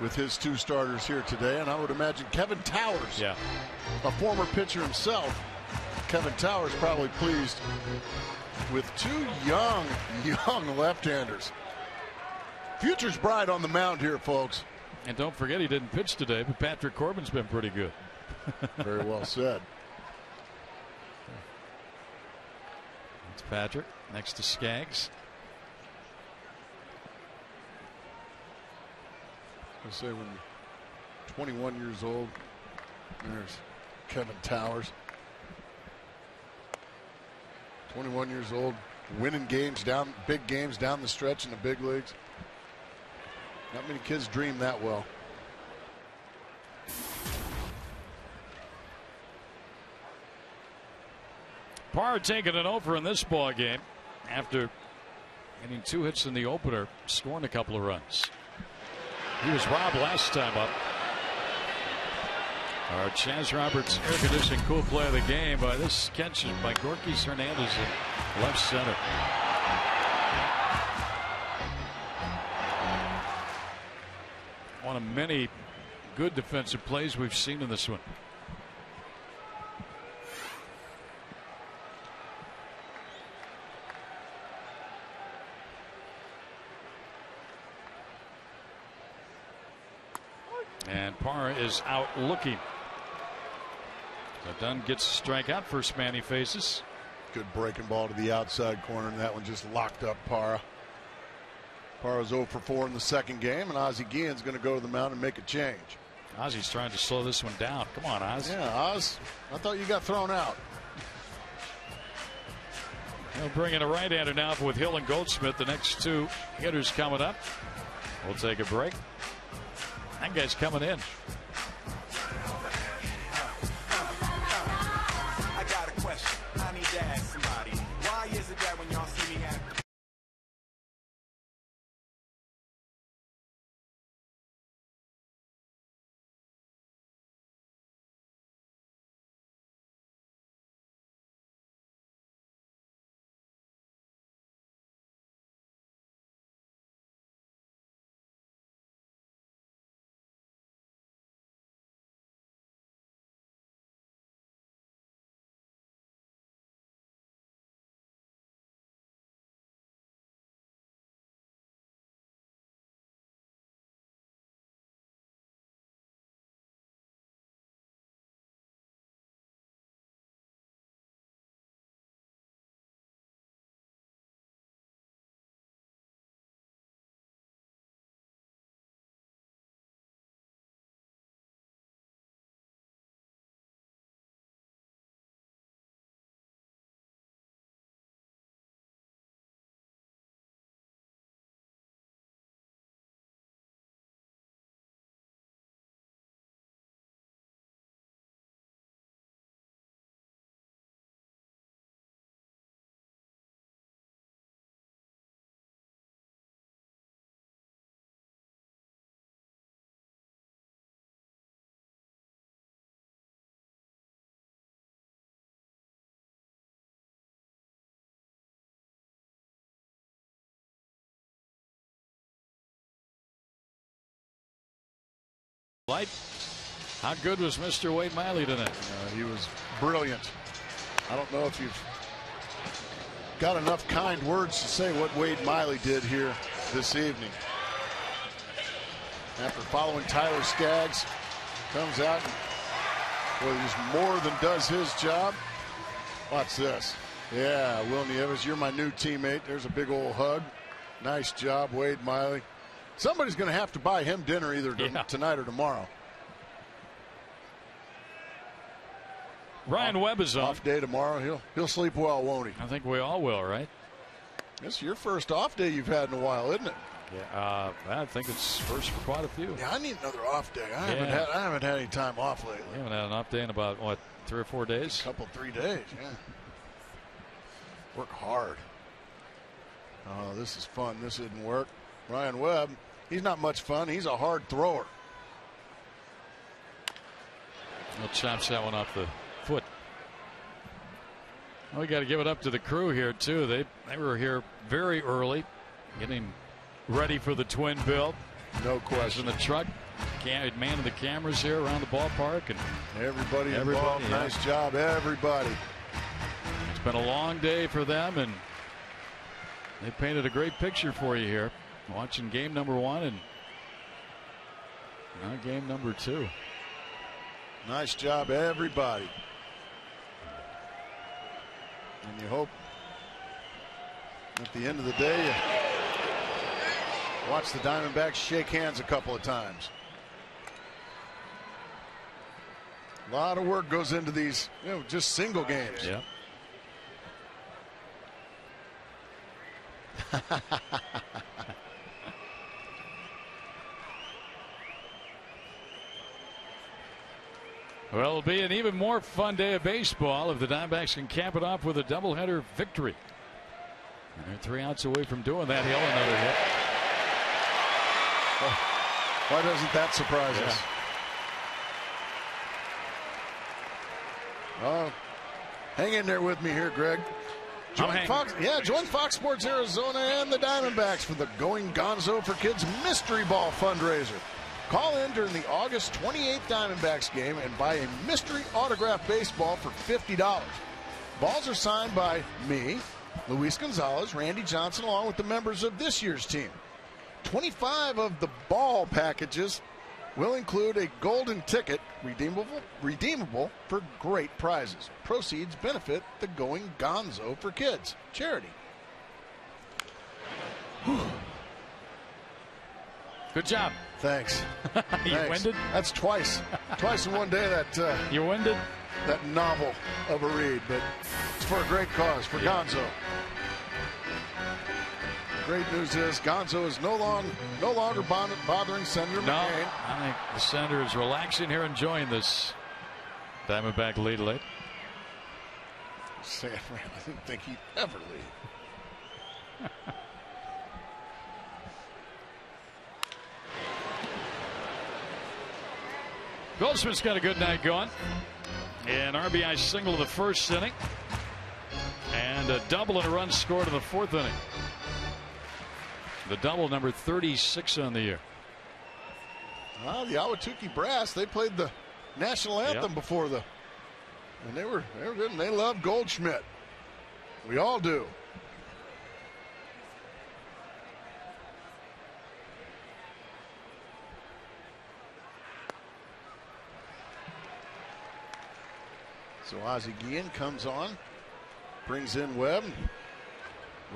with his 2 starters here today, and I would imagine Kevin Towers, a former pitcher himself, Kevin Towers probably pleased with 2 young left-handers. Future's bright on the mound here, folks. And don't forget, he didn't pitch today, but Patrick Corbin's been pretty good. Very well said. It's Patrick next to Skaggs. I say when 21 years old, there's Kevin Towers. 21 years old, winning games big games down the stretch in the big leagues. Not many kids dream that well. Parr taking it over in this ball game after getting 2 hits in the opener, scoring a couple of runs. He was robbed last time up. Our Chaz Roberts air conditioning cool play of the game by this catch by Gorkys Hernandez in left center. One of many good defensive plays we've seen in this one. And Parr is out looking. So Dunn gets a strikeout. First man he faces. Good breaking ball to the outside corner, and that one just locked up Parra. Parra's 0 for 4 in the second game, and Ozzie Guillen's going to go to the mound and make a change. Ozzie's trying to slow this one down. Come on, Oz. Yeah, Oz. I thought you got thrown out. They'll bring in a right-hander now with Hill and Goldschmidt. The next 2 hitters coming up. We'll take a break. That guy's coming in. I got a question. I need to ask somebody. Why is it that when y'all see me at Light. How good was Mr. Wade Miley tonight? He was brilliant. I don't know if you've got enough kind words to say what Wade Miley did here this evening. After following Tyler Skaggs, comes out and boy, he's more than does his job. Watch this. Yeah, Will Nieves, you're my new teammate. There's a big old hug. Nice job, Wade Miley. Somebody's going to have to buy him dinner either tonight or tomorrow. Ryan Webb is off day tomorrow. He'll sleep well, won't he? I think we all will, right? This is your first off day you've had in a while, isn't it? Yeah, I think it's first for quite a few. Yeah, I need another off day. I haven't had any time off lately. You haven't had an off day in about what, 3 or 4 days? A couple, 3 days. Yeah. Work hard. Oh, this is fun. This didn't work. Ryan Webb, he's not much fun. He's a hard thrower. He'll chops that one off the foot. Well, we got to give it up to the crew here too. They were here very early, getting ready for the twin build. No question. In the truck, man of the cameras here around the ballpark, and everybody involved. Yeah. Nice job, everybody. It's been a long day for them, and they painted a great picture for you here. Watching game number 1 and now game number 2. Nice job, everybody. And you hope at the end of the day you watch the Diamondbacks shake hands a couple of times. A lot of work goes into these, just single games. Yeah. Well, it'll be an even more fun day of baseball if the Diamondbacks can cap it off with a doubleheader victory. And they're 3 outs away from doing that. Hill, another hit. Oh, why doesn't that surprise us? Oh, hang in there with me here, Greg. Join Fox Sports Arizona and the Diamondbacks for the Going Gonzo for Kids Mystery Ball fundraiser. Call in during the August 28th Diamondbacks game and buy a mystery autographed baseball for $50. Balls are signed by me, Luis Gonzalez, Randy Johnson, along with the members of this year's team. 25 of the ball packages will include a golden ticket redeemable for great prizes. Proceeds benefit the Going Gonzo for Kids charity. Whew. Good job. Thanks. You winded? That's twice in one day that you winded. That novel of a read, but it's for a great cause, for Gonzo. Great news is Gonzo is no longer bothering Senator McCain. I think the senator is relaxing here, enjoying this Diamondback lead late. Sam, I didn't think he'd ever leave. Goldschmidt's got a good night going. An RBI single in the first inning. And a double and a run scored in the 4th inning. The double, number 36 on the year. Well, the Ahwatukee Brass, they played the national anthem before and they were good, and they love Goldschmidt. We all do. So Ozzie Guillen comes on, brings in Webb.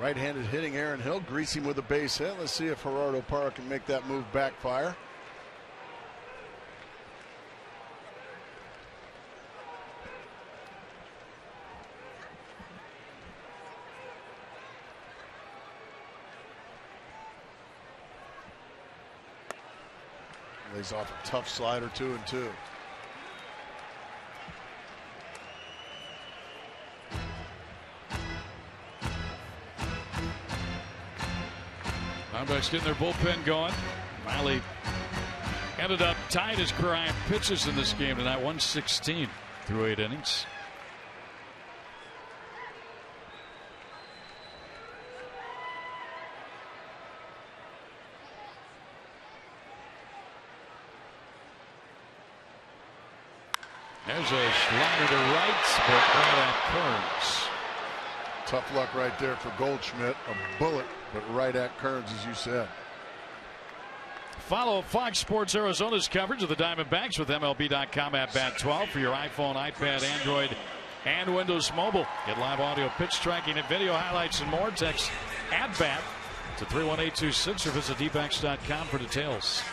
Right-handed hitting Aaron Hill, grease him with a base hit. Let's see if Gerardo Parra can make that move backfire. Lays off a tough slider, 2-2. Diamondbacks getting their bullpen going. Miley ended up tied his career pitches in this game tonight, 116 through 8 innings. There's a slider to right, but that Kearns. Tough luck right there for Goldschmidt. A bullet, but right at Kearns, as you said. Follow Fox Sports Arizona's coverage of the Diamondbacks with MLB.com at Bat 12 for your iPhone, iPad, Android, and Windows Mobile. Get live audio, pitch tracking, and video highlights and more. Text at BAT to 31826 or visit dbacks.com for details.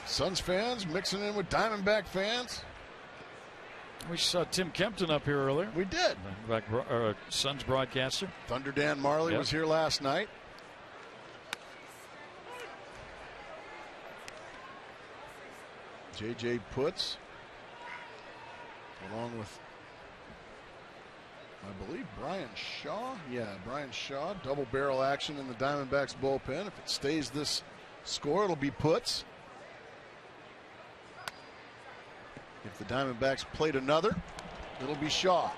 Suns fans mixing in with Diamondback fans. We saw Tim Kempton up here earlier. We did. Suns broadcaster. Thunder Dan Marley was here last night. J.J. Putz, along with, I believe, Brian Shaw. Yeah, Brian Shaw. Double barrel action in the Diamondbacks bullpen. If it stays this score, it'll be Putz. If the Diamondbacks played another, it'll be Shaw.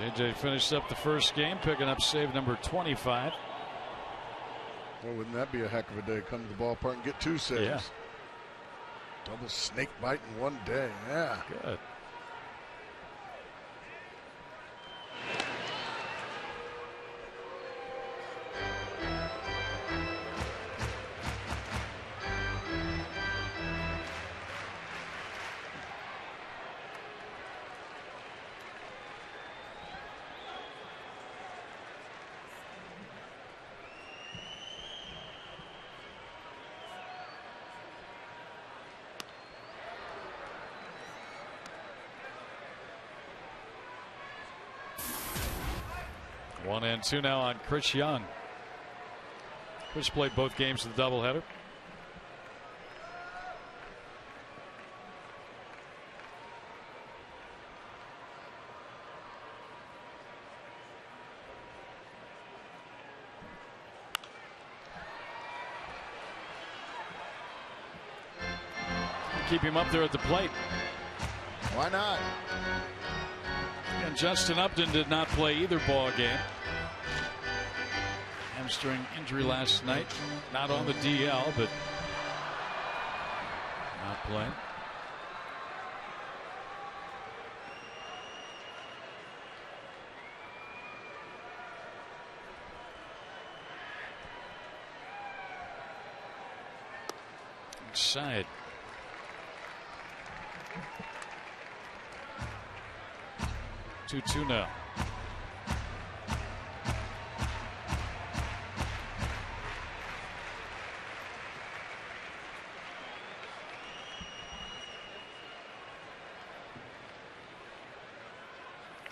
J.J. finished up the first game, picking up save number 25. Well, wouldn't that be a heck of a day? Come to the ballpark and get 2 saves. Yeah. Double snake bite in one day. Yeah. Good. One and two now on Chris Young. Chris played both games of the doubleheader. Keep him up there at the plate. Why not? And Justin Upton did not play either ball game. Hamstring injury last night. Not on the DL, but not playing. Side. Two now.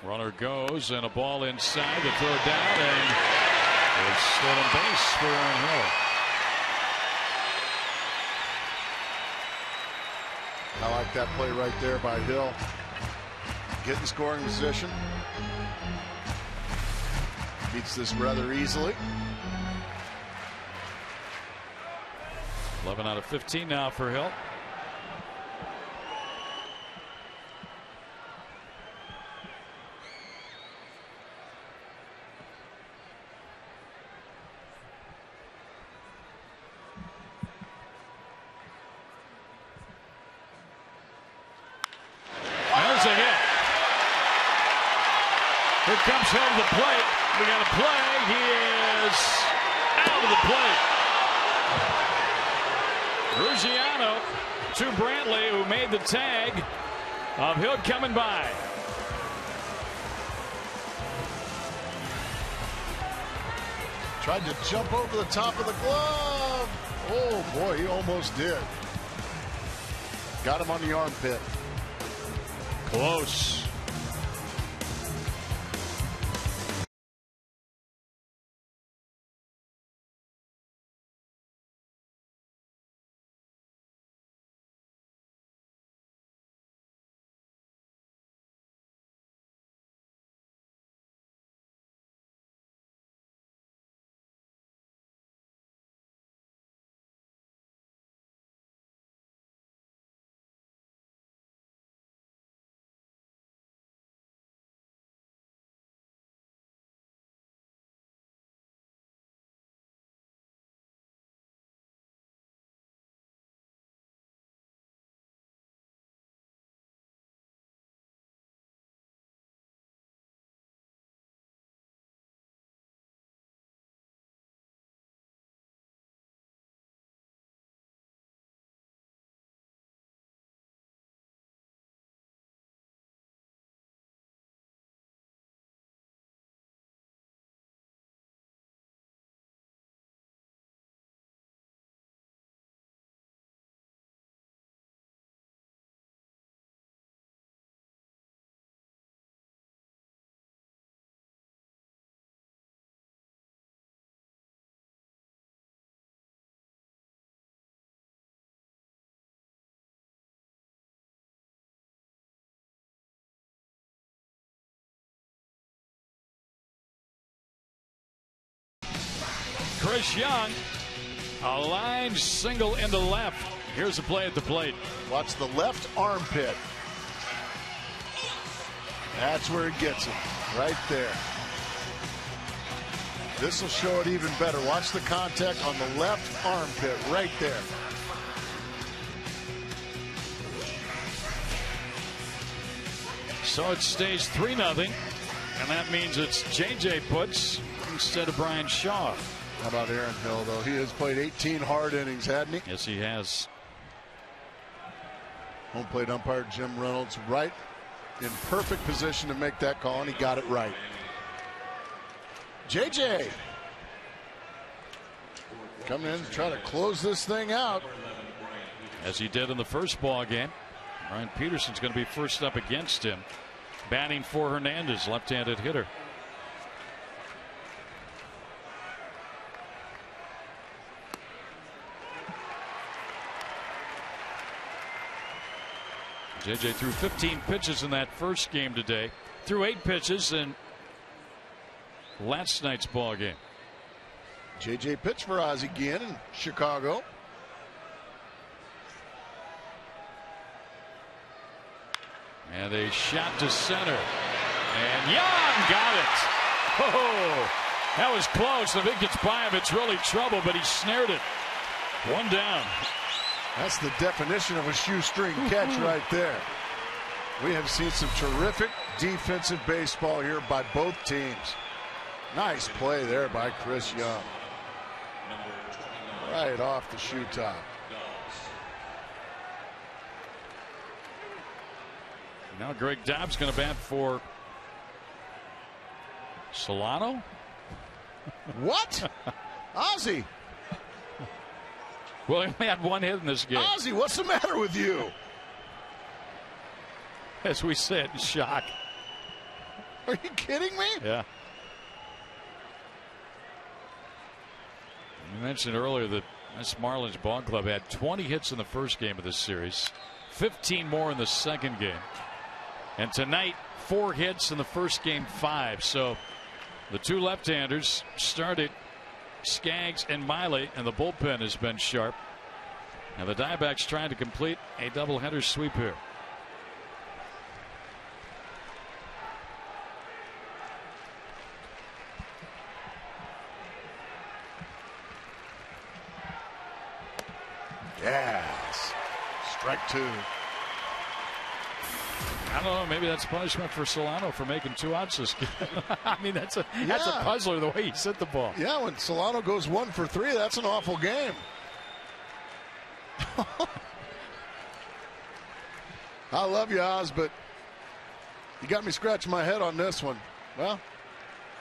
Runner goes and a ball inside to throw down, and it's stolen base for Aaron Hill. I like that play right there by Hill. Get in scoring position. Beats this rather easily. 11 out of 15 now for Hill. There's a hit. Here comes Hill to the plate. We got a play. He is out of the plate. Ruggiano to Brantlly, who made the tag of Hill coming by. Tried to jump over the top of the glove. Oh boy, he almost did. Got him on the armpit. Close. Chris Young. A line single into left. Here's the play at the plate. Watch the left armpit. That's where he gets it. Right there. This will show it even better. Watch the contact on the left armpit right there. So it stays 3-0, and that means it's J.J. Putz instead of Brian Shaw. How about Aaron Hill, though? He has played 18 hard innings, hadn't he? Yes, he has. Home plate umpire Jim Reynolds right in perfect position to make that call, and he got it right. J.J. coming in to try to close this thing out. As he did in the first ball game. Ryan Peterson's going to be first up against him. Batting for Hernandez, left-handed hitter. JJ threw 15 pitches in that first game today. Threw 8 pitches in last night's ball game. JJ pitched for Ozzie Guillen in Chicago. And a shot to center. And Young got it. Oh, that was close. If it gets by him, it's really trouble, but he snared it. One down. That's the definition of a shoestring catch right there. We have seen some terrific defensive baseball here by both teams. Nice play there by Chris Young. Right off the shoe top. Now Greg Dobbs going to bat for Solano. What? Ozzie. Well, he only had 1 hit in this game. Ozzie, what's the matter with you? As we said, shock. Are you kidding me? Yeah. You mentioned earlier that this Marlins ball club had 20 hits in the first game of this series, 15 more in the second game. And tonight, 4 hits in the first game, 5. So the 2 left-handers started, Skaggs and MILEY, and the bullpen has been sharp. And the Diamondbacks trying to complete a doubleheader sweep here. Yes. Strike 2. I don't know. Maybe that's punishment for Solano for making 2 outs this game. I mean, that's a puzzler the way he hit the ball. Yeah, when Solano goes 1 for 3, that's an awful game. I love you, Oz, but you got me scratching my head on this one. Well,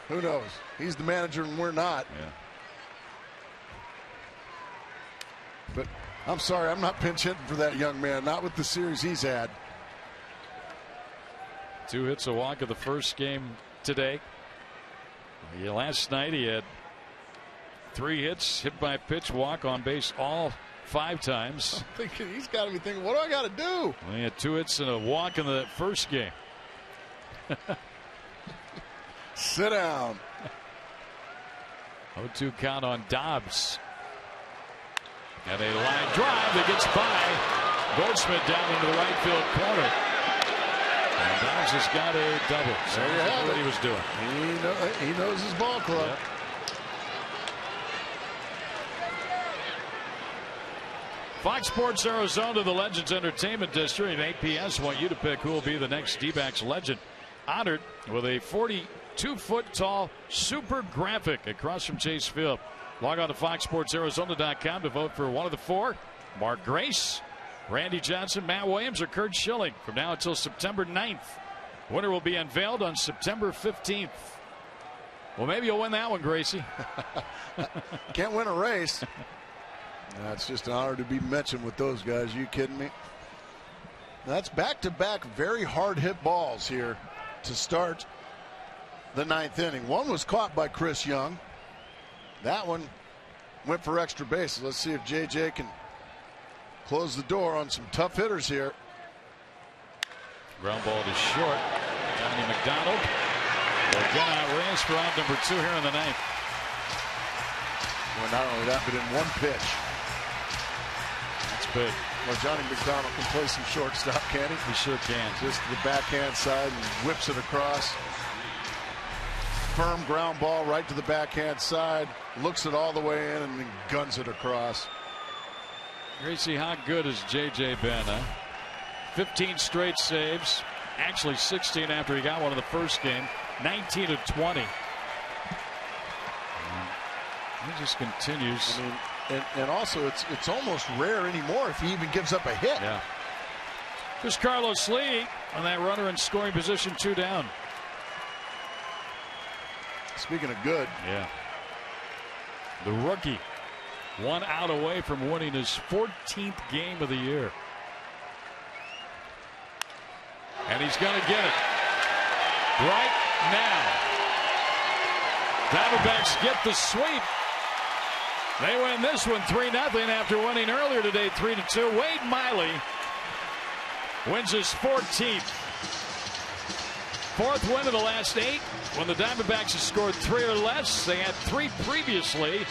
who knows? He's the manager and we're not. Yeah. But I'm sorry, I'm not pinch hitting for that young man. Not with the series he's had. 2 hits, a walk of the first game today. Last night he had 3 hits, hit by pitch, walk, on base all 5 times. I'm thinking he's got to be thinking, what do I got to do? Well, he had 2 hits and a walk in the first game. Sit down. 0-2 count on Dobbs. And a line drive that gets by Goldschmidt down into the right field corner. And Dobbs has got a double. So there you have what it. he was doing. He knows his ball club. Yep. Fox Sports Arizona, the Legends Entertainment District, and APS want you to pick who will be the next D-backs legend. Honored with a 42-foot-tall super graphic across from Chase Field. Log on to FoxSportsArizona.com to vote for one of the 4. Mark Grace, Randy Johnson, Matt Williams, or Kurt Schilling from now until September 9th. Winner will be unveiled on September 15th. Well, maybe you'll win that one, Gracie. Can't win a race. It's just an honor to be mentioned with those guys. Are you kidding me? That's back-to-back very hard-hit balls here to start the 9th inning. One was caught by Chris Young. That one went for extra bases. Let's see if JJ can close the door on some tough hitters here. Ground ball to short. Donnie McDonald will get out Reyes for out number 2 here in the 9th. Well, not only that, but in one pitch. That's big. Well, Johnny McDonald can play some shortstop, can he? He sure can. Just the backhand side and whips it across. Firm ground ball right to the backhand side. Looks it all the way in and then guns it across. Gracie, how good has J.J. been? 15 straight saves. Actually 16 after he got one in the first game. 19 of 20. He just continues. I mean, and also it's almost rare anymore if he even gives up a hit. Yeah. Here's Carlos Lee on that runner in scoring position, 2 down. Speaking of good. Yeah. The rookie, 1 out away from winning his 14th game of the year. And he's going to get it right now. Diamondbacks get the sweep. They win this one 3-0 after winning earlier today 3-2. Wade Miley wins his 14th. 4th win of the last 8. When the Diamondbacks have scored 3 or less, they had 3 previously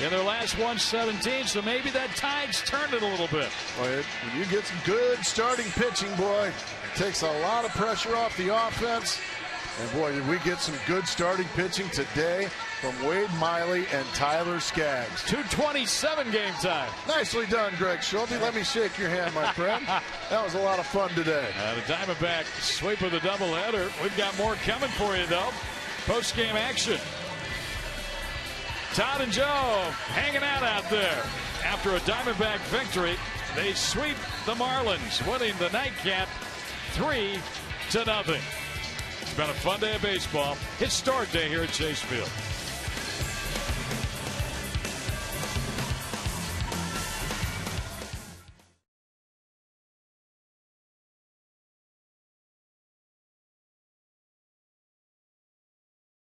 in their last 117. So maybe that tide's turned it a little bit. When you get some good starting pitching, boy, it takes a lot of pressure off the offense. And boy, did we get some good starting pitching today from Wade Miley and Tyler Skaggs. 2:27 game time. Nicely done, Greg Schulte. Let me shake your hand, my friend. That was a lot of fun today. The Diamondback sweep of the doubleheader. We've got more coming for you, though. Post-game action. Todd and Joe hanging out there. After a Diamondback victory, they sweep the Marlins, winning the nightcap 3-0. It's been a fun day of baseball. Historic day here at Chase Field.